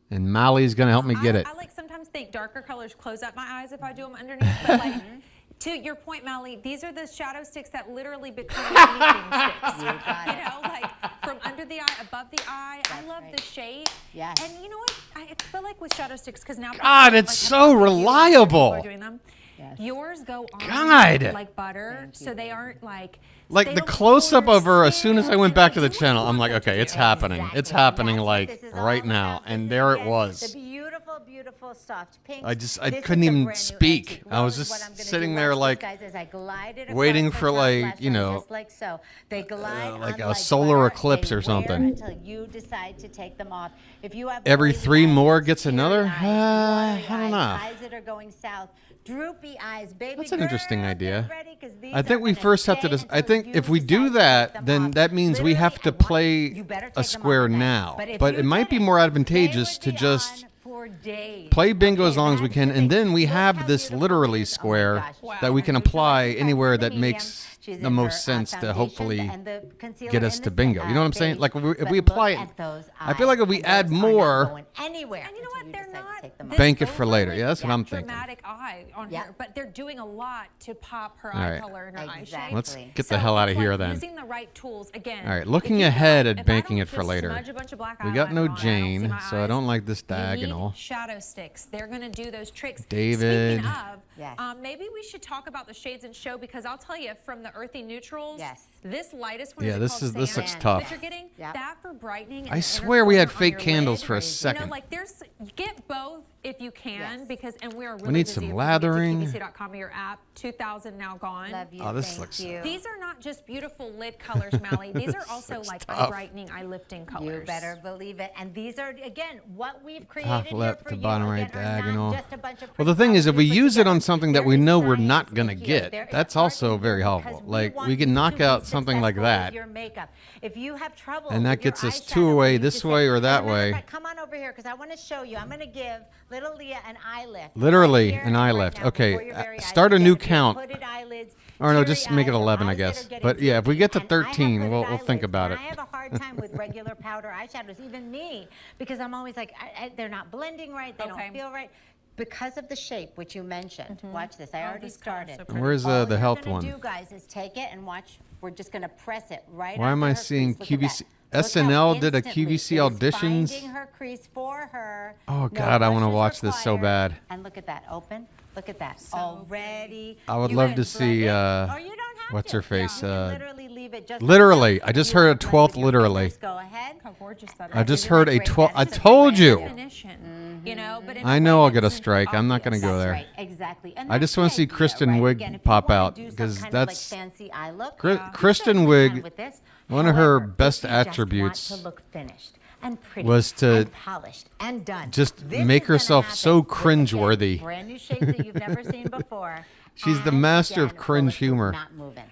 A: And Molly's gonna help me get it.
G: I like sometimes think darker colors close up my eyes if I do them underneath, but like to your point, Molly, these are the shadow sticks that literally become anything sticks. You know, like from under the eye, above the eye. I love the shape.
F: Yes.
G: And you know what? I feel like with shadow sticks, because now
A: God, it's so reliable.
G: Are doing them. Yours go on
A: God.
G: like butter, so they aren't like
A: Like the close up of her, as soon as I went back to the channel, I'm like, okay, it's happening. It's happening like right now. And there it was.
F: The beautiful, beautiful soft pink.
A: I couldn't even speak. I was just sitting there like waiting for like, you know,
F: just like so. They glide
A: like
F: on
A: a solar
F: butter.
A: eclipse
F: They
A: or
F: wear
A: something.
F: Until you decide to take them off. If you have
A: Every
F: noisy
A: 3
F: eyes,
A: more gets another.
F: watery
A: I don't know.
F: eyes that are going south, droopy eyes, baby
A: That's an
F: girl,
A: interesting idea.
F: get ready, 'cause these
A: I think
F: are
A: we
F: gonna
A: first have to.
F: stay
A: I think
F: until
A: if we
F: you
A: do
F: decide to take
A: that,
F: them
A: then
F: off.
A: that means we have to play a square now. But it might be more advantageous to just play bingo as long as we can, and then we have this literally square that we can apply anywhere that makes the most sense to hopefully get us to bingo. You know what I'm saying? Like if we apply it, I feel like if we add more,
F: anywhere.
G: And you know what? They're not
A: bank it for later. Yeah, that's what I'm thinking.
G: dramatic eye on her, but they're doing a lot to pop her
A: All
G: eye
A: right.
G: color and her eye shape.
A: Let's get the hell out of here then.
G: Using the right tools again.
A: All right, looking ahead at banking it for later.
G: smudge a bunch of black
A: We got
G: eyeliner
A: no
G: on it, I don't see
A: Jane,
G: my
A: so I
G: eyes.
A: don't like this
G: You need
A: diagonal.
G: shadow sticks. They're going to do those tricks.
A: David.
G: Speaking of, maybe we should talk about the shades and show, because I'll tell you, from the earthy neutrals, this lightest one,
A: Yeah, this looks tough.
G: that you're getting, that for brightening.
A: I
G: and
A: swear we had
G: inner
A: fake
G: corner on your
A: candles
G: lid.
A: for a
G: You
A: second.
G: know, like there's get both if you can, because we are really
A: We need
G: busy.
A: some
G: If you
A: lathering.
G: Get to QVC.com, your app, 2,000 now gone.
F: Love you.
A: Oh, this looks.
G: These are not just beautiful lid colors, Mally. These are also
A: looks
G: like
A: tough.
G: brightening, eye lifting colors.
F: You better believe it. And these are, again, what we've created
A: Top
F: here
A: left
F: for
A: to
F: you,
A: bottom right
F: again, are not
A: diagonal.
F: just a bunch of
A: Well, the thing is, if we use it on something that we know we're not gonna
F: here.
A: get,
F: There is
A: that's also very helpful. Like we can knock out something like that,
F: your makeup. If you have trouble
A: and that
F: with your
A: gets us
F: eyeshadow,
A: 2 away
F: you
A: this
F: just
A: way
F: say,
A: or
F: as
A: that
F: a matter of
A: way.
F: fact, come on over here, because I want to show you. I'm going to give little Leah an eye lift.
A: Literally
F: Right
A: an
F: here
A: eye
F: and right
A: lift.
F: now,
A: Okay,
F: before your very eyes.
A: start a
F: Again,
A: new
F: if you have
A: count.
F: hooded eyelids,
A: Or no,
F: teary
A: just make it
F: eyes, or
A: 11, I
F: eyes that
A: guess.
F: are getting
A: But yeah, if we get to
F: droopy, and I have
A: 13,
F: hooded
A: we'll think
F: eyelids,
A: about it.
F: and I have a hard time with regular powder eyeshadows, even me, because I'm always like, they're not blending right, they don't feel right. Because of the shape, which you mentioned. Watch this. I already started.
A: Where's
F: All
A: the
F: you're
A: health
F: gonna
A: one?
F: do, guys, is take it and watch. We're just going to press it right
A: Why am
F: onto
A: I
F: her
A: seeing
F: crease. Look at
A: QVC?
F: that. Look how
A: SNL did a
F: instantly
A: QVC
F: it is
A: auditions.
F: finding her crease for her.
A: Oh
F: No
A: God, I want to
F: brushes
A: watch this so
F: required.
A: bad.
F: And look at that. Open. Look at that. Already.
A: I would
F: You
A: love
F: can
A: to see.
F: blend it, or you don't have
A: What's
F: to.
A: her face?
F: literally leave it just like
A: Literally,
F: that.
A: I just
F: You
A: heard a
F: can blend
A: 12th
F: with your
A: literally.
F: fingers. Go ahead.
G: How gorgeous that
A: I
G: is.
A: just
F: Isn't
A: heard
F: that
A: a
F: great?
A: 12.
F: That
A: I
F: is a
A: told
F: great
A: you.
G: Definition, you know, but in
A: I
G: a
A: know
G: way
A: I'll
G: that
A: get a
G: isn't
A: strike. I'm not going to
G: obvious.
A: go there.
F: Right, exactly. And
A: I just want to see Kristen
F: Again,
A: Wiig
F: if you
A: pop
F: wanna
A: out
F: do some
A: because
F: kind of, like,
A: that's
F: fancy eye look,
A: Kristen
F: you certainly can
A: Wiig.
F: with this.
A: One of her
F: However,
A: best
F: if you just want
A: attributes
F: to look finished and pretty
A: was to
F: and polished and done.
A: just
F: This
A: make
F: is gonna
A: herself
F: happen
A: so
F: with, again,
A: cringeworthy.
F: Brand new shapes that you've never seen before.
A: She's the master of cringe humor.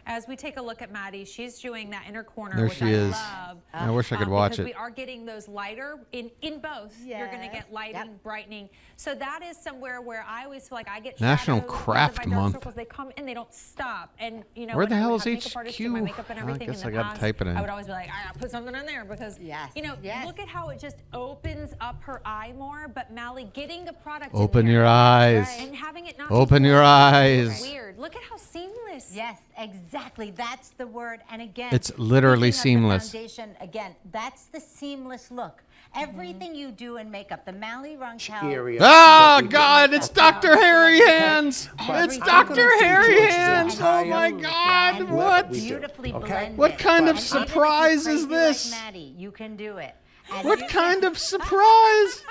G: As we take a look at Maddie, she's doing that inner corner,
A: There
G: which
A: she
G: I
A: is.
G: love.
A: I wish I could watch
G: because
A: it.
G: we are getting those lighter in both. You're going to get lighting, brightening. So that is somewhere where I always feel like I get
A: National
G: shadows,
A: Craft
G: my dark
A: Month.
G: circles, they come and they don't stop. And you know,
A: Where the
G: when I
A: hell
G: would
A: is
G: have makeup artists do my
A: HQ?
G: makeup and
A: I
G: everything
A: guess
G: in
A: I
G: the
A: gotta
G: past,
A: type it in.
G: I would always be like, I gotta put something in there because you know, look at how it just opens up her eye more. But Mally, getting a product
A: Open
G: in there
A: your eyes.
G: and having it not
A: Open
G: just
A: your eyes.
G: weird. Look at how seamless.
F: Yes, exactly. That's the word. And again,
A: It's literally
F: speaking of the
A: seamless.
F: foundation, again, that's the seamless look. Everything you do in makeup, the Mally Ronchel.
A: Oh, God, it's Dr. Hairy Hands. It's Dr. Hairy Hands. Oh, my God. What?
F: Beautifully blended.
A: What kind of
F: And even if
A: surprise
F: you're
A: is
F: crazy like
A: this?
F: Maddie, you can do it. And
A: What
F: you
A: kind of surprise?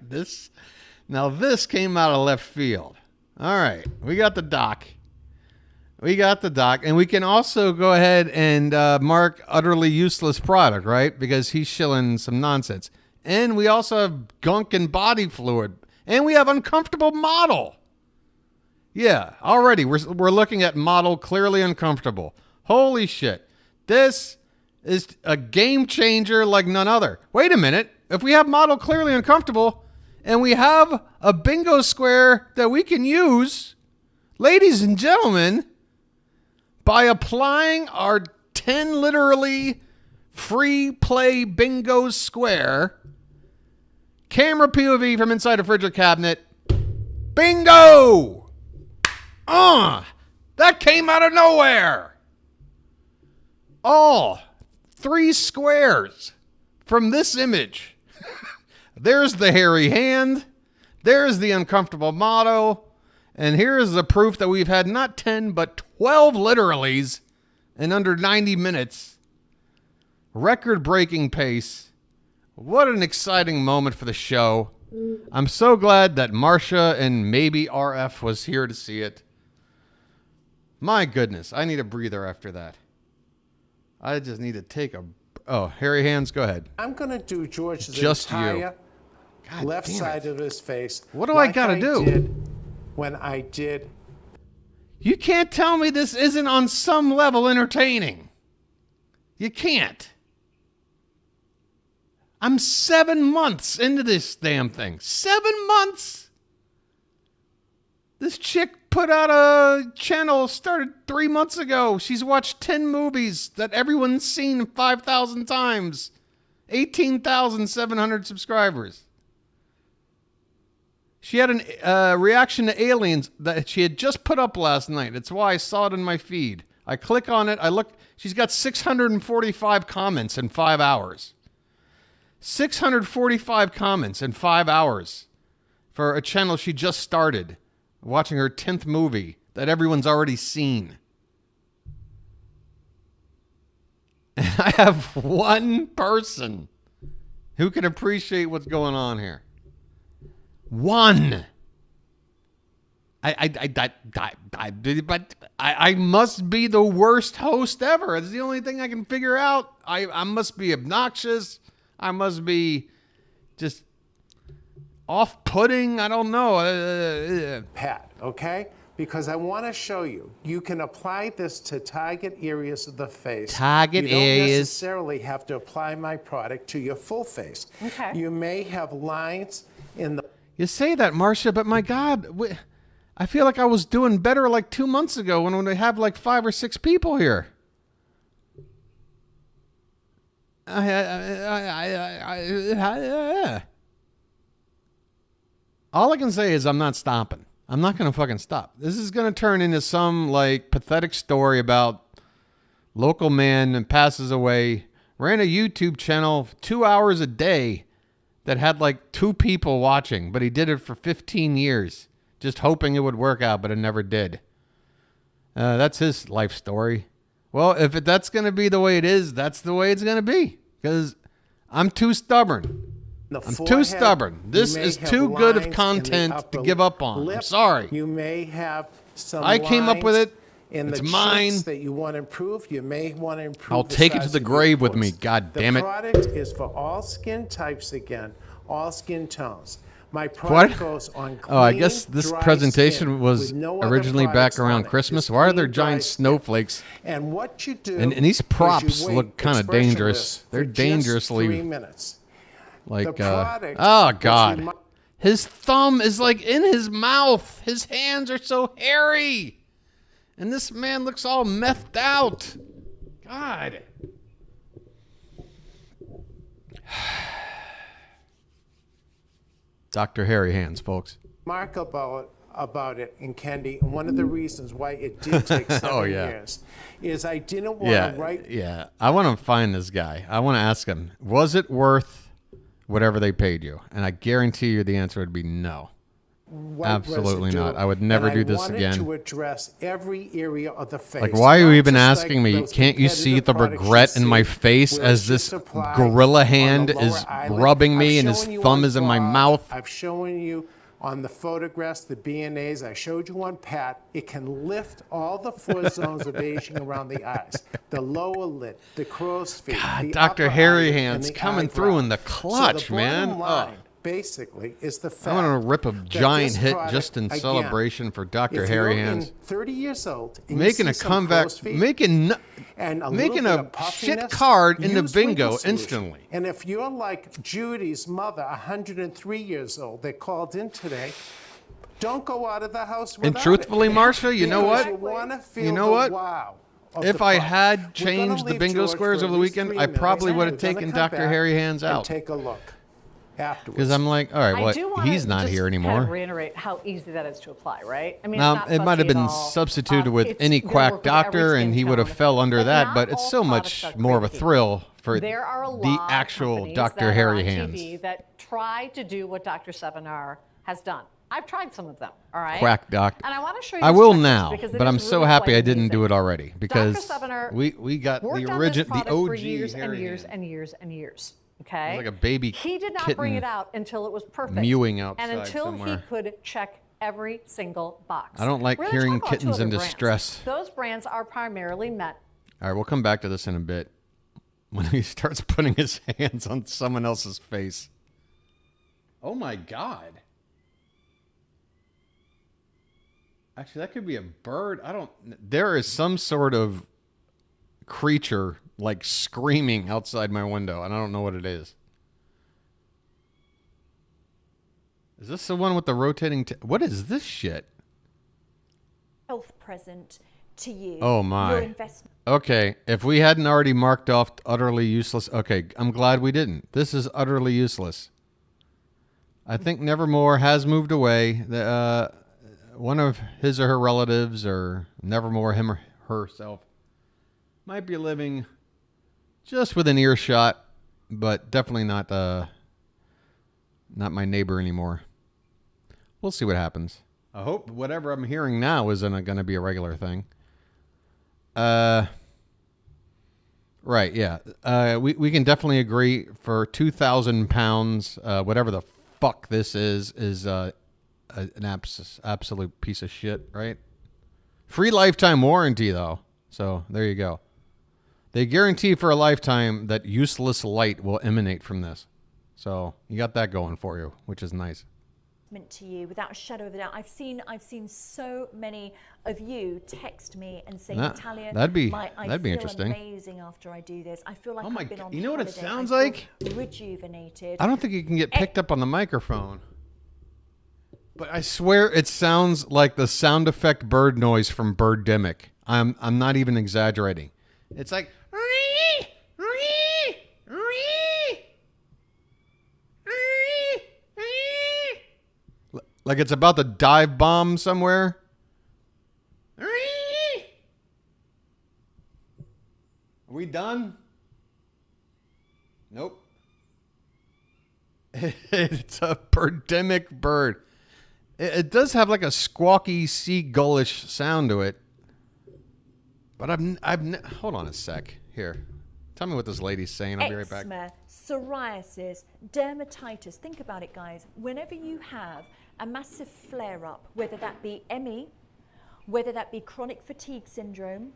A: This came out of left field. All right, we got the doc. And we can also go ahead and mark utterly useless product, right? Because he's shilling some nonsense. And we also have gunk and body fluid. And we have uncomfortable model. Yeah, already we're looking at model clearly uncomfortable. Holy shit. This is a game changer like none other. Wait a minute. If we have model clearly uncomfortable and we have a bingo square that we can use, ladies and gentlemen, by applying our 10 literally free play bingo square, camera POV from inside a refrigerator cabinet, bingo! That came out of nowhere. All 3 squares from this image. There's the hairy hand. There's the uncomfortable motto. And here's the proof that we've had not 10, but 12 literallys in under 90 minutes. Record-breaking pace. What an exciting moment for the show. I'm so glad that Marsha and maybe RF was here to see it. My goodness, I need a breather after that. I just need to take a... Oh, hairy hands, go ahead.
D: I'm going to do George's
A: Just you.
D: entire
A: God
D: left
A: damn it.
D: side of his face.
A: What do I gotta do?
D: Did when I did.
A: You can't tell me this isn't on some level entertaining. You can't. I'm 7 months into this damn thing. 7 months? This chick put out a channel, started 3 months ago. She's watched 10 movies that everyone's seen 5,000 times. 18,700 subscribers. She had a reaction to Aliens that she had just put up last night. That's why I saw it in my feed. I click on it. I look. She's got 645 comments in 5 hours. 645 comments in 5 hours for a channel she just started, watching her 10th movie that everyone's already seen. And I have one person who can appreciate what's going on here. One. I must be the worst host ever. It's the only thing I can figure out. I must be obnoxious. I must be just off-putting. I don't know.
D: Pat, okay? Because I want to show you, you can apply this to target areas of the face.
A: Target
D: you don't
A: areas.
D: necessarily have to apply my product to your full face.
E: Okay.
D: You may have lines in the...
A: You say that, Marcia, but my God, I feel like I was doing better like 2 months ago when we have like 5 or 6 people here. All I can say is I'm not stopping. I'm not going to fucking stop. This is going to turn into some like pathetic story about local man and passes away, ran a YouTube channel 2 hours a day that had like 2 people watching, but he did it for 15 years, just hoping it would work out, but it never did. That's his life story. Well, if that's going to be the way it is, that's the way it's going to be, because I'm too stubborn. I'm too stubborn. This is too good of content to give up on. I'm sorry.
D: You may have some
A: I came up with it.
D: In
A: It's
D: the
A: mine.
D: cheeks that you want to improve. You may want to improve.
A: I'll take it to the grave with me. God damn it.
D: The product is for all skin types again, all skin tones. My product
A: What?
D: goes on
A: Oh, I
D: clean,
A: guess this
D: dry
A: presentation
D: skin
A: was
D: with no other
A: originally back
D: products on
A: around
D: it.
A: Christmas.
D: It's
A: Why are there
D: clean, dry
A: giant
D: skin.
A: snowflakes?
D: And what you do
A: And these
D: is
A: props
D: you wait
A: look kind of dangerous.
D: expressionless
A: They're
D: for just
A: dangerously
D: 3 minutes.
A: like.
D: The product
A: Oh
D: was
A: God,
D: remi-
A: his thumb is like in his mouth. His hands are so hairy, and this man looks all methed out. God. Dr. Hairy Hands, folks.
D: Mark about it in Candy, and one of the reasons why it did take 7 years is I didn't want to write.
A: Yeah. I want to find this guy. I want to ask him, was it worth whatever they paid you? And I guarantee you the answer would be no.
D: white
A: Absolutely
D: residue,
A: not. I would never
D: and
A: do this
D: I wanted
A: again.
D: to address every area of the face.
A: Like, why are you
D: not
A: even
D: just
A: asking
D: like
A: me?
D: those
A: Can't you see
D: competitive
A: the
D: products you
A: regret in my
D: see
A: face
D: where
A: as
D: it's
A: this
D: just applied
A: gorilla
D: on the
A: hand
D: lower
A: is
D: eyelid?
A: rubbing me
D: I've
A: and his
D: shown you
A: thumb
D: on
A: is in my
D: Bob.
A: mouth?
D: I've shown you on the photographs, the B&As. I showed you on Pat. It can lift all the 4 zones of aging around the eyes. The lower lid, the crow's feet, the
A: Dr.
D: upper
A: Hairy
D: eyelid,
A: Hands
D: and the
A: coming
D: eyebrow.
A: through in the
D: So
A: clutch,
D: the
A: man.
D: bottom line, basically, is the fact
A: I want to rip a
D: that
A: giant
D: this
A: hit
D: product,
A: just in
D: again,
A: celebration for Dr.
D: if
A: Hairy
D: you're
A: Hands.
D: 30 years old, and you
A: Making
D: see
A: a
D: some
A: comeback,
D: crow's feet
A: making
D: and a
A: making
D: little
A: a
D: bit of
A: shit
D: puffiness,
A: card into
D: use
A: bingo
D: wrinkle solution.
A: instantly.
D: And if you're like Judy's mother, 103 years old, that called in today, don't go out of the house without
A: And truthfully,
D: it.
A: Marsha, you know
D: Because
A: what?
D: You wanna feel
A: You know
D: the
A: what?
D: wow of
A: If
D: the
A: I
D: product.
A: had
D: We're gonna
A: changed the
D: leave
A: bingo
D: George
A: squares
D: for
A: over
D: at
A: the
D: least
A: weekend,
D: 3
A: I probably
D: minutes,
A: would have
D: and we're
A: taken
D: gonna come
A: Dr.
D: back
A: Hairy Hands
D: and
A: out.
D: take a look afterwards.
A: Because I'm like, all right,
E: I
A: well,
E: do wanna
A: he's not
E: just
A: here
E: kind
A: anymore.
E: of reiterate how easy that is to apply, right? I mean,
A: Now,
E: it's not
A: it might have
E: fussy at
A: been
E: all.
A: substituted with
E: It's
A: any
E: gonna
A: quack
E: work with every
A: doctor, and
E: skin
A: he would have
E: tone,
A: fell under
E: but
A: that.
E: not
A: But it's
E: all
A: so
E: products
A: much
E: are
A: more of a
E: created
A: thrill for
E: There are a
A: the
E: lot of
A: actual
E: companies
A: Dr.
E: that are
A: Hairy
E: on
A: Hands.
E: TV that try to do what Dr. Sevenar has done. I've tried some of them, all right?
A: Quack doctor.
E: And I want to show you
A: I
E: this
A: will
E: checklist
A: now,
E: because it
A: but
E: is
A: I'm so
E: really
A: happy
E: quite
A: I didn't do
E: amazing.
A: it already because
E: Dr. Sevenar
A: we got
E: worked
A: the
E: on this
A: original, the
E: product for
A: OG
E: years and
A: Hairy
E: years
A: Hand.
E: and years and years. Okay.
A: It was like a baby
E: He did not
A: kitten
E: bring it out until it was perfect.
A: mewing outside
E: and until
A: somewhere.
E: he could check every single box.
A: I don't like
E: We're gonna
A: hearing
E: talk about 2
A: kittens
E: other
A: in
E: brands.
A: distress.
E: Those brands are primarily meant.
A: All right, we'll come back to this in a bit when he starts putting his hands on someone else's face. Oh my God. Actually, that could be a bird. There is some sort of creature like screaming outside my window, and I don't know what it is. Is this the one with the rotating? What is this shit?
O: Health present to you.
A: Oh
O: Your
A: my.
O: investment.
A: Okay, if we hadn't already marked off utterly useless. Okay, I'm glad we didn't. This is utterly useless. I think Nevermore has moved away. One of his or her relatives, or Nevermore, him or herself, might be living just within earshot, but definitely not my neighbor anymore. We'll see what happens. I hope whatever I'm hearing now isn't going to be a regular thing. Right, yeah. We can definitely agree for £2,000, whatever the fuck this is an absolute piece of shit, right? Free lifetime warranty, though. So there you go. They guarantee for a lifetime that useless light will emanate from this. So you got that going for you, which is nice.
O: To you without a shadow of a doubt. I've seen so many of you text me and say, Natalia,
A: that'd be
O: I feel
A: interesting.
O: Amazing after I do this. I feel like
A: Oh my
O: I've been on
A: you know what it
O: holiday.
A: sounds
O: I feel
A: like?
O: Rejuvenated.
A: I don't think you can get picked up on the microphone. But I swear it sounds like the sound effect bird noise from Birdemic. I'm not even exaggerating. It's like like it's about to dive bomb somewhere. Are we done? Nope. It's a birdemic bird. It does have like a squawky seagullish sound to it. But hold on a sec. Here. Tell me what this lady's saying. I'll be right back.
O: Eczema, psoriasis, dermatitis. Think about it, guys. Whenever you have a massive flare-up, whether that be ME, whether that be chronic fatigue syndrome,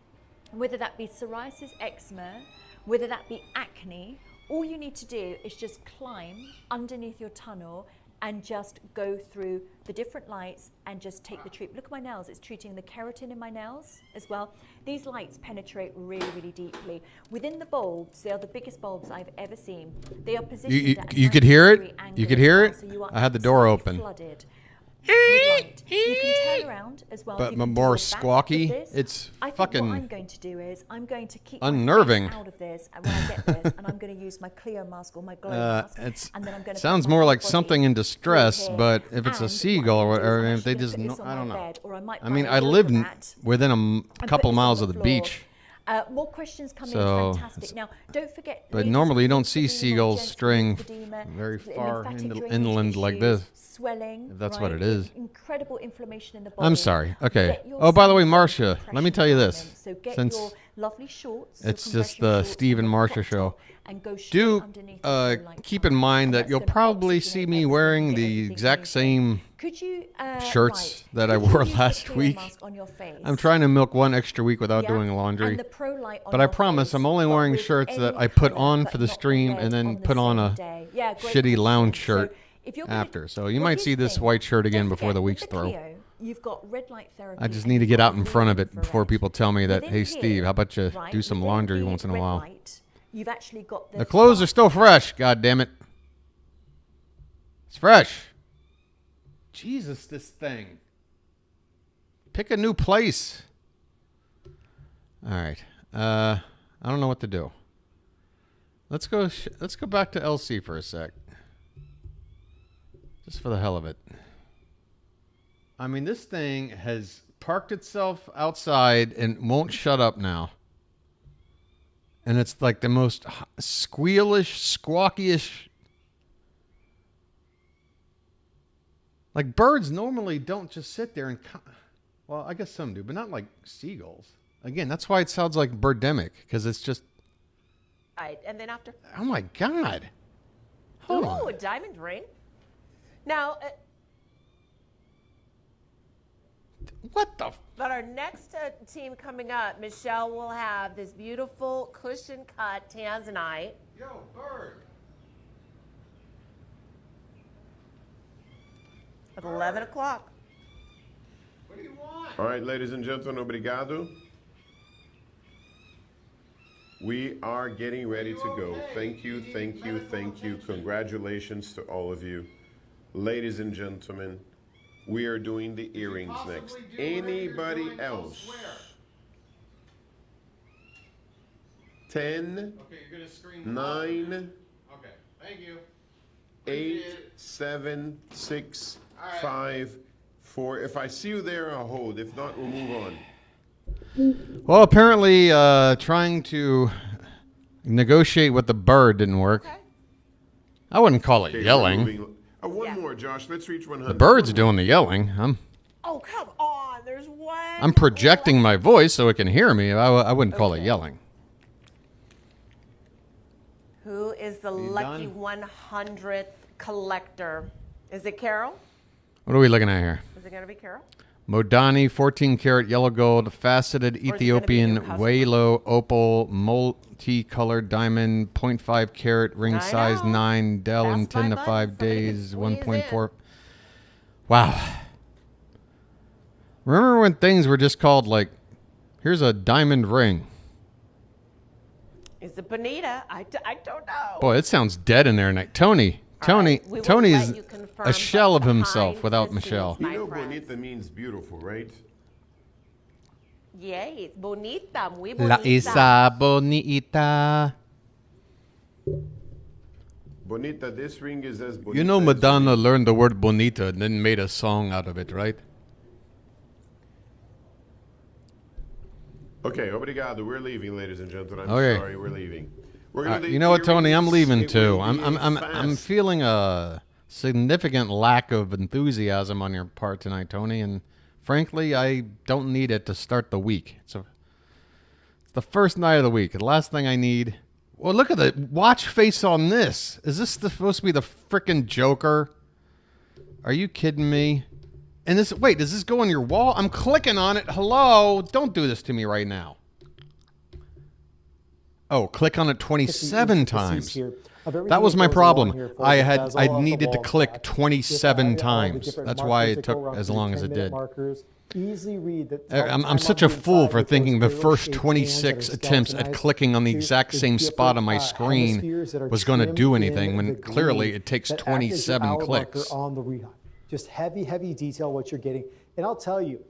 O: whether that be psoriasis, eczema, whether that be acne, all you need to do is just climb underneath your tunnel and just go through the different lights and just take the treatment. Look at my nails, it's treating the keratin in my nails as well. These lights penetrate really, really deeply. Within the bulbs, they are the biggest bulbs I've ever seen. They are positioned at a
A: You could hear
O: 90-degree
A: it?
O: angle
A: You could
O: as
A: hear
O: well,
A: it?
O: so you are
A: I had the door
O: absolutely
A: open.
O: flooded with light. You can turn around as well.
A: But
O: You can do
A: more
O: the back
A: squawky.
O: of this.
A: It's
O: I think
A: fucking
O: what I'm going to do is I'm going to keep
A: unnerving.
O: my face out of this and when I get this, and I'm going to use my Cleo mask or my glow mask. And then I'm going to
A: sounds more like something in distress, but if it's a seagull or whatever, if they just, I don't know. I mean, I live within a couple miles of the beach.
O: More questions come
A: So,
O: in. Fantastic. Now, don't forget.
A: But
O: ladies,
A: normally you don't
O: lymphedema,
A: see seagulls
O: gents,
A: straying
O: lymphedema,
A: very far
O: lymphatic drainage
A: inland like
O: issues,
A: this.
O: Swelling.
A: If that's
O: right?
A: what it is.
O: Incredible inflammation in the body.
A: I'm sorry. Okay.
O: Get your
A: Oh, by the way,
O: skin
A: Marcia, let me tell you this.
O: compression So get
A: Since
O: your lovely shorts.
A: it's just the Steve and Marcia show.
O: And go straight
A: Do
O: underneath the
A: keep in mind that you'll probably see me wearing the exact same
O: Could you,
A: shirts
O: right.
A: that I
O: Could you
A: wore
O: use the
A: last
O: Cleo
A: week.
O: mask on your face?
A: I'm trying to milk one extra week without
O: Yeah,
A: doing laundry.
O: and the pro light on
A: But I
O: your
A: promise
O: face,
A: I'm only
O: but
A: wearing
O: with
A: shirts that
O: any
A: I put
O: colour,
A: on
O: but
A: for the
O: not
A: stream
O: red
A: and then
O: on the
A: put on
O: same
A: a
O: day. Yeah, great
A: shitty lounge
O: question.
A: shirt
O: So if you're gonna-
A: after. So you
O: well,
A: might
O: here's
A: see
O: the
A: this
O: thing.
A: white shirt again
O: Don't
A: before
O: forget,
A: the
O: with
A: week's
O: the
A: through.
O: Cleo, you've got red light therapy.
A: I just
O: and
A: need to
O: you've
A: get
O: got
A: out in front of it
O: infrared.
A: before people tell me that,
O: Within
A: hey, Steve,
O: here,
A: how about you
O: right,
A: do some
O: within
A: laundry
O: the
A: once in a
O: red
A: while?
O: light, you've actually got
A: The clothes are still fresh, God damn it. It's fresh. Jesus, this thing. Pick a new place. All right. I don't know what to do. Let's go back to LC for a sec. Just for the hell of it. I mean, this thing has parked itself outside and won't shut up now. And it's like the most squealish, squawky-ish. Like birds normally don't just sit there and... Well, I guess some do, but not like seagulls. Again, that's why it sounds like birdemic, because it's just...
J: All right, and then after...
A: Oh, my God. Hold on.
J: Ooh, a diamond ring. Now...
A: what the...
J: But our next team coming up, Michelle will have this beautiful cushion-cut tanzanite.
A: Yo, bird.
J: At 11 o'clock.
A: What do you want?
L: All right, ladies and gentlemen, obrigado. We are getting ready to go. Thank you, thank you, thank you. Congratulations to all of you. Ladies and gentlemen, we are doing the earrings next. Anybody else? 10,
A: Okay, you're gonna scream
L: 9,
A: Okay, thank you.
L: 8, 7, 6, 5, 4. If I see you there, I'll hold. If not, we'll move on.
A: Well, apparently trying to negotiate with the bird didn't work. I wouldn't call it
L: Okay,
A: yelling.
L: we're moving. One more, Josh. Let's reach 100.
A: The bird's doing the yelling.
J: Oh, come on. There's one.
A: I'm projecting my voice so it can hear me. I wouldn't call it yelling.
J: Who is the
A: You
J: lucky
A: done?
J: 100th collector? Is it Carol?
A: What are we looking at here?
J: Is it going to be Carol?
A: Modani, 14 karat yellow gold, faceted Ethiopian Walo opal, multi-colored diamond, 0.5 carat, ring size 9, Dell in 10 to 5 days, 1.4. Wow. Remember when things were just called like, here's a diamond ring.
J: Is it Bonita? I don't know.
A: Boy, it sounds dead in there. Tony is a shell of himself without Michelle.
L: You know bonita means beautiful, right?
J: Yes, bonita, muy
A: La
J: bonita.
A: Isa Bonita.
L: Bonita, this ring is as bonita
A: You know
L: as
A: Madonna learned the word bonita and then made a song out of it, right?
L: Okay, obrigado. We're leaving, ladies and gentlemen. I'm
A: Okay.
L: sorry, we're leaving. We're gonna do
A: You know what, Tony? I'm
L: earrings.
A: leaving
L: It
A: too.
L: will be
A: I'm
L: fast.
A: feeling a significant lack of enthusiasm on your part tonight, Tony, and frankly, I don't need it to start the week. It's the first night of the week. The last thing I need. Well, look at the watch face on this. Is this supposed to be the frickin' Joker? Are you kidding me? And this, wait, does this go on your wall? I'm clicking on it. Hello? Don't do this to me right now. Oh, click on it 27 times.
R: Here.
A: That was my problem. I needed to click 27 times. That's why it took as long as it did.
K: Easily read that.
A: I'm such a fool for thinking the first 26 attempts at clicking on the exact same spot on my screen was going to do anything when clearly it takes 27 clicks.
K: On the read. Just heavy detail what you're getting. And I'll tell you,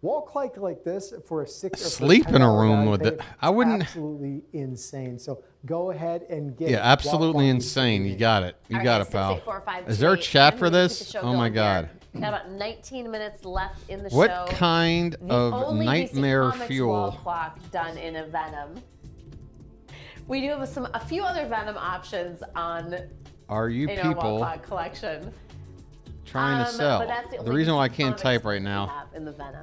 K: wall clock like this for a
A: sleep in a room with it. I wouldn't.
K: Absolutely insane. So go ahead and get.
A: Yeah, absolutely insane. You got it. You got it, pal. Is there a chat for this? Oh my God.
J: Got about 19 minutes left in the show.
A: What kind of nightmare fuel?
J: Wall clock done in a Venom. We do have a few other Venom options on.
A: Are you
J: in our wall
A: people
J: clock collection?
A: Trying to sell? The reason why I can't type right now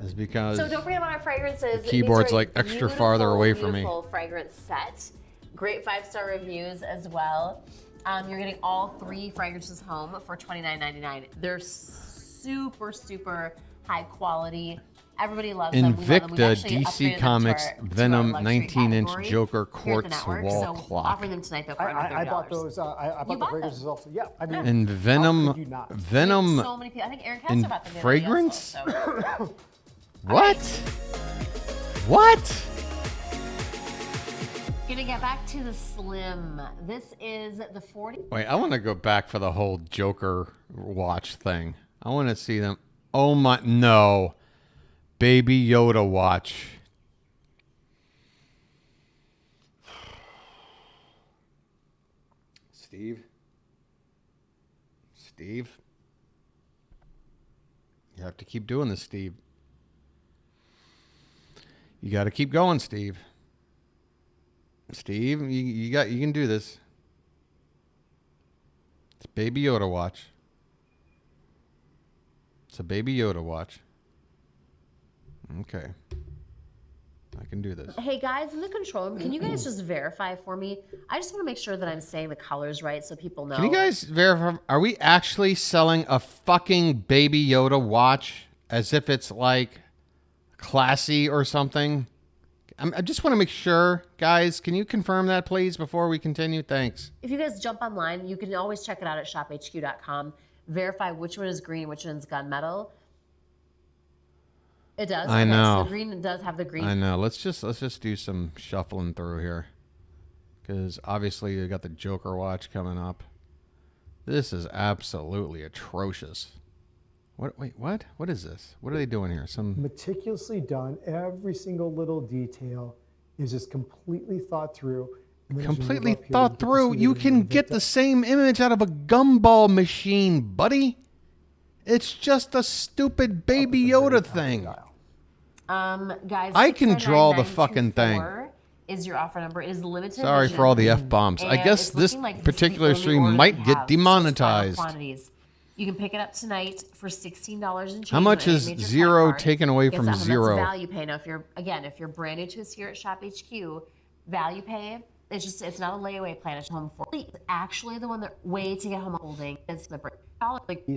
A: is because
J: so don't forget about our fragrances.
A: the keyboard's like extra farther away from me.
J: Beautiful fragrance set. Great 5-star reviews as well. You're getting all 3 fragrances home for $29.99. They're super high quality. Everybody loves them.
A: Invicta DC Comics Venom 19-inch Joker Quartz Wall Clock.
J: Offering them tonight though for under $30.
K: I bought those. I bought the fragrances also. Yeah, I mean.
A: And Venom,
J: so many people. I think Aaron Katz about the
A: fragrance.
J: Also, so.
A: What? What?
J: Gonna get back to the Slim. This is the 40.
A: Wait, I want to go back for the whole Joker watch thing. I want to see them. Oh my, no. Baby Yoda watch. Steve? You have to keep doing this, Steve. You got to keep going, Steve. Steve, you can do this. It's Baby Yoda watch. It's a Baby Yoda watch. Okay. I can do this.
J: Hey guys, in the control room, can you guys just verify for me? I just want to make sure that I'm saying the colors right so people know.
A: Can you guys verify? Are we actually selling a fucking Baby Yoda watch as if it's like classy or something? I just want to make sure. Guys, can you confirm that, please, before we continue? Thanks.
J: If you guys jump online, you can always check it out at shophq.com. Verify which one is green, which one's gunmetal. It does.
A: I know.
J: So the green does have the green.
A: I know. Let's just do some shuffling through here, because obviously you got the Joker watch coming up. This is absolutely atrocious. What? Wait, what? What is this? What are they doing here? Some
K: meticulously done. Every single little detail is just completely thought through.
A: Completely thought through. You can get the same image out of a gumball machine, buddy. It's just a stupid Baby Yoda thing.
J: Guys,
A: I can draw the fucking thing.
J: Is your offer number is limited.
A: Sorry for all the F-bombs. I guess this particular stream might get demonetized.
J: You can pick it up tonight for $16 and change.
A: How much is zero taken away from zero?
J: That's value pay. Now, if you're brand new to us here at Shop HQ, value pay. It's not a layaway plan. It's home for. It's actually the one that way to get home holding is the like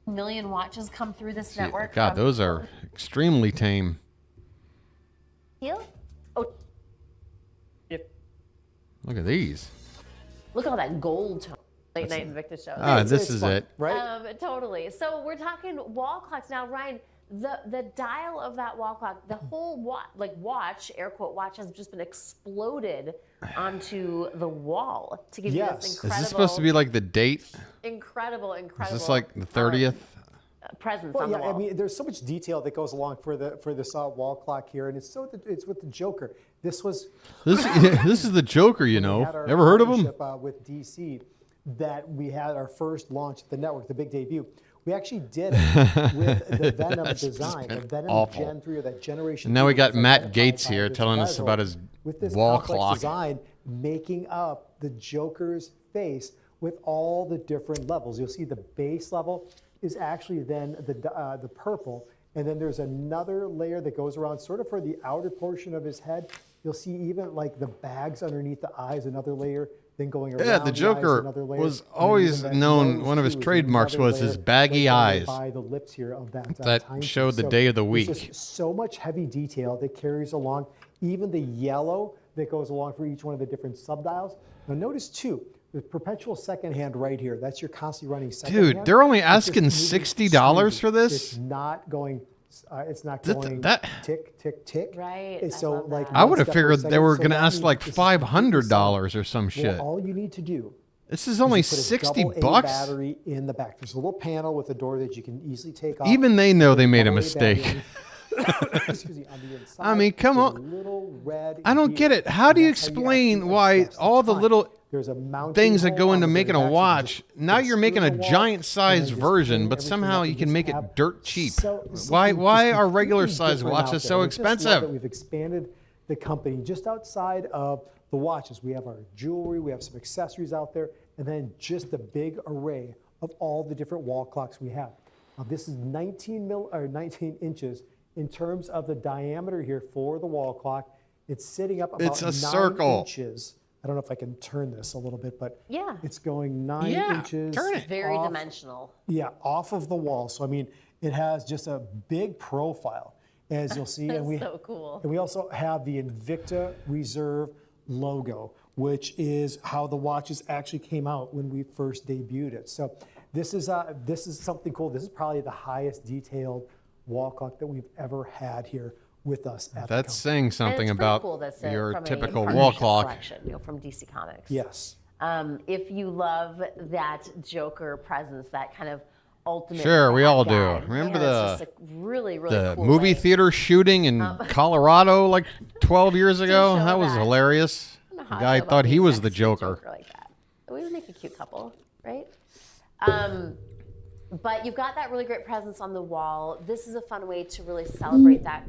J: million watches come through this network.
A: God, those are extremely tame.
J: Oh.
R: Yep.
A: Look at these.
J: Look at all that gold tone. Late night Invicta show.
A: Ah, this is it.
K: Right?
J: Totally. So we're talking wall clocks now, Ryan. The dial of that wall clock, the whole watch, air quote watch, has just been exploded onto the wall to give you this incredible.
A: Is this supposed to be like the date?
J: Incredible.
A: Is this like the 30th?
J: Presence
K: well,
J: on the wall.
K: I mean, there's so much detail that goes along for this wall clock here, and it's with the Joker. This
A: is the Joker, you know. Ever heard of him?
K: With DC, that we had our first launch at the network, the big debut. We actually did it with the Venom design, the Venom
A: awful.
K: Gen 3 or that generation.
A: And now we got Matt Gates here telling us about his
K: with this
A: wall
K: complex
A: clock.
K: Design, making up the Joker's face with all the different levels. You'll see the base level is actually then the purple, and then there's another layer that goes around sort of for the outer portion of his head. You'll see even like the bags underneath the eyes, another layer. Then going around
A: yeah, the Joker was always known. One of his trademarks was his baggy eyes.
K: By the lips here of
A: that showed the day of the week.
K: There's just so much heavy detail that carries along. Even the yellow that goes along for each one of the different subdials. Now notice too, the perpetual second hand right here, that's your constantly running second hand.
A: Dude, they're only
K: It's just
A: asking
K: moving
A: $60 for this?
K: It's not going tick, tick, tick.
J: Right.
K: And so like
A: I would have
K: one step per
A: figured they
K: second.
A: were
K: So
A: going to
K: that
A: ask
K: means
A: like
K: this is completely
A: $500 or some shit.
K: Well, all you need to do
A: This is only
K: is you put a
A: 60
K: double A
A: bucks?
K: battery in the back. There's a little panel with a door that you can easily take off.
A: Even they know they made a
K: Double
A: mistake.
K: battery. Excuse me, on the inside,
A: I mean, come
K: there's a
A: on.
K: little red
A: I don't get
K: gear,
A: it. How do you
K: and that's how
A: explain
K: actually
A: why
K: adjust the
A: all the
K: time.
A: little
K: There's a mounting
A: things that
K: hole
A: go
K: on
A: into
K: the
A: making
K: very
A: a
K: back, so you
A: watch?
K: just
A: Now
K: put a
A: you're
K: screw
A: making
K: in
A: a
K: the wall,
A: giant
K: and
A: size
K: then just
A: version,
K: clean
A: but
K: everything
A: somehow
K: up
A: you
K: and
A: can
K: just
A: make it
K: have
A: dirt cheap.
K: something
A: Why
K: just
A: are regular
K: completely
A: size
K: different
A: watches
K: out there.
A: so
K: I just love
A: expensive?
K: that we've expanded the company just outside of the watches. We have our jewelry, we have some accessories out there, and then just the big array of all the different wall clocks we have. Now this is 19 inches in terms of the diameter here for the wall clock. It's sitting up about
A: It's a
K: 9
A: circle.
K: inches. I don't know if I can turn this a little bit, but
J: Yeah.
K: it's going 9 inches.
J: Very
K: off-
J: dimensional.
K: Yeah, off of the wall. So I mean, it has just a big profile, as you'll see. And we
J: So cool.
K: And we also have the Invicta Reserve logo, which is how the watches actually came out when we first debuted it. So this is something cool. This is probably the highest detailed wall clock that we've ever had here with us at
A: That's
K: the
A: saying
J: And
A: something
J: it's pretty
A: about
J: cool that's
A: your
J: from a
A: typical wall
J: partnership
A: clock.
J: collection, from DC Comics.
K: Yes.
J: If you love that Joker presence, that kind of ultimate.
A: Sure, we
J: bad
A: all do.
J: guy,
A: Remember
J: it's just a really, really
A: the
J: cool
A: movie
J: way.
A: theater shooting in Colorado like 12 years ago?
J: show
A: That was
J: that.
A: hilarious.
J: I don't know
A: The
J: how I
A: guy
J: feel about
A: thought he
J: being
A: was the
J: next to a
A: Joker.
J: like that. We would make a cute couple, right? But you've got that really great presence on the wall. This is a fun way to really celebrate that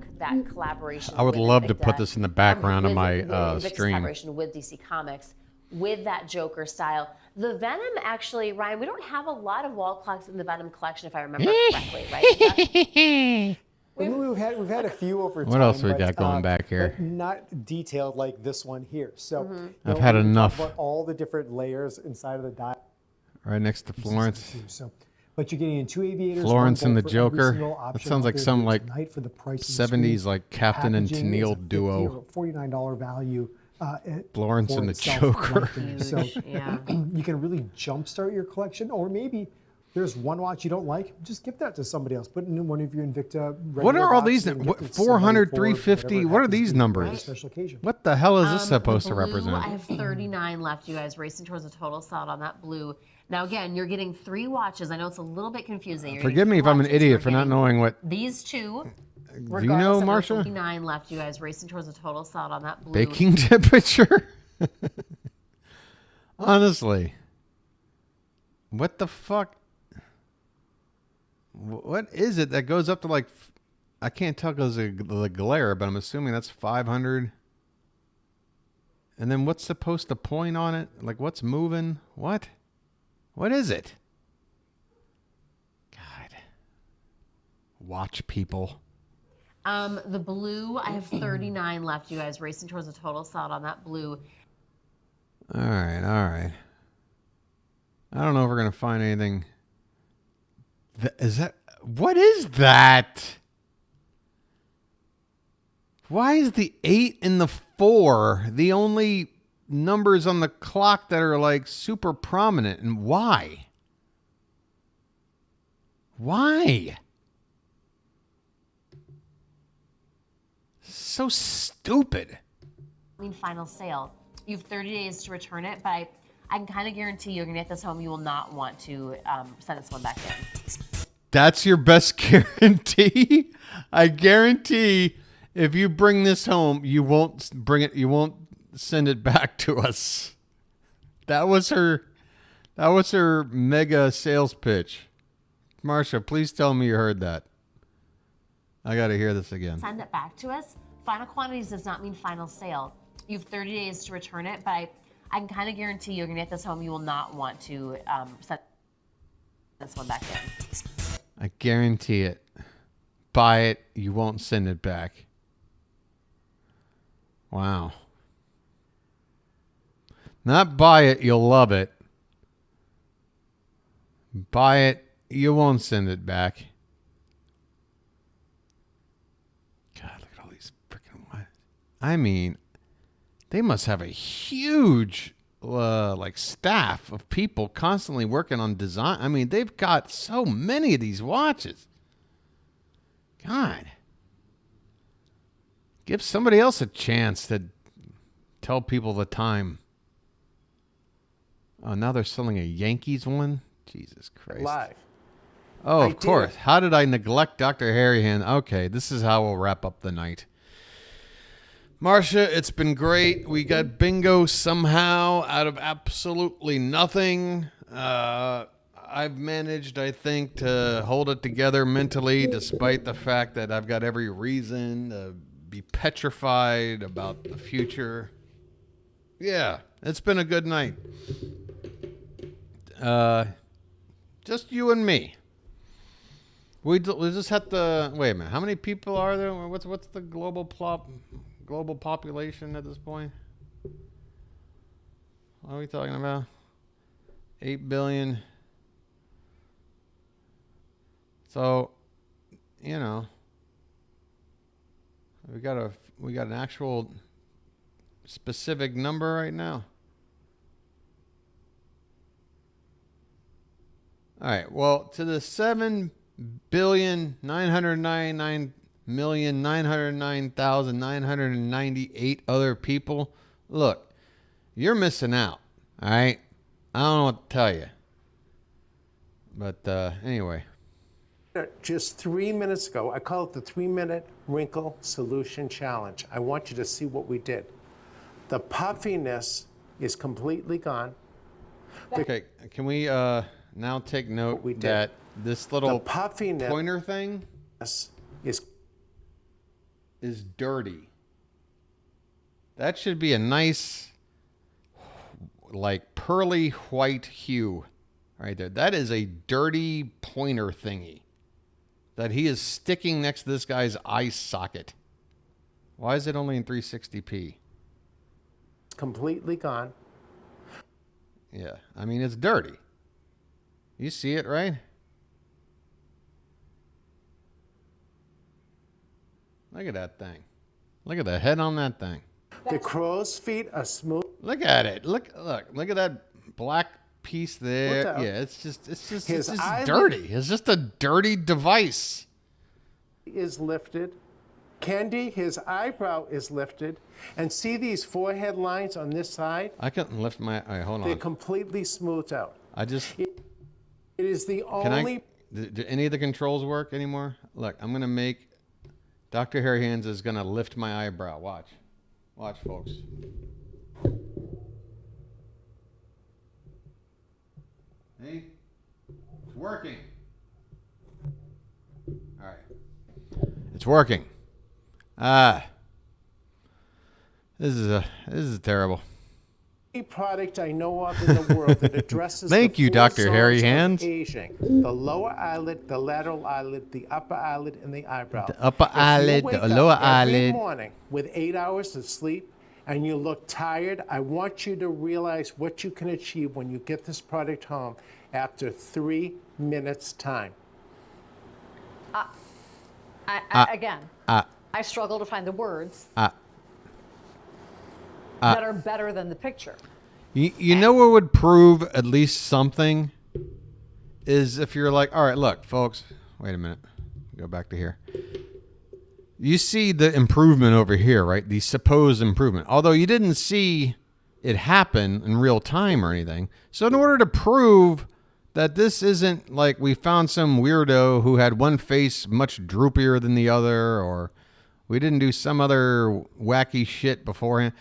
J: collaboration.
A: I would
J: with
A: love to
J: Invicta,
A: put this in the background of
J: with
A: my
J: Invicta's
A: stream.
J: collaboration with DC Comics, with that Joker style. The Venom, actually, Ryan, we don't have a lot of wall clocks in the Venom collection, if I remember correctly, right?
K: We've had a few over time.
A: What else we
K: but,
A: got going back here?
K: but not detailed like this one here. So
J: Mm-hmm.
A: I've had
K: we talk
A: enough.
K: about all the different layers inside of the dial.
A: Right next to Florence.
K: So, but you're getting 2 aviators.
A: Florence
K: one
A: and the
K: bolt for every
A: Joker.
K: single
A: That
K: option
A: sounds
K: out
A: like
K: there
A: some
K: here
A: like
K: tonight for the price of the
A: 70s
K: screen.
A: like Captain and
K: Packaging is
A: Tennille
K: a $50
A: duo.
K: or $49 value.
A: Florence
K: for
A: and the
K: itself
A: Joker.
K: right there. So
J: yeah.
K: you can really jumpstart your collection, or maybe there's one watch you don't like, just give that to somebody else. Put it in one of your Invicta.
A: What
K: regular
A: are all
K: boxes
A: these?
K: and
A: What,
K: gift it to somebody
A: 400,
K: for
A: 350?
K: whatever it
A: What are
K: happens to
A: these
K: be for a
A: numbers?
K: special occasion.
A: What the hell is this
J: The
A: supposed to
J: blue,
A: represent?
J: I have 39 left, you guys, racing towards a total solid on that blue. Now, again, you're getting 3 watches. I know it's a little bit confusing. You're
A: Forgive
J: getting
A: me
J: 3
A: if I'm an
J: watches.
A: idiot
J: You're
A: for not
J: getting
A: knowing what
J: These two,
A: you
J: regardless
A: know,
J: of
A: Marsha?
J: 39 left, you guys, racing towards a total solid on that blue.
A: baking temperature. Honestly, what the fuck? What is it that goes up to like? I can't tell because of the glare, but I'm assuming that's 500. And then what's supposed to point on it? Like what's moving? What? What is it? God. Watch people.
J: The blue, I have 39 left, you guys, racing towards a total solid on that blue.
A: All right, all right. I don't know if we're gonna find anything. What is that? Why is the 8 and the 4 the only numbers on the clock that are like super prominent, and why? Why? So stupid.
J: I mean, final sale. You have 30 days to return it, but I can kind of guarantee you're gonna get this home. You will not want to send this one back in.
A: That's your best guarantee? I guarantee if you bring this home, you won't bring it, you won't send it back to us. That was her mega sales pitch. Marsha, please tell me you heard that. I got to hear this again.
J: Send it back to us. Final quantities does not mean final sale. You have 30 days to return it, but I can kind of guarantee you're gonna get this home. You will not want to send this one back in.
A: I guarantee it. Buy it, you won't send it back. Wow. Not buy it, you'll love it. Buy it, you won't send it back. God, look at all these freaking what? I mean, They must have a huge like staff of people constantly working on design. I mean, they've got so many of these watches. God. Give somebody else a chance to tell people the time. Oh, now they're selling a Yankees one? Jesus Christ.
D: Live.
A: Oh, of course. How did I neglect Dr. Harry Hand? Okay, this is how we'll wrap up the night. Marcia, it's been great. We got bingo somehow out of absolutely nothing. I've managed, I think, to hold it together mentally, despite the fact that I've got every reason to be petrified about the future. Yeah, it's been a good night. Just you and me. We just have to wait a minute. How many people are there? What's the global population at this point? What are we talking about? 8 billion. So, you know, we got an actual specific number right now. All right. Well, to the 7,999,909,998 other people, look, you're missing out. All right. I don't know what to tell you. But anyway.
D: Just 3 minutes ago, I call it the 3-minute wrinkle solution challenge. I want you to see what we did. The puffiness is completely gone.
A: Okay. Can we now take note that this little pointer thing is dirty. That should be a nice, like, pearly white hue right there. That is a dirty pointer thingy that he is sticking next to this guy's eye socket. Why is it only in 360p?
D: Completely gone.
A: Yeah, I mean, it's dirty. You see it, right? Look at that thing. Look at the head on that thing.
D: The crow's feet are smooth.
A: Look at it. Look at that black piece there. Yeah, it's just dirty. It's just a dirty device.
D: Is lifted. Candy, his eyebrow is lifted. And see these forehead lines on this side?
A: I couldn't lift my eye. Hold on.
D: They're completely smoothed out. It is the only...
A: Do any of the controls work anymore? Look, I'm going to make... Dr. Harry Hands is going to lift my eyebrow. Watch. Watch, folks. Hey, it's working. All right. It's working. This is terrible.
D: Product I know of in the world that addresses
A: Thank you, Dr. Harry Hands.
D: Aging. The lower eyelid, the lateral eyelid, the upper eyelid, and the eyebrow.
A: The upper eyelid, the lower eyelid.
D: Every morning with 8 hours of sleep and you look tired, I want you to realize what you can achieve when you get this product home after 3 minutes time.
E: Again, I struggle to find the words that are better than the picture.
A: You know what would prove at least something is if you're like, all right, look, folks, wait a minute. Go back to here. You see the improvement over here, right? The supposed improvement. Although you didn't see it happen in real time or anything. So in order to prove that this isn't like we found some weirdo who had one face much droopier than the other, or we didn't do some other wacky shit beforehand.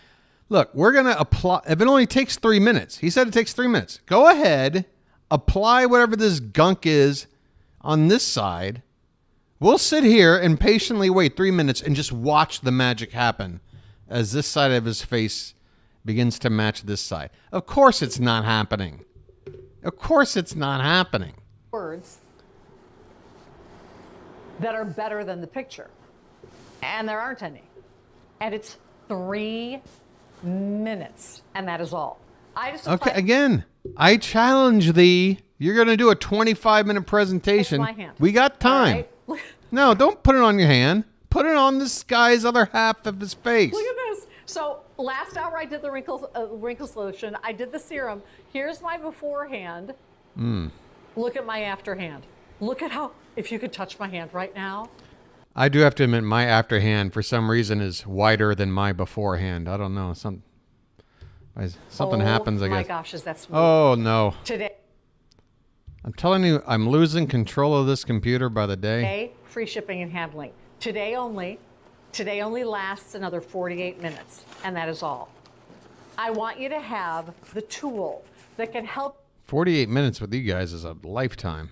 A: Look, we're going to apply. If it only takes 3 minutes, he said it takes 3 minutes. Go ahead, apply whatever this gunk is on this side. We'll sit here and patiently wait 3 minutes and just watch the magic happen as this side of his face begins to match this side. Of course it's not happening. Of course it's not happening.
E: Words that are better than the picture. And there aren't any. And it's 3 minutes, and that is all.
A: Okay, again, I challenge thee. You're going to do a 25-minute presentation.
E: That's my hand.
A: We got time.
E: Right.
A: No, don't put it on your hand. Put it on this guy's other half of his face.
E: Look at this. So last hour I did the wrinkle solution. I did the serum. Here's my beforehand. Look at my afterhand. Look at how, if you could touch my hand right now.
A: I do have to admit, my afterhand, for some reason, is wider than my beforehand. I don't know. Something happens, I guess.
E: Oh my gosh, is that smooth?
A: Oh, no.
E: Today,
A: I'm telling you, I'm losing control of this computer by the day.
E: free shipping and handling. Today only lasts another 48 minutes, and that is all. I want you to have the tool that can help.
A: 48 minutes with you guys is a lifetime.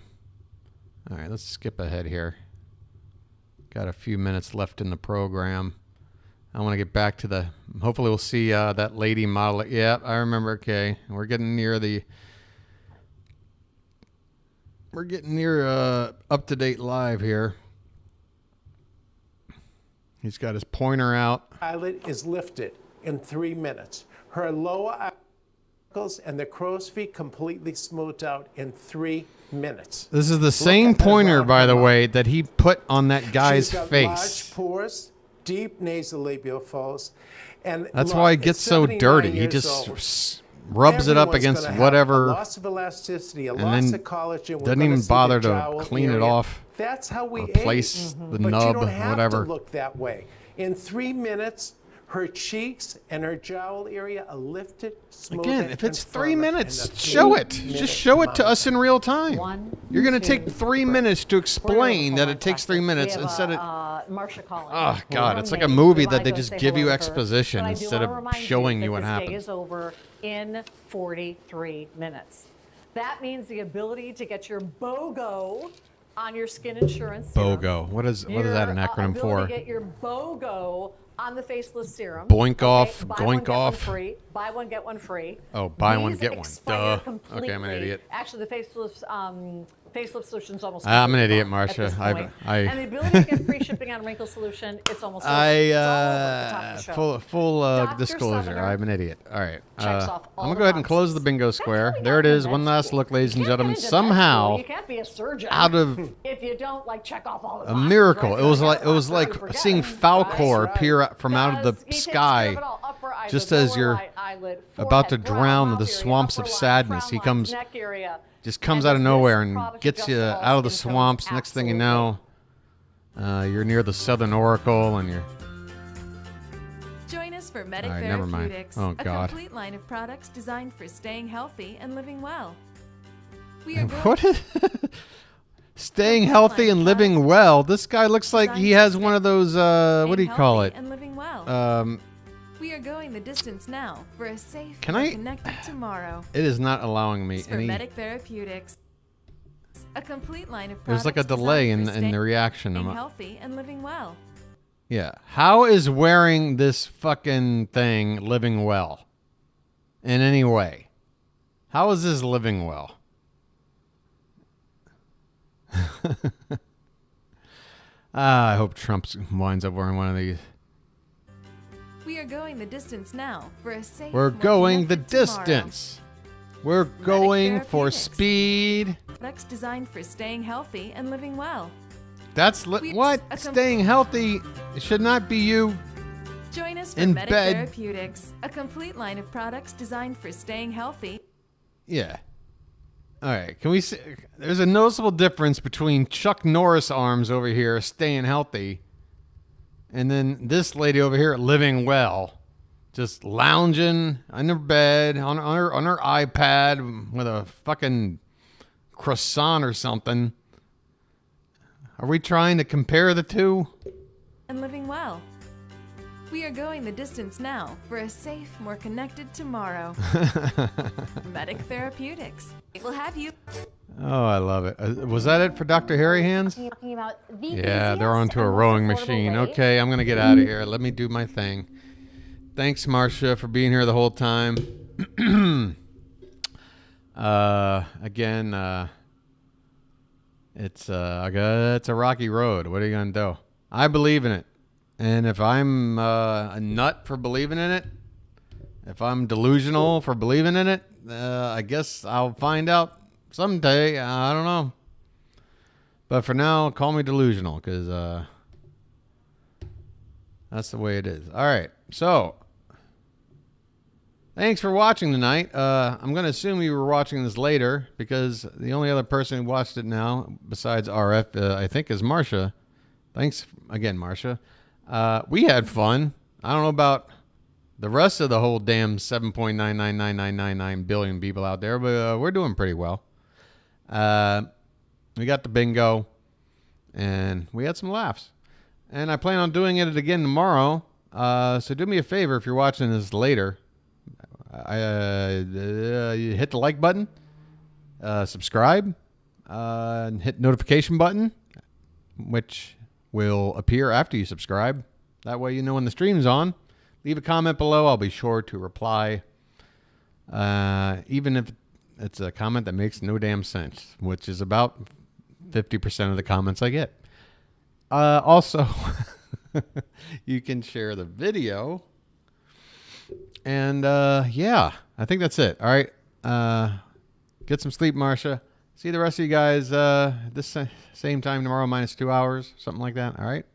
A: All right, let's skip ahead here. Got a few minutes left in the program. I want to get back to the, hopefully we'll see that lady model. Yeah, I remember. Okay, we're getting near up-to-date live here. He's got his pointer out.
D: Eyelid is lifted in 3 minutes. Her lower eyebrows and the crow's feet completely smoothed out in 3 minutes.
A: This is the same pointer, by the way, that he put on that guy's
D: She's got
A: face.
D: large pores, deep nasolabial folds, and
A: That's why it gets so dirty. He just rubs it up against whatever,
D: loss of elasticity, a
A: and
D: loss
A: then
D: of collagen. We're
A: doesn't
D: gonna
A: even
D: see
A: bother
D: the
A: to
D: jowl
A: clean it
D: area.
A: off.
D: That's how we
A: Replace
D: age.
A: the
D: But
A: nub,
D: you don't have
A: whatever.
D: to look that way. In 3 minutes, her cheeks and her jowl area are lifted, smoothed,
A: Again, if it's
D: and
A: 3
D: firmer
A: minutes,
D: in a
A: show it.
D: 3-minute
A: Just show it to
D: amount.
A: us in real time. You're going to take 3 minutes to explain that it takes 3 minutes instead of.
E: Marsha calling.
A: Oh, God.
E: From
A: It's like a
E: Maine.
A: movie
E: We wanna
A: that they
E: go
A: just
E: say
A: give you
E: hello to her.
A: exposition
E: But I do
A: instead
E: wanna
A: of
E: remind
A: showing you
E: that
A: what
E: this
A: happened.
E: day is over in 43 minutes. That means the ability to get your BOGO on your skin insurance serum.
A: BOGO. What is that an acronym
E: ability
A: for?
E: to get your BOGO on the facelift serum.
A: Boink off,
E: buy one,
A: goink
E: get one
A: off.
E: free. Buy one, get one free.
A: Oh, buy one,
E: These
A: get one.
E: expire
A: Duh. Okay, I'm an
E: completely.
A: idiot.
E: Actually, the facelift solution's almost
A: I'm an
E: completely
A: idiot,
E: gone at
A: Marsha.
E: this point. And the ability to get free shipping on wrinkle solution, it's almost over. It's all over at the top of the show.
A: Full
E: Dr.
A: disclosure.
E: Southerner
A: I'm an idiot. All right.
E: checks off all
A: I'm gonna
E: the
A: go ahead and close the bingo square. There it is. One last look, ladies and gentlemen. Somehow,
E: You can't be a surgeon
A: out of
E: if you don't like check off all the
A: a
E: boxes,
A: miracle.
E: right?
A: It was like seeing Falcor appear from out of the sky, just as you're about to drown in the swamps of sadness. He comes, just comes out of nowhere and gets you out of the swamps. Next thing you know, you're near the Southern Oracle, and you're.
M: Join us for Medic
A: All right, never mind.
M: Therapeutics,
A: Oh,
M: a
A: God.
M: complete line of products designed for staying healthy and living well. We are
A: What is staying healthy and living well? This guy looks like he has one of those. What do you call it?
M: And living well. We are going the distance now for a safe
A: Can
M: and
A: I-
M: connected tomorrow.
A: It is not allowing me
M: For
A: any.
M: Medic Therapeutics, a complete line of
A: There's
M: products
A: like a delay
M: designed for
A: in the reaction.
M: staying
A: I'm-
M: healthy and living well.
A: Yeah. How is wearing this fucking thing living well? In any way? How is this living well? I hope Trump winds up wearing one of these.
M: We are going the distance now for a safe.
A: We're
M: more
A: going the
M: connected tomorrow.
A: distance. We're going for speed.
M: Products designed for staying healthy and living well.
A: That's what? Staying healthy should not be you
M: Join us for
A: in
M: Medic
A: bed.
M: Therapeutics, a complete line of products designed for staying healthy.
A: Yeah. All right. Can we see? There's a noticeable difference between Chuck Norris arms over here staying healthy and then this lady over here living well, just lounging in her bed on her iPad with a fucking croissant or something. Are we trying to compare the two?
M: And living well. We are going the distance now for a safe, more connected tomorrow. Medic Therapeutics. We'll have you.
A: Oh, I love it. Was that it for Dr. Hairy Hands?
F: Talking about the
A: Yeah, they're
F: easiest
A: onto a
F: and most
A: rowing
F: affordable
A: machine.
F: way.
A: Okay, I'm going to get out of here. Let me do my thing. Thanks, Marcia, for being here the whole time. Again, it's a rocky road. What are you going to do? I believe in it. And if I'm a nut for believing in it, if I'm delusional for believing in it, I guess I'll find out someday. I don't know. But for now, call me delusional because that's the way it is. All right. So Thanks for watching tonight. I'm going to assume you were watching this later because the only other person who watched it now, besides RF, I think is Marsha. Thanks again, Marsha. We had fun. I don't know about the rest of the whole damn 7.999999 billion people out there, but we're doing pretty well. We got the bingo, and we had some laughs. And I plan on doing it again tomorrow. So do me a favor if you're watching this later. You hit the like button, subscribe, and hit notification button, which will appear after you subscribe. That way you know when the stream's on. Leave a comment below. I'll be sure to reply, even if it's a comment that makes no damn sense, which is about 50% of the comments I get. Also, you can share the video. And, yeah, I think that's it. All right. Get some sleep, Marsha. See the rest of you guys this same time tomorrow, minus 2 hours, something like that. All right.